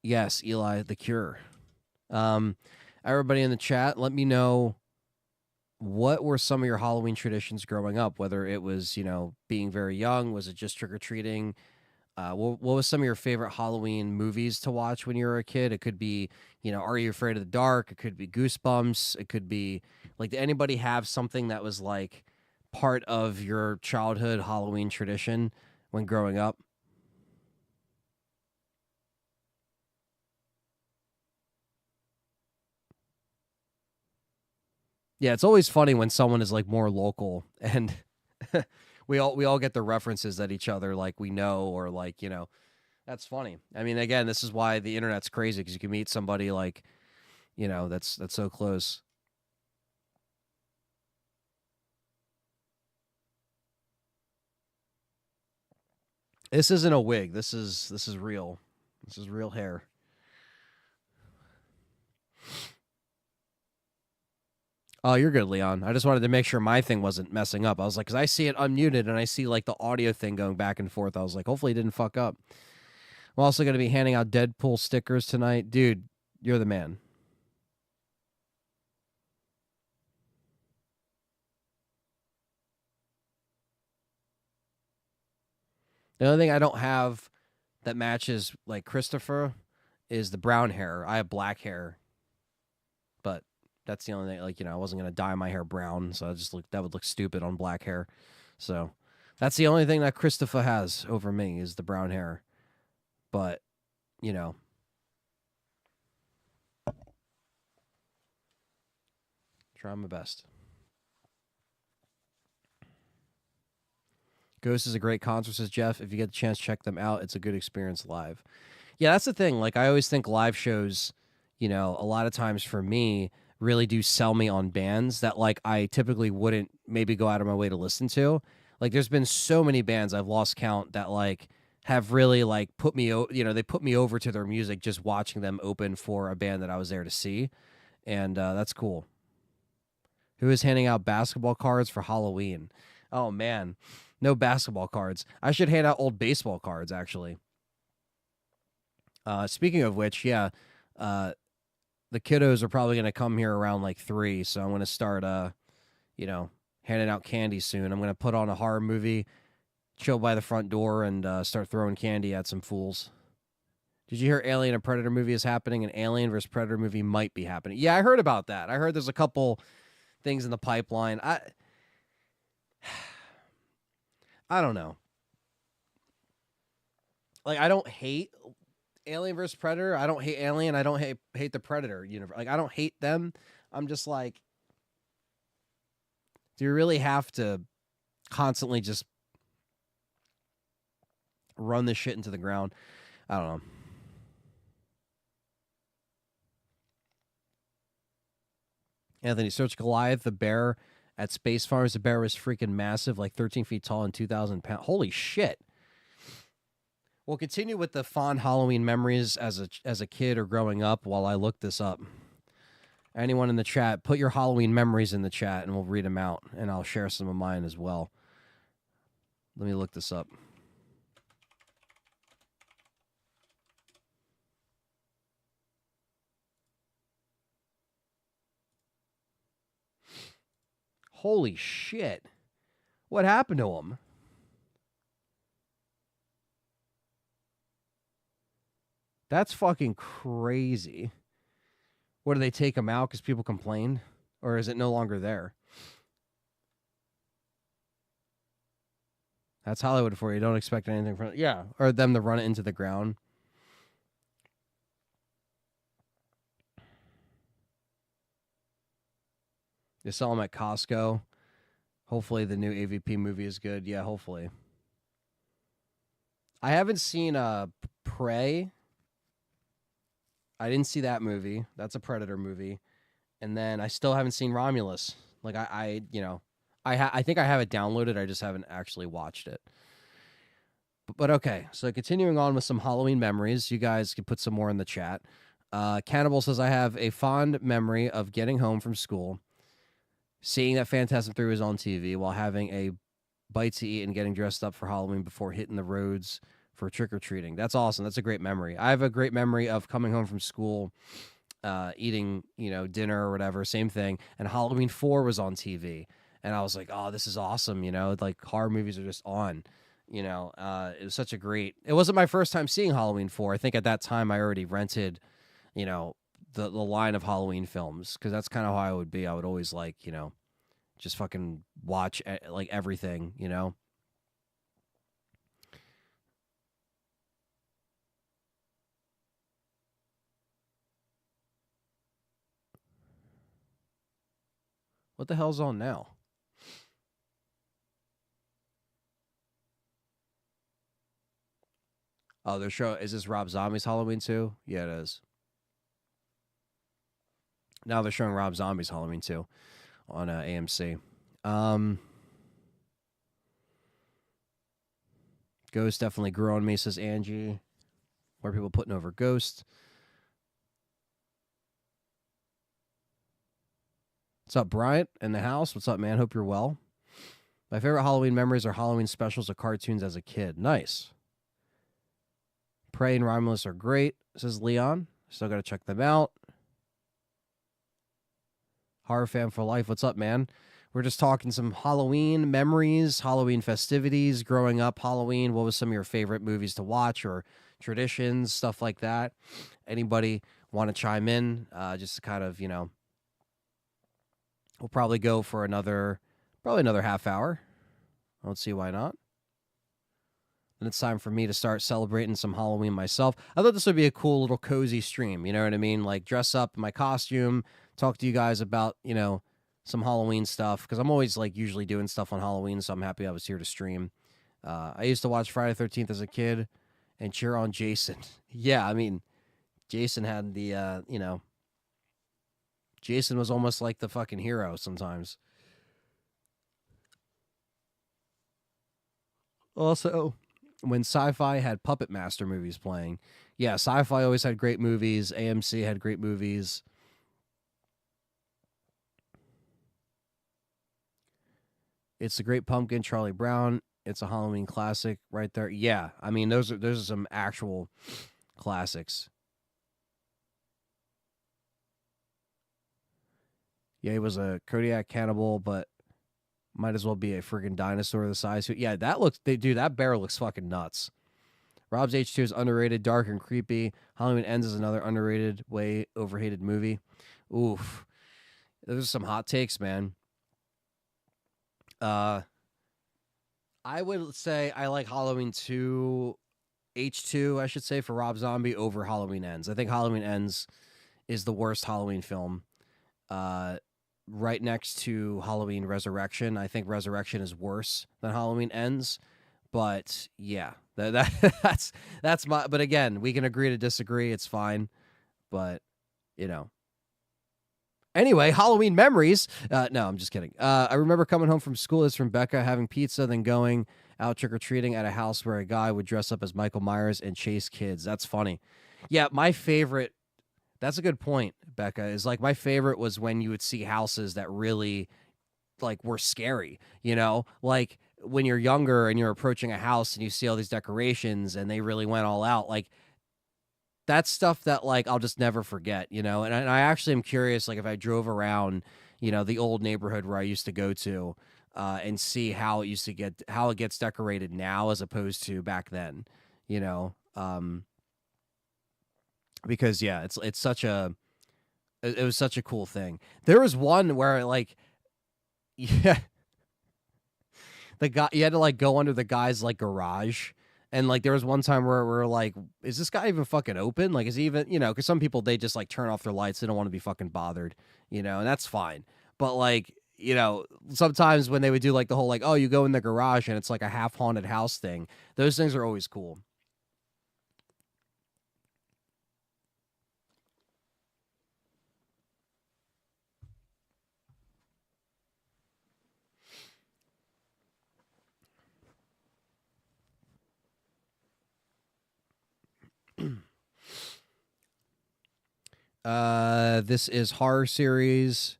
yes, Eli, The Cure. Everybody in the chat, let me know, what were some of your Halloween traditions growing up? Whether it was, you know, being very young, was it just trick-or-treating? What was some of your favorite Halloween movies to watch when you were a kid? It could be, you know, Are You Afraid of the Dark? It could be Goosebumps. It could be, like, did anybody have something that was, like, part of your childhood Halloween tradition when growing up? Yeah, it's always funny when someone is, like, more local, and we all get the references at each other, like, we know, or, like, you know, that's funny. I mean, again, this is why the internet's crazy, because you can meet somebody, like, you know, that's so close. This isn't a wig. This is real. This is real hair. Oh, you're good, Leon. I just wanted to make sure my thing wasn't messing up. I was like, because I see it unmuted and I see, like, the audio thing going back and forth. I was like, hopefully it didn't fuck up. I'm also going to be handing out Deadpool stickers tonight. Dude, you're the man. The only thing I don't have that matches, like, Christopher is the brown hair. I have black hair, but that's the only thing. Like, you know, I wasn't going to dye my hair brown, so that would look stupid on black hair. So that's the only thing that Christopher has over me, is the brown hair. But, you know, try my best. Ghost is a great concert, says Jeff. If you get the chance, check them out. It's a good experience live. Yeah, that's the thing. Like, I always think live shows, you know, a lot of times for me, really do sell me on bands that, like, I typically wouldn't maybe go out of my way to listen to. Like, there's been so many bands I've lost count that, like, have really, like, put me, you know, they put me over to their music just watching them open for a band that I was there to see. And that's cool. Who is handing out basketball cards for Halloween? Oh, man. No basketball cards. I should hand out old baseball cards, actually. Speaking of which, yeah, the kiddos are probably going to come here around, like, 3, so I'm going to start, you know, handing out candy soon. I'm going to put on a horror movie, chill by the front door, and start throwing candy at some fools. Did you hear Alien and Predator movie is happening? An Alien versus Predator movie might be happening. Yeah, I heard about that. I heard there's a couple things in the pipeline. I don't know. Like, I don't hate Alien versus Predator. I don't hate Alien. I don't hate the Predator universe. Like, I don't hate them. I'm just like, do you really have to constantly just run this shit into the ground? I don't know. Anthony, search Goliath the bear at Space Farms. The bear was freaking massive, like 13 feet tall and 2,000 pounds. Holy shit. We'll continue with the fond Halloween memories as a kid or growing up while I look this up. Anyone in the chat, put your Halloween memories in the chat and we'll read them out, and I'll share some of mine as well. Let me look this up. Holy shit. What happened to him? That's fucking crazy. What, do they take him out because people complained? Or is it no longer there? That's Hollywood for you. Don't expect anything from it. Yeah. Or them to run it into the ground. They sell them at Costco. Hopefully the new AVP movie is good. Yeah, hopefully. I haven't seen Prey. I didn't see that movie. That's a Predator movie. And then I still haven't seen Romulus. Like I think I have it downloaded. I just haven't actually watched it. But okay, so continuing on with some Halloween memories. You guys can put some more in the chat. Cannibal says, I have a fond memory of getting home from school, seeing that Phantasm 3 was on TV while having a bite to eat and getting dressed up for Halloween before hitting the roads for trick-or-treating. That's awesome. That's a great memory. I have a great memory of coming home from school, eating, dinner or whatever, same thing, and Halloween 4 was on TV. And I was like, oh, this is awesome, like horror movies are just on. It was such a great... It wasn't my first time seeing Halloween 4. I think at that time I already rented, the line of Halloween films, because that's kind of how I would be. I would always just fucking watch like everything, What the hell's on now? Oh, they're showing... Is this Rob Zombie's Halloween 2? Yeah, it is. Now they're showing Rob Zombie's Halloween 2 on AMC. Ghost definitely grew on me, says Angie. More people putting over Ghost. What's up, Bryant in the house? What's up, man? Hope you're well. My favorite Halloween memories are Halloween specials or cartoons as a kid. Nice. Prey and Romulus are great, says Leon. Still got to check them out. Horror fan for life. What's up, man? We're just talking some Halloween memories, Halloween festivities, growing up Halloween. What was some of your favorite movies to watch or traditions, stuff like that? Anybody want to chime in? Just to kind of, we'll probably go for another half hour. I don't see why not. And it's time for me to start celebrating some Halloween myself. I thought this would be a cool little cozy stream. You know what I mean? Like dress up in my costume, talk to you guys about, some Halloween stuff. Because I'm always usually doing stuff on Halloween. So I'm happy I was here to stream. I used to watch Friday the 13th as a kid and cheer on Jason. Yeah, I mean, Jason had the, Jason was almost like the fucking hero sometimes. Also, when Sci-Fi had Puppet Master movies playing. Yeah, Sci-Fi always had great movies. AMC had great movies. It's the Great Pumpkin, Charlie Brown. It's a Halloween classic right there. Yeah, I mean, those are some actual classics. Yeah, he was a Kodiak cannibal, but might as well be a friggin' dinosaur the size. Yeah, that bear looks fucking nuts. Rob's H2 is underrated, dark and creepy. Halloween Ends is another underrated, way overhated movie. Oof. Those are some hot takes, man. I would say I like Halloween 2, H2, I should say, for Rob Zombie over Halloween Ends. I think Halloween Ends is the worst Halloween film. Right next to Halloween Resurrection. I think Resurrection is worse than Halloween Ends. But yeah, that's my... But again, we can agree to disagree. It's fine. But, Anyway, Halloween memories. No, I'm just kidding. I remember coming home from school. It's from Becca, having pizza, then going out trick-or-treating at a house where a guy would dress up as Michael Myers and chase kids. That's funny. Yeah, my favorite, that's a good point, Becca, is like my favorite was when you would see houses that really like were scary, you know? Like when you're younger and you're approaching a house and you see all these decorations and they really went all out, like that's stuff that like I'll just never forget, you know? And I actually am curious, like if I drove around, you know, the old neighborhood where I used to go to, and see how it used to get how it gets decorated now as opposed to back then, you know? Because yeah, it's such a it was such a cool thing. There was one where like yeah, the guy you had to like go under the guy's like garage. And like there was one time where we're like, is this guy even fucking open? Like, is he even, you know, because some people they just like turn off their lights. They don't want to be fucking bothered, you know, and that's fine. But like, you know, sometimes when they would do like the whole like, oh, you go in the garage and it's like a half haunted house thing, those things are always cool. This is horror series.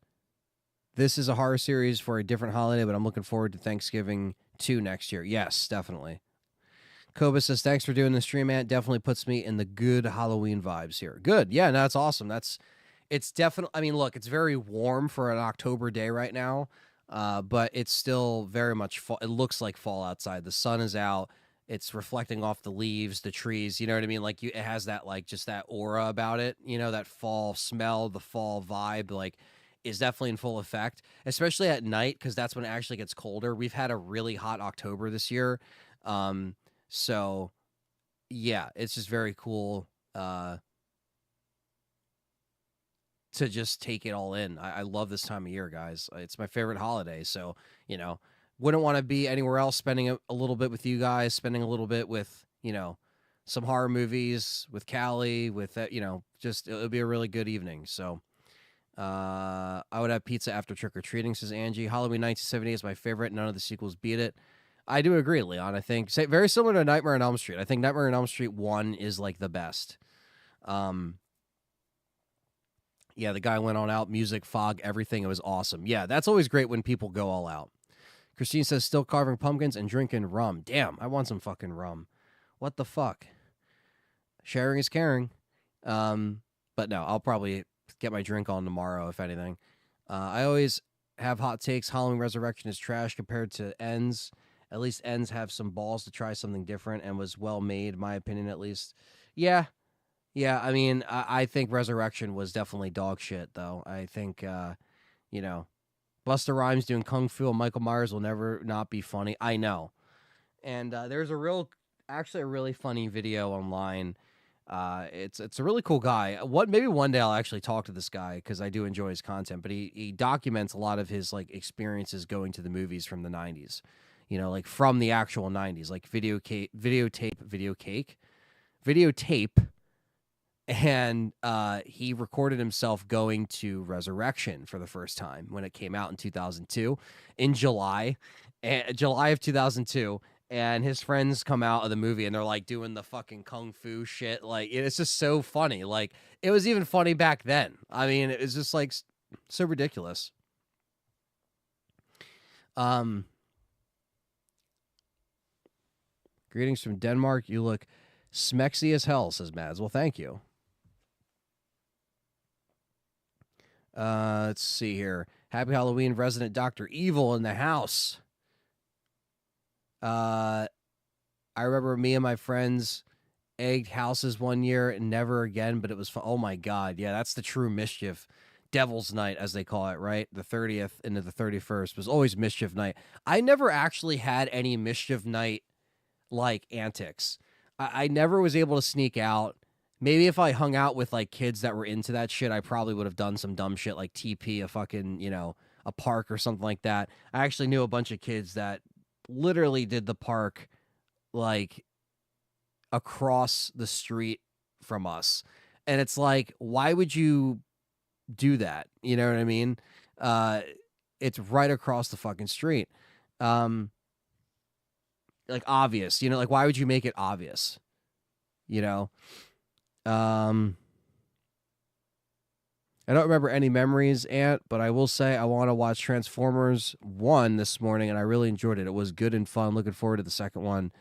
This is a horror series for a different holiday, but I'm looking forward to Thanksgiving 2 next year. Yes, definitely. Koba says, thanks for doing the stream, man. It definitely puts me in the good Halloween vibes here. Good. Yeah, no, that's awesome. It's definitely, I mean, look, it's very warm for an October day right now, but it's still very much fall. It looks like fall outside. The sun is out. It's reflecting off the leaves, the trees. You know what I mean? Like it has that, like, just that aura about it, you know, that fall smell, the fall vibe, like, is definitely in full effect, especially at night, because that's when it actually gets colder. We've had a really hot October this year. Um, so yeah, it's just very cool to just take it all in. I love this time of year, guys. It's my favorite holiday. So, you know, wouldn't want to be anywhere else, spending a little bit with you guys, spending a little bit with, you know, some horror movies with Callie, with, you know, just it would be a really good evening. So, I would have pizza after trick or treating, says Angie. Halloween 1970 is my favorite. None of the sequels beat it. I do agree, Leon. I think very similar to Nightmare on Elm Street. I think Nightmare on Elm Street 1 is like the best. Yeah, the guy went on out, music, fog, everything. It was awesome. Yeah, that's always great when people go all out. Christine says, still carving pumpkins and drinking rum. Damn, I want some fucking rum. What the fuck? Sharing is caring. But no, I'll probably get my drink on tomorrow, if anything. I always have hot takes. Halloween Resurrection is trash compared to Ends. At least Ends have some balls to try something different and was well made, my opinion at least. Yeah, yeah, I mean, I think Resurrection was definitely dog shit, though. I think, you know, Busta Rhymes doing Kung Fu and Michael Myers will never not be funny. I know. And there's actually a really funny video online. It's a really cool guy. Maybe one day I'll actually talk to this guy because I do enjoy his content. But he documents a lot of his like experiences going to the movies from the '90s. You know, like from the actual '90s, like videotape, and he recorded himself going to Resurrection for the first time when it came out in 2002 in July of 2002. And his friends come out of the movie and they're like doing the fucking kung fu shit. Like it's just so funny. Like it was even funny back then. I mean, it was just like so ridiculous. Greetings from Denmark. You look smexy as hell, says Mads. Well, thank you. Let's see here. Happy Halloween, resident Dr. Evil in the house. I remember me and my friends egged houses one year and never again, but it was fun. Oh my God. Yeah, that's the true mischief. Devil's Night, as they call it, right? The 30th into the 31st was always Mischief Night. I never actually had any Mischief Night like antics. I never was able to sneak out. Maybe if I hung out with like kids that were into that shit, I probably would have done some dumb shit like TP a fucking, you know, a park or something like that. I actually knew a bunch of kids that literally did the park like across the street from us. And it's like, why would you do that? You know what I mean? It's right across the fucking street. like obvious, you know, like why would you make it obvious? You know? Um I don't remember any memories, Ant, but I will say I want to watch Transformers 1 this morning, and I really enjoyed it. It was good and fun. Looking forward to the second one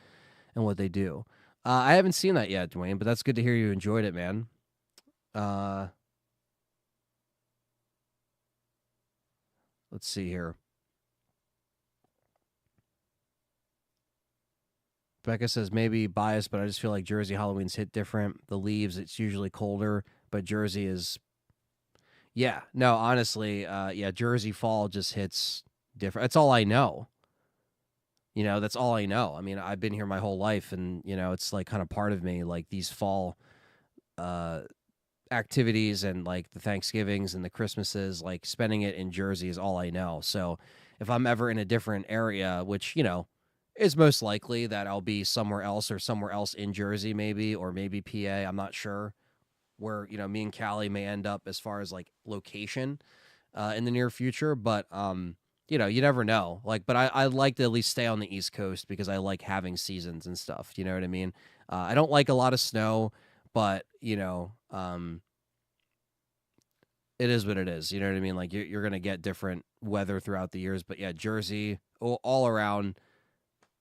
and what they do. I haven't seen that yet, Dwayne, but that's good to hear you enjoyed it, man. Uh, let's see here. Becca says maybe biased, but I just feel like Jersey Halloween's hit different. The leaves, it's usually colder, but Jersey is, yeah, no, honestly, yeah, Jersey fall just hits different. That's all I know. You know, that's all I know. I mean, I've been here my whole life, and you know, it's like kind of part of me. Like these fall uh, activities and like the Thanksgivings and the Christmases, like spending it in Jersey is all I know. So if I'm ever in a different area, which you know is most likely that I'll be somewhere else or somewhere else in Jersey, maybe or maybe PA. I'm not sure where you know me and Callie may end up as far as like location in the near future, but you know, you never know. Like, but I like to at least stay on the East Coast because I like having seasons and stuff. You know what I mean? I don't like a lot of snow, but you know, it is what it is. You know what I mean? Like you're gonna get different weather throughout the years, but yeah, Jersey all around.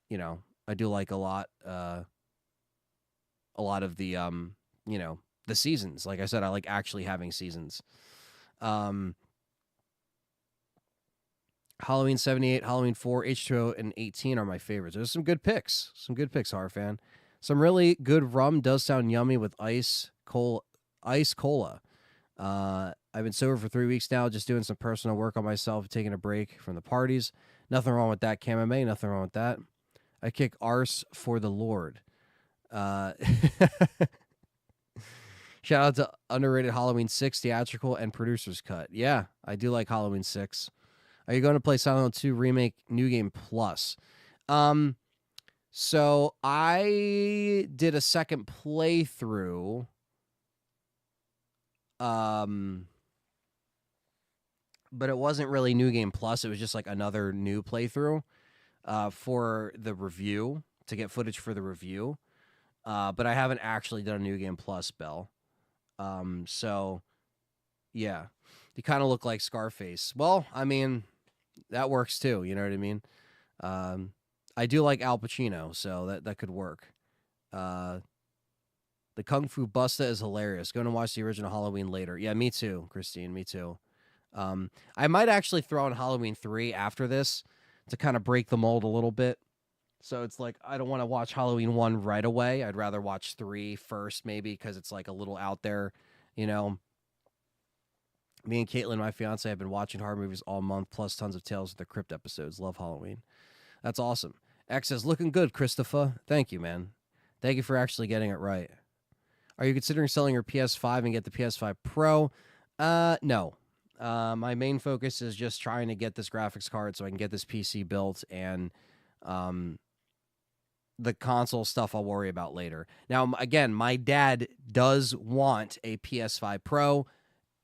You know, I do like a lot of the you know, the seasons. Like I said, I like actually having seasons. Um, Halloween 78, Halloween 4, H2O, and 18 are my favorites. There's some good picks. Some good picks, Horror Fan. Some really good rum does sound yummy with ice cola. I've been sober for 3 weeks now, just doing some personal work on myself, taking a break from the parties. Nothing wrong with that, Camame. Nothing wrong with that. I kick arse for the Lord. Uh, Shout out to underrated Halloween 6 theatrical and producer's cut. Yeah, I do like Halloween 6. Are you going to play Silent Hill 2 Remake New Game Plus? Um, so I did a second playthrough. But it wasn't really New Game Plus. It was just like another new playthrough for the review to get footage for the review. But I haven't actually done a New Game Plus, Bell. So yeah, you kind of look like Scarface. Well, I mean, that works too. You know what I mean? I do like Al Pacino, so that could work. The Kung Fu Busta is hilarious. Going to watch the original Halloween later. Yeah, me too, Christine. Me too. I might actually throw in Halloween 3 after this to kind of break the mold a little bit. So it's like I don't want to watch Halloween 1 right away. I'd rather watch 3 first, maybe, because it's like a little out there, you know. Me and Caitlin, my fiance, have been watching horror movies all month, plus tons of Tales of the Crypt episodes. Love Halloween. That's awesome. X says, looking good, Christopher. Thank you, man. Thank you for actually getting it right. Are you considering selling your PS5 and get the PS5 Pro? No. My main focus is just trying to get this graphics card so I can get this PC built, and the console stuff I'll worry about later. Now, again, my dad does want a PS5 Pro,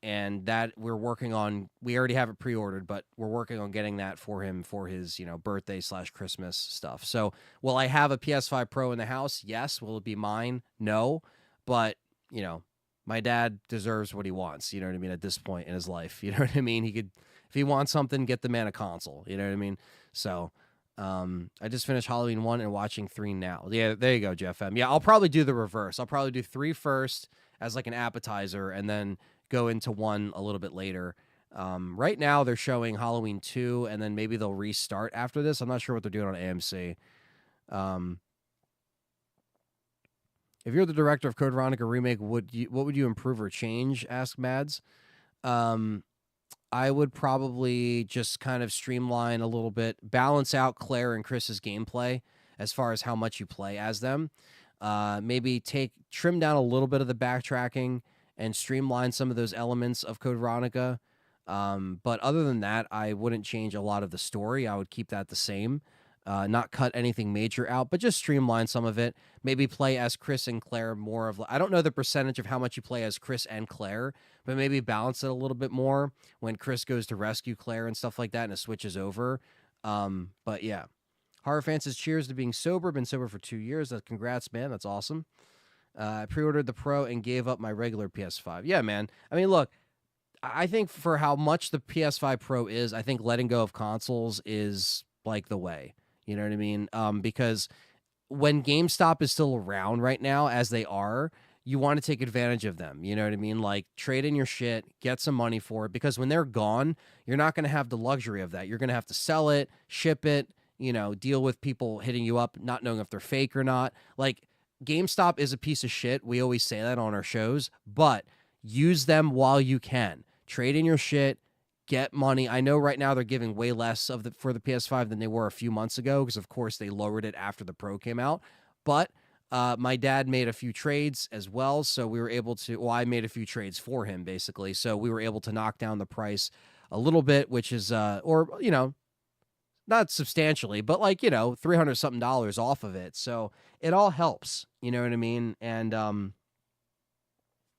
and that we're working on. We already have it pre-ordered, but we're working on getting that for him for his, you know, birthday / Christmas stuff. So, will I have a PS5 Pro in the house? Yes. Will it be mine? No. But, you know, my dad deserves what he wants. You know what I mean? At this point in his life, you know what I mean? He could, if he wants something, get the man a console. You know what I mean? So, I just finished Halloween 1 and watching 3 now. Yeah, there you go, Jeff M. Yeah, I'll probably do the reverse. I'll probably do 3 first as like an appetizer, and then go into 1 a little bit later. Right now they're showing Halloween 2, and then maybe they'll restart after this. I'm not sure what they're doing on AMC. If you're the director of Code Veronica remake, what would you improve or change? Asked Mads. I would probably just kind of streamline a little bit, balance out Claire and Chris's gameplay as far as how much you play as them. Maybe trim down a little bit of the backtracking and streamline some of those elements of Code Veronica. But other than that, I wouldn't change a lot of the story. I would keep that the same. Not cut anything major out, but just streamline some of it. Maybe play as Chris and Claire more of. I don't know the percentage of how much you play as Chris and Claire, but maybe balance it a little bit more when Chris goes to rescue Claire and stuff like that, and it switches over. But yeah, Horror Fan says, cheers to being sober. Been sober for 2 years. Congrats, man. That's awesome. I pre-ordered the Pro and gave up my regular PS5. Yeah, man. I mean, look, I think for how much the PS5 Pro is, I think letting go of consoles is like the way. You know what I mean? Because when GameStop is still around right now, as they are, you want to take advantage of them. You know what I mean? Like, trade in your shit, get some money for it, because when they're gone, you're not going to have the luxury of that. You're going to have to sell it, ship it, deal with people hitting you up, not knowing if they're fake or not. Like, GameStop is a piece of shit. We always say that on our shows, but use them while you can. Trade in your shit, get money. I know right now they're giving way less for the PS5 than they were a few months ago, because of course they lowered it after the Pro came out. But my dad made a few trades as well, so we were able to. Well, I made a few trades for him basically, so we were able to knock down the price a little bit, which is not substantially, but like $300 something off of it. So it all helps. You know what I mean? And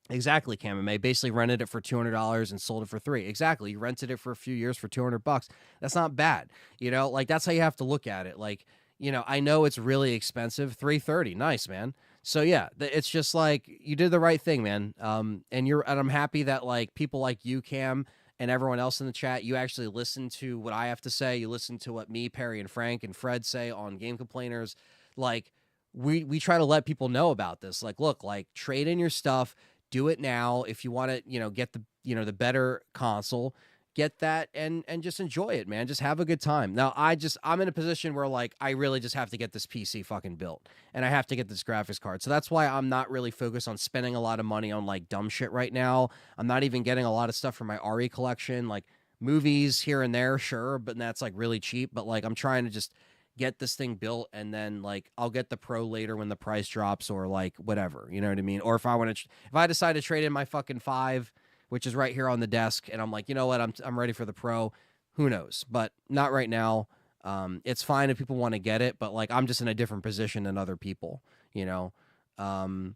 exactly, Camame basically rented it for $200 and sold it for $300. Exactly, you rented it for a few years for $200. That's not bad. Like that's how you have to look at it. Like, I know it's really expensive. $330, nice, man. So yeah, it's just like you did the right thing, man. And I'm happy that like people like you, Cam, and everyone else in the chat, you actually listen to what I have to say. You listen to what me, Perry, and Frank and Fred say on Game Complainers. Like we try to let people know about this. Like, look, like trade in your stuff. Do it now if you want to, get the the better console. Get that and just enjoy it, man. Just have a good time. Now, I'm in a position where like I really just have to get this PC fucking built, and I have to get this graphics card. So that's why I'm not really focused on spending a lot of money on like dumb shit right now. I'm not even getting a lot of stuff for my RE collection, like movies here and there, sure, but that's like really cheap. But like I'm trying to just get this thing built, and then like I'll get the Pro later when the price drops, or like whatever, you know what I mean? Or if I decide to trade in my fucking 5, which is right here on the desk, and I'm like, you know what, I'm ready for the Pro, who knows? But not right now. It's fine if people want to get it, but like I'm just in a different position than other people, Code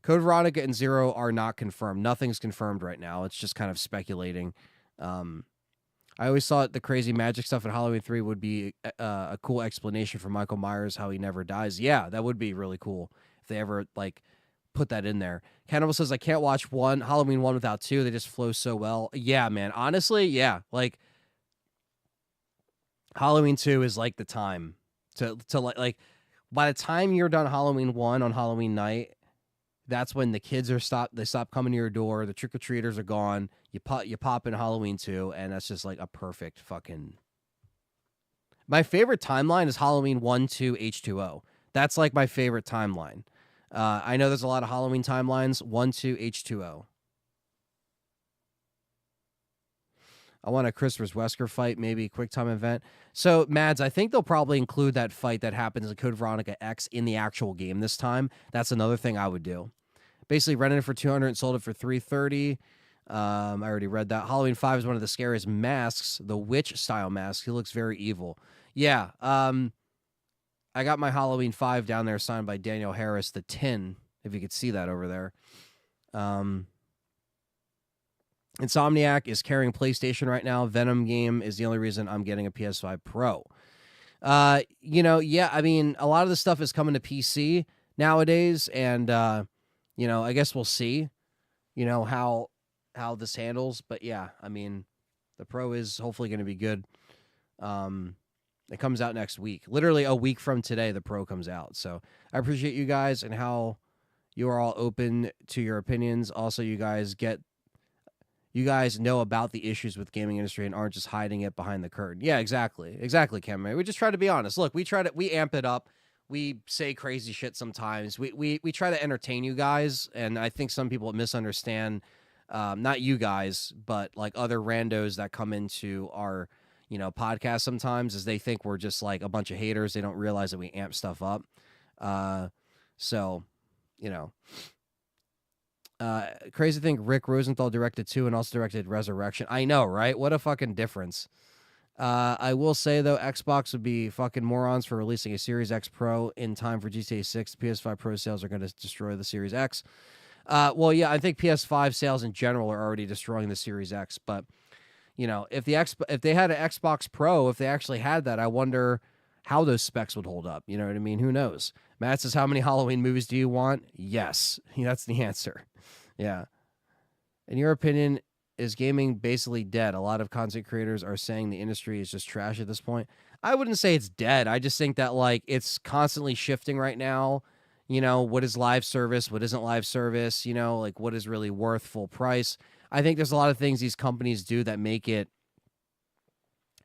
Veronica and Zero are not confirmed. Nothing's confirmed right now. It's just kind of speculating. I always thought the crazy magic stuff in Halloween 3 would be a cool explanation for Michael Myers, how he never dies. Yeah, that would be really cool if they ever like put that in there. Cannibal says, I can't watch Halloween 1 without 2. They just flow so well. Yeah, man. Honestly, yeah. Like Halloween 2 is like the time to like by the time you're done Halloween 1 on Halloween night, that's when the kids they stop coming to your door, the trick-or-treaters are gone, you pop in Halloween 2, and that's just like a perfect fucking. My favorite timeline is Halloween 1, 2, H2O. That's like my favorite timeline. I know there's a lot of Halloween timelines. 1, 2, H2O. I want a Christopher's Wesker fight, maybe a quick time event. So, Mads, I think they'll probably include that fight that happens in Code Veronica X in the actual game this time. That's another thing I would do. Basically, rented it for $200 and sold it for $330. I already read that. Halloween 5 is one of the scariest masks, the witch-style mask. He looks very evil. Yeah, I got my Halloween 5 down there signed by Daniel Harris, the tin, if you could see that over there. Insomniac is carrying PlayStation right now. Venom game is the only reason I'm getting a PS5 Pro. Yeah, I mean, a lot of the stuff is coming to PC nowadays, and, I guess we'll see, how this handles. But, yeah, I mean, the Pro is hopefully going to be good. It comes out next week. Literally a week from today, the Pro comes out. So I appreciate you guys and how you are all open to your opinions. Also, you guys know about the issues with gaming industry and aren't just hiding it behind the curtain. Yeah, exactly. Exactly, Cameron. We just try to be honest. Look, we amp it up. We say crazy shit sometimes. We try to entertain you guys, and I think some people misunderstand, not you guys, but like other randos that come into our podcast sometimes, as they think we're just like a bunch of haters. They don't realize that we amp stuff up. Crazy thing, Rick Rosenthal directed 2 and also directed Resurrection. I know, right? What a fucking difference. I will say, though, Xbox would be fucking morons for releasing a Series X Pro in time for GTA 6. PS5 Pro sales are going to destroy the Series X. Well, yeah, I think PS5 sales in general are already destroying the Series X, but if they had an Xbox Pro, if they actually had that, I wonder how those specs would hold up. You know what I mean? Who knows? Matt says, how many Halloween movies do you want? Yes. That's the answer. Yeah. In your opinion, is gaming basically dead? A lot of content creators are saying the industry is just trash at this point. I wouldn't say it's dead. I just think that like it's constantly shifting right now. You know, what is live service? What isn't live service? You know, like what is really worth full price? I think there's a lot of things these companies do that make it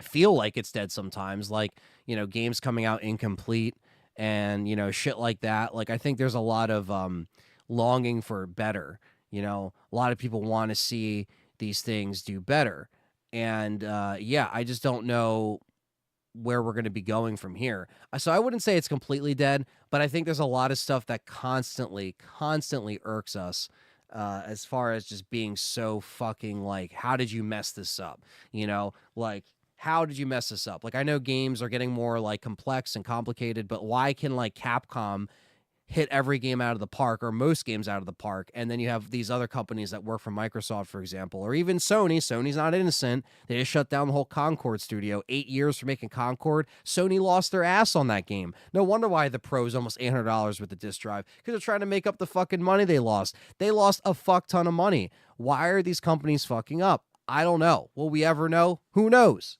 feel like it's dead sometimes, like, you know, games coming out incomplete and, you know, shit like that. Like I think there's a lot of longing for better. You know, a lot of people want to see these things do better. And yeah, I just don't know where we're going to be going from here. So I wouldn't say it's completely dead, but I think there's a lot of stuff that constantly irks us as far as just being so fucking like, how did you mess this up? You know, like, how did you mess this up? Like, I know games are getting more like complex and complicated, but why can like Capcom hit every game out of the park or most games out of the park, and then you have these other companies that work for Microsoft, for example, or even Sony's not innocent. They just shut down the whole Concord studio. 8 years for making Concord. Sony lost their ass on that game. No wonder why the Pro's almost $800 with the disc drive, because they're trying to make up the fucking money they lost. They lost a fuck ton of money. Why are these companies fucking up? I don't know. Will we ever know? Who knows?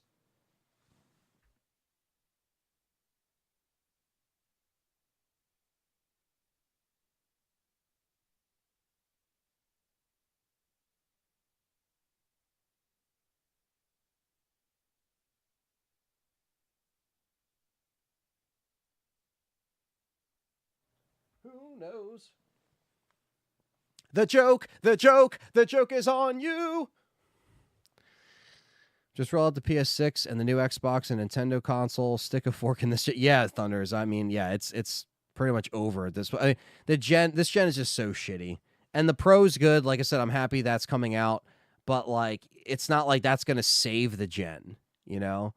Who knows? The joke is on you. Just roll out the PS6 and the new Xbox and Nintendo console. Stick a fork in this shit. Yeah, Thunders. I mean, yeah, it's pretty much over at this point. I mean, this gen is just so shitty, and the Pro's good. Like I said, I'm happy that's coming out, but like, it's not like that's gonna save the gen. You know,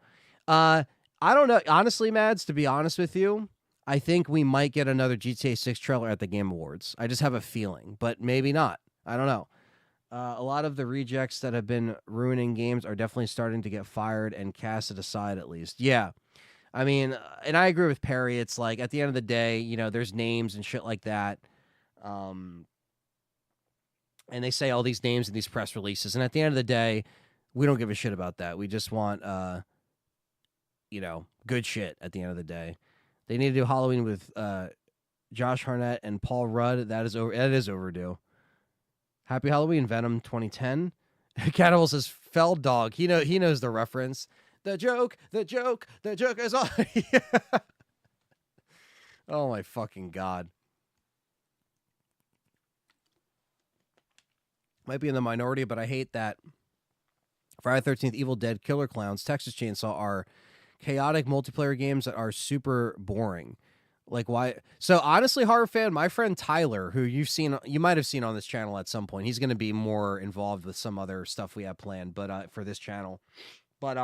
uh, I don't know. Honestly, Mads, to be honest with you, I think we might get another GTA 6 trailer at the Game Awards. I just have a feeling, but maybe not. I don't know. A lot of the rejects that have been ruining games are definitely starting to get fired and casted aside, at least. Yeah. I mean, and I agree with Perry. It's like at the end of the day, you know, there's names and shit like that. Um, and they say all these names in these press releases. And at the end of the day, we don't give a shit about that. We just want, you know, good shit at the end of the day. They need to do Halloween with Josh Hartnett and Paul Rudd. That is overdue. Happy Halloween, Venom 2010. Cannibal says fell dog. He knows the reference. The joke is on. Oh my fucking god. Might be in the minority, but I hate that Friday 13th, Evil Dead, Killer Clowns, Texas Chainsaw are chaotic multiplayer games that are super boring. Like why? So honestly, horror fan, my friend Tyler, who you might have seen on this channel at some point, he's going to be more involved with some other stuff we have planned, but for this channel, but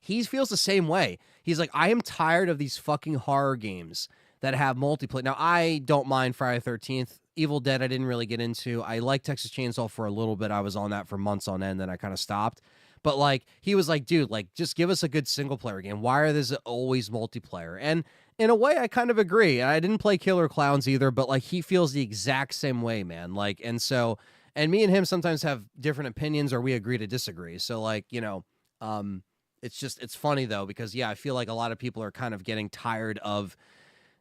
he feels the same way. He's like, I am tired of these fucking horror games that have multiplayer. Now I don't mind Friday 13th, Evil Dead. I didn't really get into. I liked Texas Chainsaw for a little bit. I was on that for months on end, then I kind of stopped. But like he was like, dude, like just give us a good single player game. Why are this always multiplayer? And in a way, I kind of agree. I didn't play Killer Clowns either, but like he feels the exact same way, man. Like, and so, and me and him sometimes have different opinions, or we agree to disagree. So like, you know, it's funny though, because yeah, I feel like a lot of people are kind of getting tired of,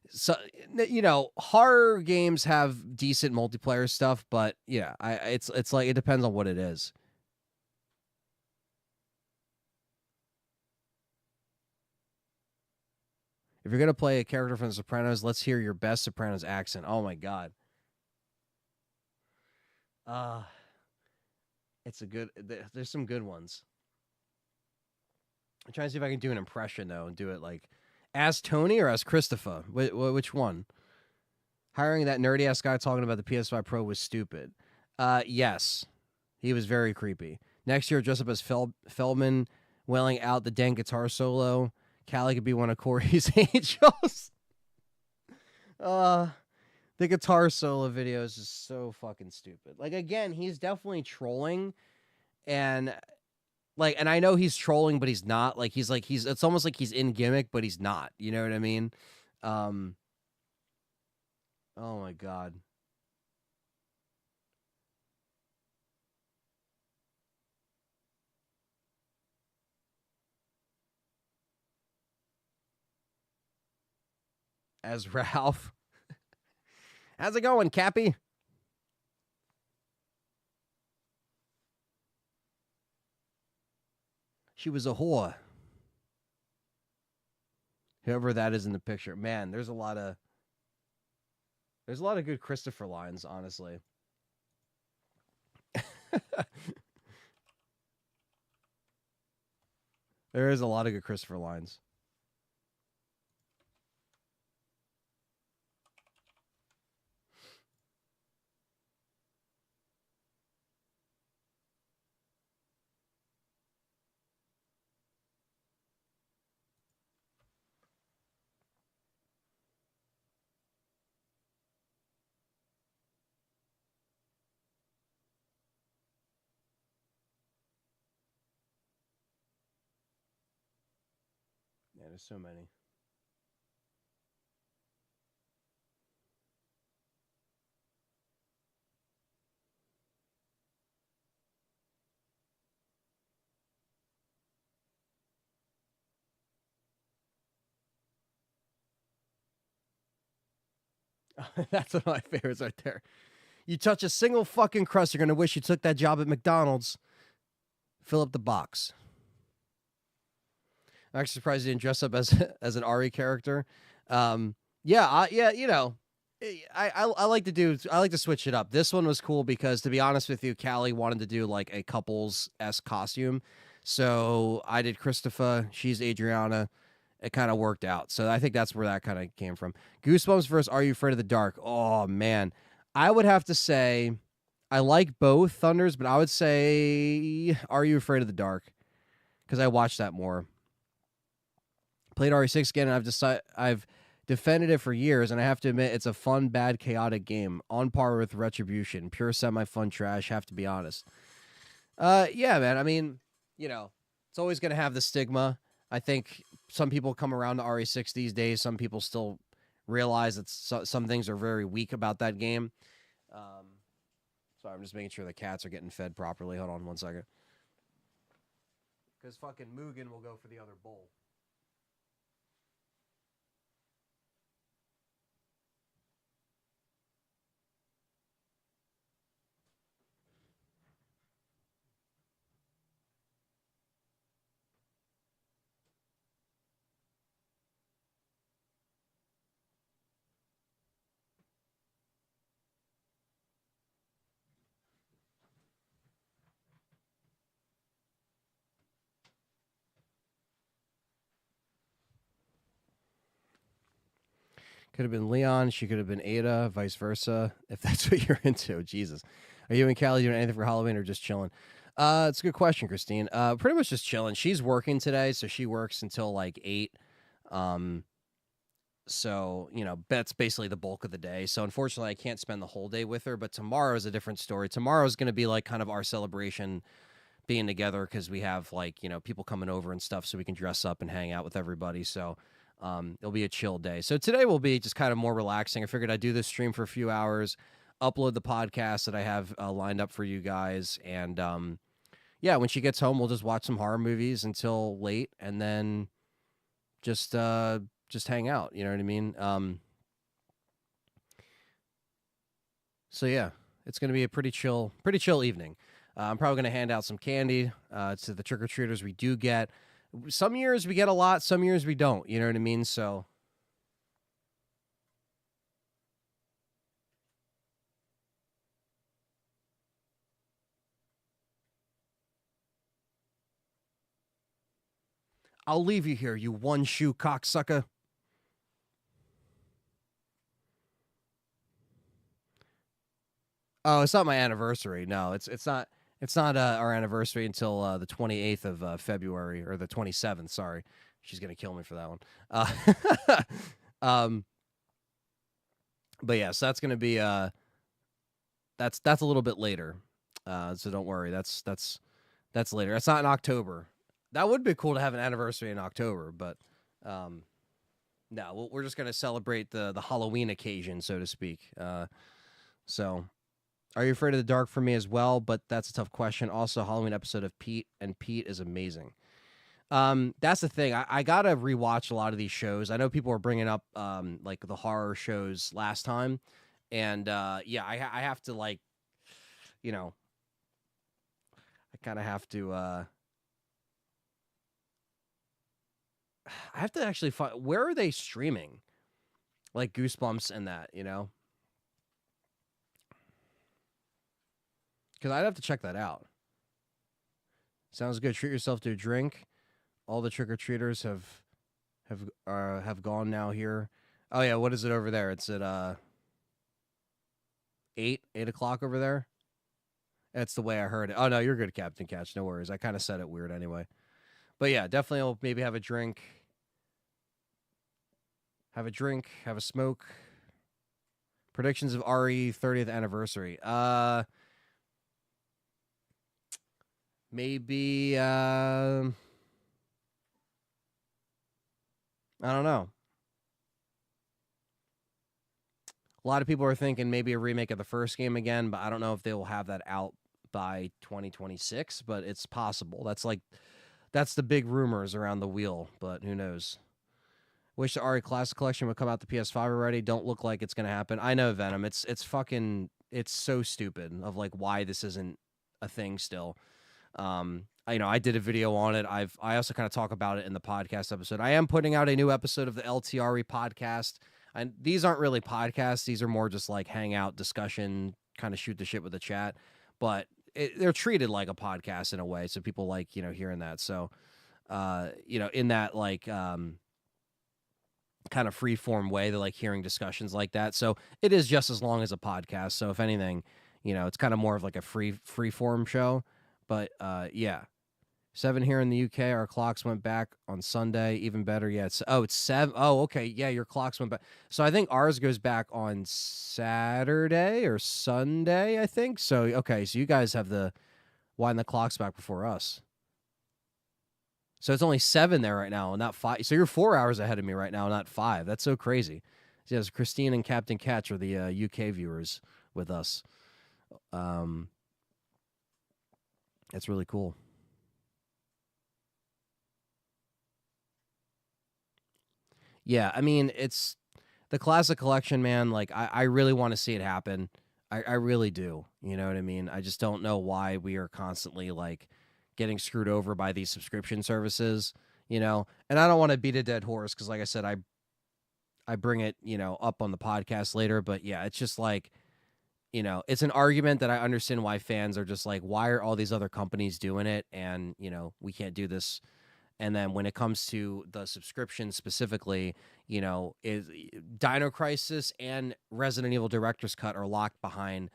so you know, horror games have decent multiplayer stuff, but yeah, it's like it depends on what it is. If you're gonna play a character from The Sopranos, let's hear your best Sopranos accent. Oh my god. Uh it's a good. There's some good ones. I'm trying to see if I can do an impression though, and do it like as Tony or as Christopher. Which one? Hiring that nerdy ass guy talking about the PS5 Pro was stupid. Yes, he was very creepy. Next year, dress up as Feldman, wailing out the dang guitar solo. Callie could be one of Corey's angels. Uh, the guitar solo videos is so fucking stupid. Like again, he's definitely trolling, and Like, and I know he's trolling, but he's not. Like he's it's almost like he's in gimmick, but he's not. You know what I mean? Um, oh my god. As Ralph. How's it going, Cappy? She was a whore. Whoever that is in the picture. Man, there's a lot of good Christopher lines, honestly. There is a lot of good Christopher lines. Yeah, there's so many. That's one of my favorites right there. You touch a single fucking crust, you're gonna wish you took that job at McDonald's. Fill up the box. I'm actually surprised you didn't dress up as as an Ari character. Yeah, you know, I like to do I like to switch it up. This one was cool because to be honest with you, Callie wanted to do like a couples s costume, so I did Christopher. She's Adriana. It kind of worked out, so I think that's where that kind of came from. Goosebumps versus Are You Afraid of the Dark? Oh man, I would have to say I like both Thunders, but I would say Are You Afraid of the Dark because I watched that more. Played RE6 again, and I've defended it for years, and I have to admit it's a fun, bad, chaotic game on par with Retribution. Pure semi-fun trash. Have to be honest. Yeah, man. I mean, you know, it's always gonna have the stigma. I think some people come around to RE6 these days. Some people still realize that some things are very weak about that game. Um, sorry, I'm just making sure the cats are getting fed properly. Hold on one second. Because fucking Mugen will go for the other bowl. Could have been Leon. She could have been Ada, vice versa, if that's what you're into. Jesus. Are you and Callie doing anything for Halloween or just chilling? It's a good question, Christine. Pretty much just chilling. She's working today, so she works until like 8. Um, so, you know, that's basically the bulk of the day. So, unfortunately, I can't spend the whole day with her, but tomorrow is a different story. Tomorrow is going to be like kind of our celebration being together because we have like, you know, people coming over and stuff so we can dress up and hang out with everybody. So, it'll be a chill day. So today will be just kind of more relaxing. I figured I'd do this stream for a few hours, upload the podcast that I have lined up for you guys, and yeah, when she gets home, we'll just watch some horror movies until late, and then just hang out. You know what I mean? So yeah, it's gonna be a pretty chill evening. I'm probably gonna hand out some candy to the trick or treaters we do get. Some years we get a lot, some years we don't. You know what I mean? So I'll leave you here, you one shoe cocksucker. Oh, it's not my anniversary. No, it's not. It's not our anniversary until the 28th of February or the 27th. Sorry, she's gonna kill me for that one. Um, but yes, that's gonna be that's a little bit later. So don't worry. That's later. That's not in October. That would be cool to have an anniversary in October, but no, we're just gonna celebrate the Halloween occasion, so to speak. So, are you afraid of the dark for me as well? But that's a tough question. Also, Halloween episode of Pete, and Pete is amazing. That's the thing. I gotta rewatch a lot of these shows. I know people were bringing up like the horror shows last time, and yeah, I have to like, you know, I kind of have to. I have to actually find where are they streaming, like Goosebumps and that, you know, because I'd have to check that out. Sounds good. Treat yourself to a drink. All the trick or treaters have gone now here. Oh yeah, what is it over there? It's at 8 o'clock over there. That's the way I heard it. Oh no, you're good, Captain Catch. No worries. I kind of said it weird anyway. But yeah, definitely I'll maybe have a drink. Have a drink, have a smoke. Predictions of RE 30th anniversary. Maybe I don't know. A lot of people are thinking maybe a remake of the first game again, but I don't know if they will have that out by 2026, but it's possible. That's the big rumors around the wheel, but who knows. Wish the RE Classic Collection would come out to PS5 already. Don't look like it's gonna happen. I know, Venom. It's fucking it's so stupid of like why this isn't a thing still. I did a video on it. I also kind of talk about it in the podcast episode. I am putting out a new episode of the LTRE podcast. And these aren't really podcasts. These are more just like hangout discussion, kind of shoot the shit with the chat. But they're treated like a podcast in a way. So people like, hearing that. So, in that like kind of free form way, they like hearing discussions like that. So it is just as long as a podcast. So if anything, it's kind of more of like a free form show. But yeah. 7 here in the UK. Our clocks went back on Sunday. Even better. Yeah. It's 7. Oh, okay. Yeah, your clocks went back. So I think ours goes back on Saturday or Sunday, I think. So, okay. So you guys have the wind the clocks back before us. So it's only 7 there right now, not 5. So you're 4 hours ahead of me right now, not 5. That's so crazy. So yes, Christine and Captain Catch are the UK viewers with us. That's really cool. Yeah, I mean, it's the classic collection, man. Like, I really want to see it happen. I really do. You know what I mean? I just don't know why we are constantly, like, getting screwed over by these subscription services, And I don't want to beat a dead horse because, like I said, I bring it, up on the podcast later. But, yeah, it's just like, it's an argument that I understand why fans are just like, why are all these other companies doing it? And, we can't do this. And then when it comes to the subscription specifically, is Dino Crisis and Resident Evil Director's Cut are locked behind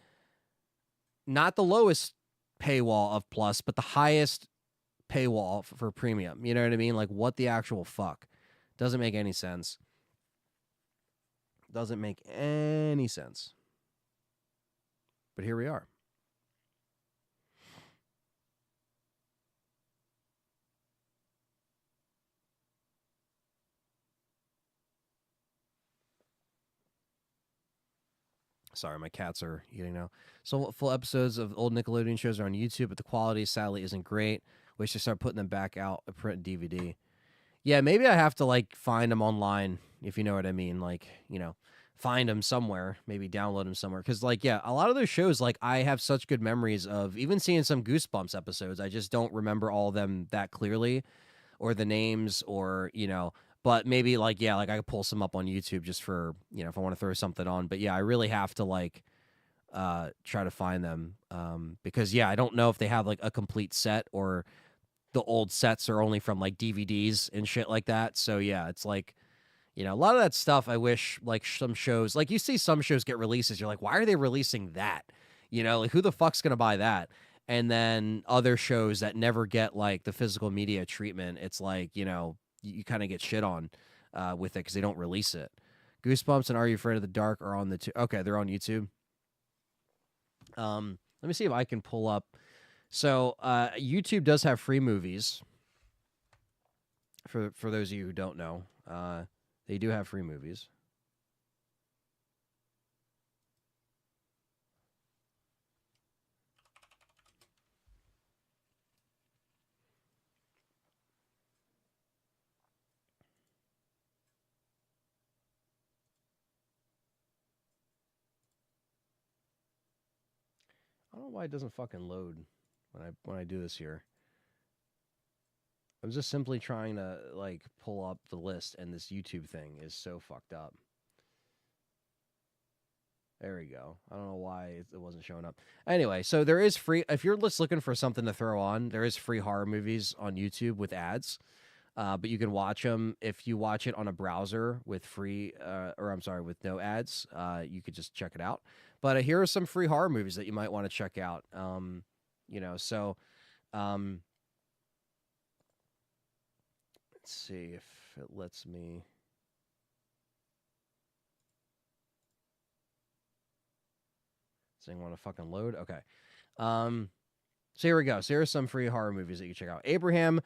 not the lowest paywall of Plus, but the highest paywall for premium. You know what I mean? Like, what the actual fuck? Doesn't make any sense. Doesn't make any sense. But here we are. Sorry, my cats are eating now. So full episodes of old Nickelodeon shows are on YouTube, but the quality sadly isn't great. We should start putting them back out, a print DVD. Yeah, maybe I have to like find them online, if you know what I mean. Like, find them somewhere, maybe download them somewhere. Because like, yeah, a lot of those shows, like I have such good memories of even seeing some Goosebumps episodes. I just don't remember all of them that clearly, or the names, or but maybe like, yeah, like I could pull some up on YouTube just for, if I want to throw something on. But yeah, I really have to like try to find them because yeah, I don't know if they have like a complete set or the old sets are only from like DVDs and shit like that. So yeah, it's like, a lot of that stuff I wish like some shows, like you see some shows get releases, you're like, why are they releasing that? Like who the fuck's gonna buy that? And then other shows that never get like the physical media treatment, it's like, you kind of get shit on with it because they don't release it. Goosebumps and Are You Afraid of the Dark are on the okay, they're on YouTube. Let me see if I can pull up So YouTube does have free movies. For those of you who don't know, they do have free movies. I don't know why it doesn't fucking load when I do this here. I'm just simply trying to like pull up the list, and this YouTube thing is so fucked up. There we go. I don't know why it wasn't showing up. Anyway, so there is free. If you're just looking for something to throw on, there is free horror movies on YouTube with ads. But you can watch them if you watch it on a browser with free, or I'm sorry, with no ads. You could just check it out. But here are some free horror movies that you might want to check out. So let's see if it lets me. Does anyone want to fucking load? Okay. So here we go. So here are some free horror movies that you can check out. Abraham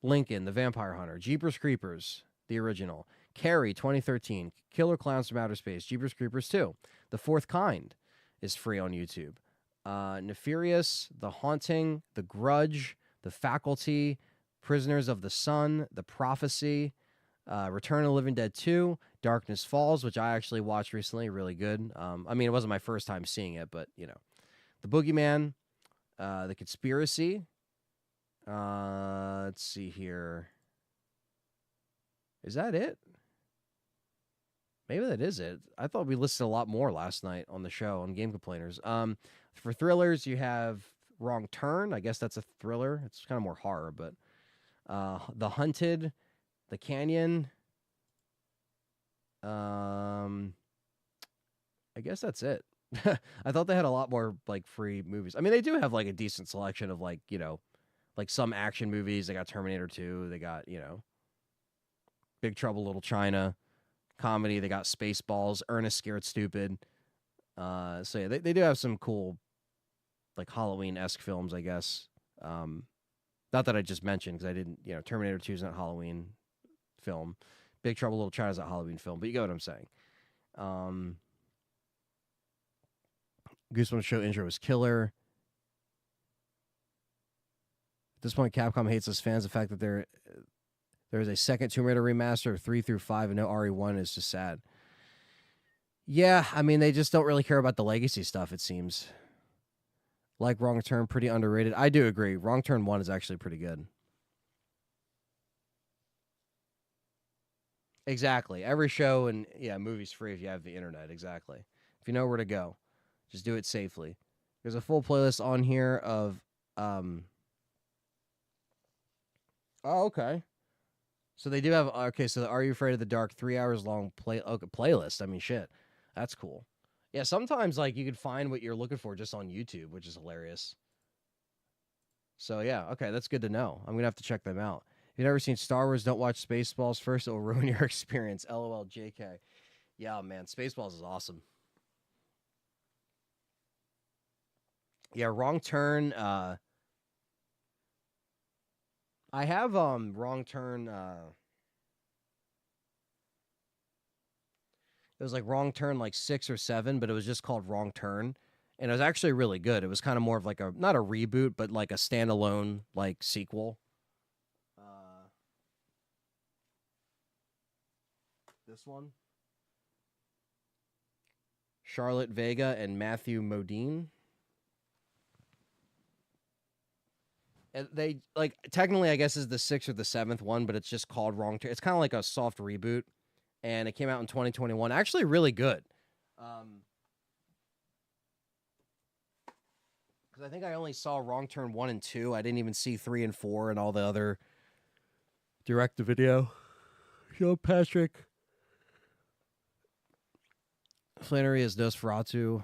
Lincoln, The Vampire Hunter. Jeepers Creepers, the original. Carrie, 2013. Killer Clowns from Outer Space. Jeepers Creepers 2. The Fourth Kind is free on YouTube. Nefarious, The Haunting, The Grudge, The Faculty, Prisoners of the Sun, The Prophecy, Return of the Living Dead 2, Darkness Falls, which I actually watched recently, really good. I mean, it wasn't my first time seeing it, but, you know. The Boogeyman, The Conspiracy. Let's see here. Is that it? Maybe that is it. I thought we listed a lot more last night on the show on Game Complainers. For thrillers, you have Wrong Turn. I guess that's a thriller. It's kind of more horror, but The Hunted, The Canyon. I guess that's it. I thought they had a lot more like free movies. I mean, they do have like a decent selection of like, you know, like some action movies. They got Terminator 2. They got, you know, Big Trouble Little China. Comedy. They got Spaceballs. Ernest Scared Stupid. So yeah, they do have some cool like Halloween-esque films, I guess. Not that I just mentioned because I didn't, you know, Terminator 2 is not a Halloween film. Big Trouble Little China is not a Halloween film, but you get what I'm saying. Goosebumps show intro was killer. At this point, Capcom hates us fans. The fact that there is a second Tomb Raider remaster of 3 through 5 and no RE1 is just sad. Yeah, I mean, they just don't really care about the legacy stuff, it seems. Like Wrong Turn, pretty underrated. I do agree. Wrong Turn 1 is actually pretty good. Exactly. Every show and, yeah, movie's free if you have the internet. Exactly. If you know where to go, just do it safely. There's a full playlist on here of... Oh, okay. So they do have... Okay, so the Are You Afraid of the Dark 3 hours long playlist. I mean, shit. That's cool. Yeah, sometimes, like, you could find what you're looking for just on YouTube, which is hilarious. So, yeah, okay, that's good to know. I'm going to have to check them out. If you've never seen Star Wars, don't watch Spaceballs first. It will ruin your experience. LOL, JK. Yeah, man, Spaceballs is awesome. Yeah, Wrong Turn. I have Wrong Turn. It was like Wrong Turn like 6 or 7, but it was just called Wrong Turn. And it was actually really good. It was kind of more of like a, not a reboot, but like a standalone like sequel. This one. Charlotte Vega and Matthew Modine. And they like technically I guess is the 6th or the 7th one, but it's just called Wrong Turn. It's kind of like a soft reboot, and it came out in 2021. Actually, really good. Because I think I only saw Wrong Turn 1 and 2. I didn't even see 3 and 4 and all the other direct-to-video. Yo, Patrick. Flannery is Nosferatu.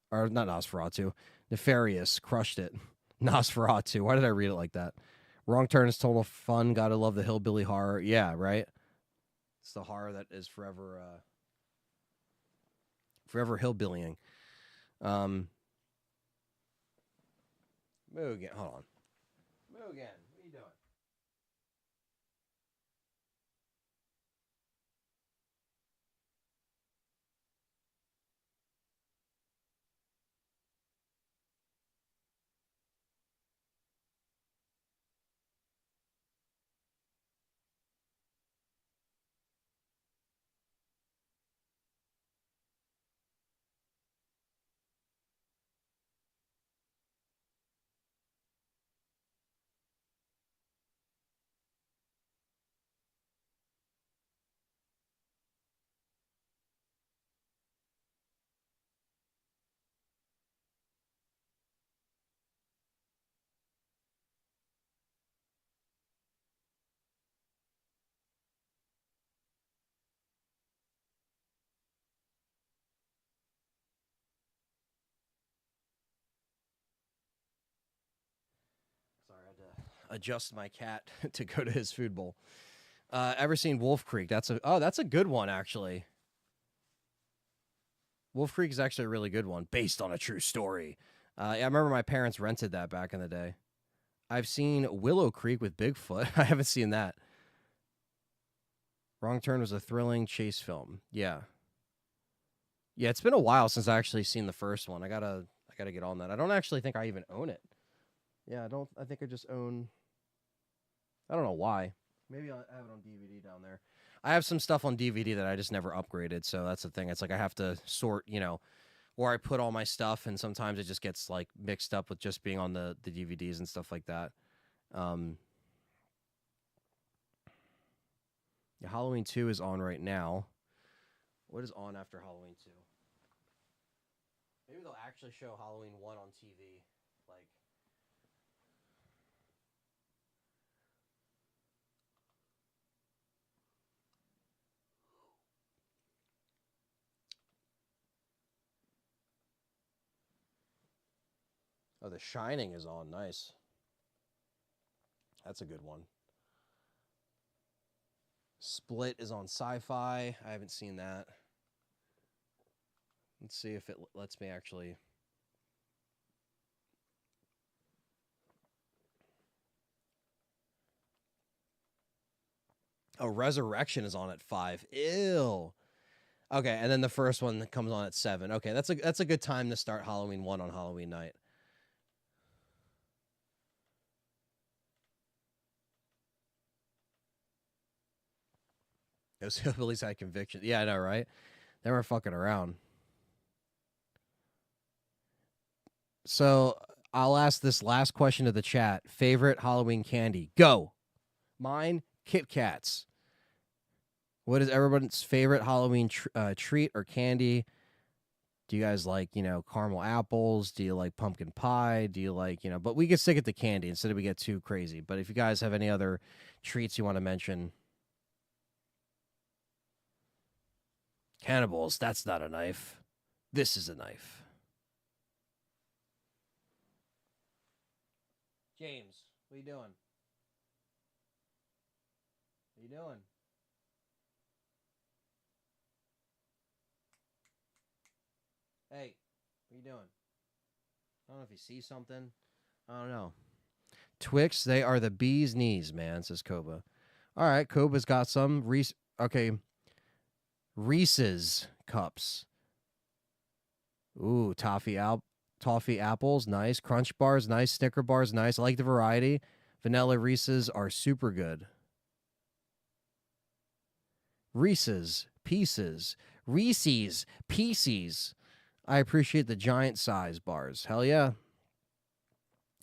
Or not Nosferatu. Nefarious. Crushed it. Nosferatu. Why did I read it like that? Wrong Turn is total fun. Gotta love the hillbilly horror. Yeah, right? It's the horror that is forever hillbillying. Mugen. Hold on. Mugen, what are you doing? Sorry, I had to adjust my cat to go to his food bowl. Ever seen Wolf Creek? That's a good one actually. Wolf Creek is actually a really good one, based on a true story. Yeah, I remember my parents rented that back in the day. I've seen Willow Creek with Bigfoot. I haven't seen that. Wrong Turn was a thrilling chase film. Yeah, yeah. It's been a while since I actually seen the first one. I gotta get on that. I don't actually think I even own it. Yeah, I don't. I think I just own. I don't know why. Maybe I have it on DVD down there. I have some stuff on DVD that I just never upgraded. So that's the thing. It's like I have to sort, where I put all my stuff, and sometimes it just gets like mixed up with just being on the DVDs and stuff like that. Um, yeah, Halloween 2 is on right now. What is on after Halloween 2? Maybe they'll actually show Halloween 1 on TV. Like, oh, The Shining is on. Nice. That's a good one. Split is on Sci-Fi. I haven't seen that. Let's see if it lets me actually. Oh, Resurrection is on at 5. Ew. Okay, and then the first one comes on at 7. Okay, that's a good time to start Halloween 1 on Halloween night. Those hillbillies had conviction. Yeah, I know, right? They were fucking around. So I'll ask this last question to the chat. Favorite Halloween candy? Go. Mine, Kit Kats. What is everyone's favorite Halloween treat or candy? Do you guys like, caramel apples? Do you like pumpkin pie? Do you like, but we can stick it to candy instead of we get too crazy. But if you guys have any other treats you want to mention, cannibals, that's not a knife. This is a knife. James, what are you doing? What are you doing? Hey, what are you doing? I don't know if you see something. I don't know. Twix, they are the bee's knees, man, says Koba. All right, Koba's got some. Okay, Reese's cups. Ooh, toffee apples, nice. Crunch bars, nice. Snicker bars, nice. I like the variety. Vanilla Reese's are super good. Reese's Pieces. Reese's Pieces. I appreciate the giant size bars. Hell yeah.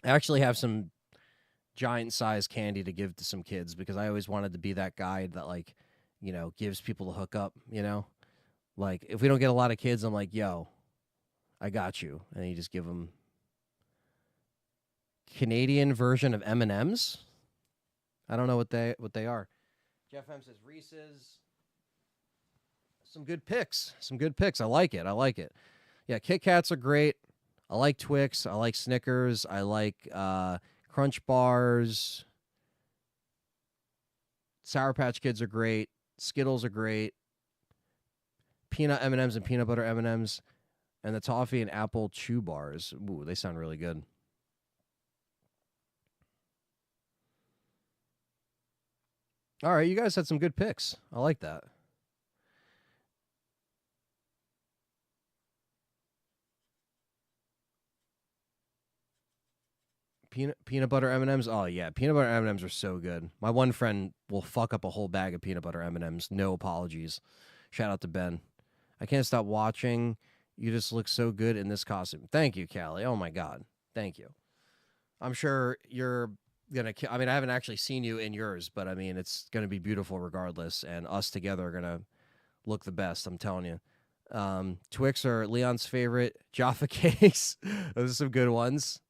I actually have some giant size candy to give to some kids because I always wanted to be that guy that gives people the hookup. Like if we don't get a lot of kids, I'm like, yo, I got you, and you just give them Canadian version of M&Ms. I don't know what they are. Jeff M says Reese's. Some good picks. Some good picks. I like it. I like it. Yeah, Kit Kats are great. I like Twix. I like Snickers. I like Crunch Bars. Sour Patch Kids are great. Skittles are great. Peanut M&Ms and peanut butter M&Ms. And the toffee and apple chew bars. Ooh, they sound really good. All right, you guys had some good picks. I like that. Peanut butter M&Ms. Oh yeah, peanut butter M&Ms are so good. My one friend will fuck up a whole bag of peanut butter M&Ms. No apologies. Shout out to Ben. I can't stop watching. You just look so good in this costume. Thank you, Callie. Oh my god. Thank you. I'm sure you're gonna. I mean, I haven't actually seen you in yours, but I mean, it's gonna be beautiful regardless. And us together are gonna look the best. I'm telling you. Twix are Leon's favorite. Jaffa cakes. Those are some good ones.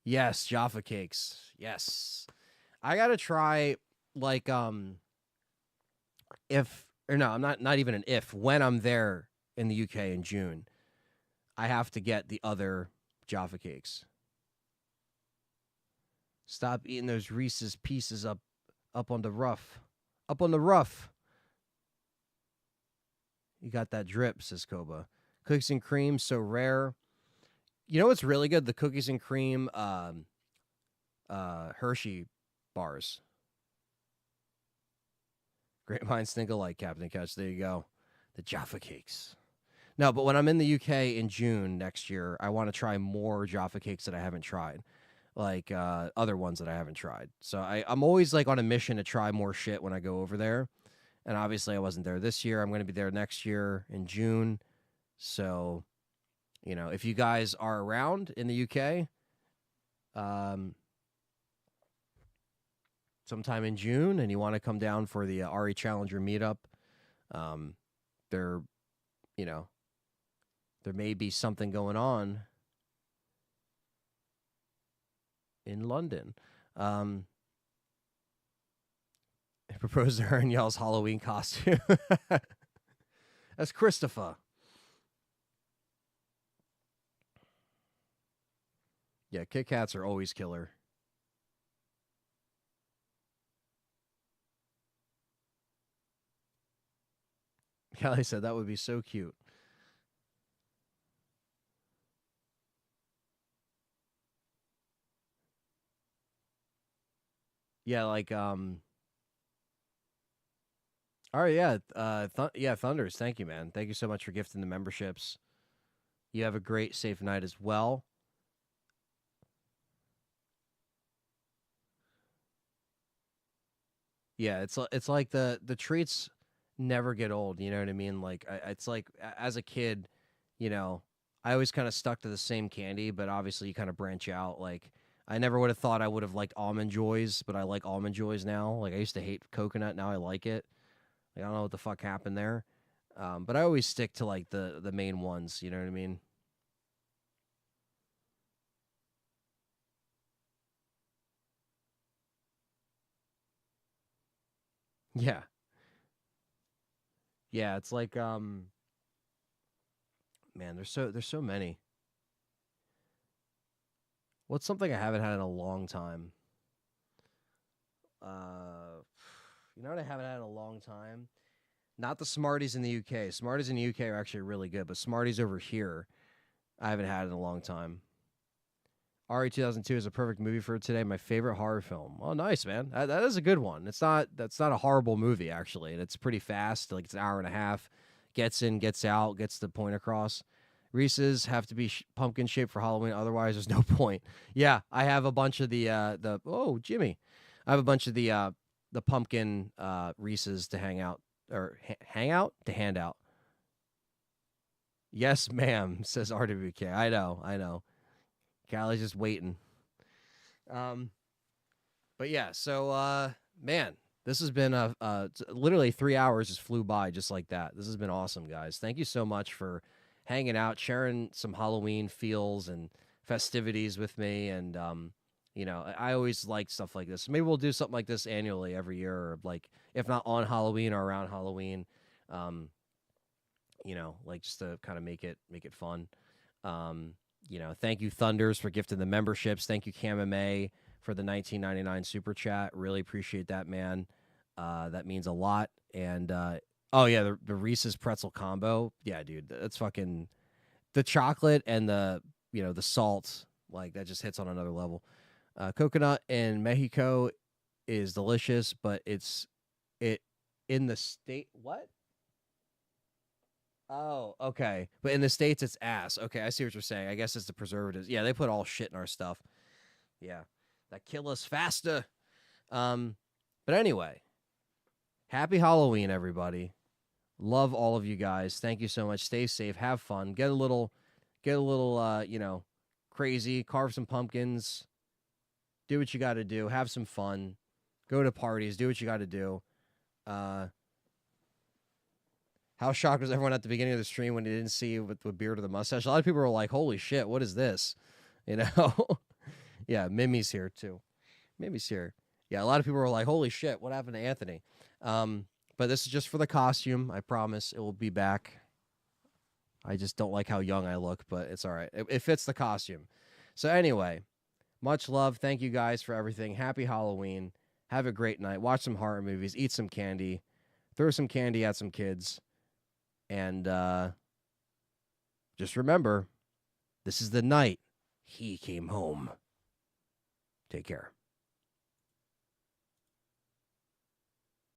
Yes, Jaffa cakes. Yes. I gotta try like if or no, I'm not even an if. When I'm there in the UK in June, I have to get the other Jaffa cakes. Stop eating those Reese's pieces up on the rough. Up on the rough. You got that drip, says Koba. Cookies and cream, so rare. You know what's really good? The cookies and cream Hershey bars. Great minds think alike, Captain Catch. There you go. The Jaffa cakes. No, but when I'm in the UK in June next year, I want to try more Jaffa cakes that I haven't tried, like other ones that I haven't tried. So I'm always like on a mission to try more shit when I go over there. And obviously, I wasn't there this year. I'm going to be there next year in June. So, if you guys are around in the UK, sometime in June, and you want to come down for the RE Challenger meetup, um, there, you know, there may be something going on in London. I proposed to her in y'all's Halloween costume. That's Christopher. Yeah, Kit Kats are always killer. Callie said that would be so cute. Yeah, like all right, yeah, yeah, Thunders. Thank you, man. Thank you so much for gifting the memberships. You have a great, safe night as well. Yeah, it's like the treats never get old. You know what I mean? Like it's like as a kid, you know, I always kind of stuck to the same candy, but obviously you kind of branch out. Like I never would have thought I would have liked almond joys, but I like almond joys now. Like I used to hate coconut, now I like it. Like, I don't know what the fuck happened there, but I always stick to like the main ones. You know what I mean? Yeah, yeah. It's like man, there's so many. What's something I haven't had in a long time? Uh, you know what I haven't had in a long time? Not the Smarties in the UK. Smarties in the UK are actually really good, but Smarties over here, I haven't had in a long time. RE 2002 is a perfect movie for today. My favorite horror film. Oh, nice, man. That is a good one. That's not a horrible movie actually, and it's pretty fast. Like it's an hour and a half. Gets in, gets out, gets the point across. Reese's have to be pumpkin shaped for Halloween, otherwise there's no point. Yeah, I have a bunch of the oh Jimmy, I have a bunch of the pumpkin Reese's to hang out or hang out to hand out. Yes, ma'am, says RWK. I know. Callie's just waiting. Um, but yeah, so man, this has been literally 3 hours just flew by just like that. This has been awesome, guys. Thank you so much for hanging out, sharing some Halloween feels and festivities with me, and I always like stuff like this. Maybe we'll do something like this annually every year, or like if not on Halloween or around Halloween. Um, like just to kind of make it fun. Um, thank you Thunders for gifting the memberships. Thank you KMMA for the 1999 super chat. Really appreciate that, man. That means a lot. And oh yeah, the Reese's pretzel combo. Yeah, dude, that's fucking the chocolate and the salt. Like that just hits on another level. Coconut in Mexico is delicious, but it in the state. What? Oh, okay. But in the States, it's ass. Okay, I see what you're saying. I guess it's the preservatives. Yeah, they put all shit in our stuff. Yeah, that kill us faster. Um, but anyway, happy Halloween, everybody. Love all of you guys. Thank you so much. Stay safe. Have fun. Get a little, crazy. Carve some pumpkins. Do what you got to do. Have some fun. Go to parties. Do what you got to do. How shocked was everyone at the beginning of the stream when they didn't see you with the beard or the mustache? A lot of people were like, "Holy shit, what is this?" You know? Yeah, Mimi's here too. Mimi's here. Yeah, a lot of people were like, "Holy shit, what happened to Anthony?" But this is just for the costume. I promise it will be back. I just don't like how young I look, but it's all right. It fits the costume. So anyway, much love. Thank you guys for everything. Happy Halloween. Have a great night. Watch some horror movies. Eat some candy. Throw some candy at some kids. And just remember, this is the night he came home. Take care.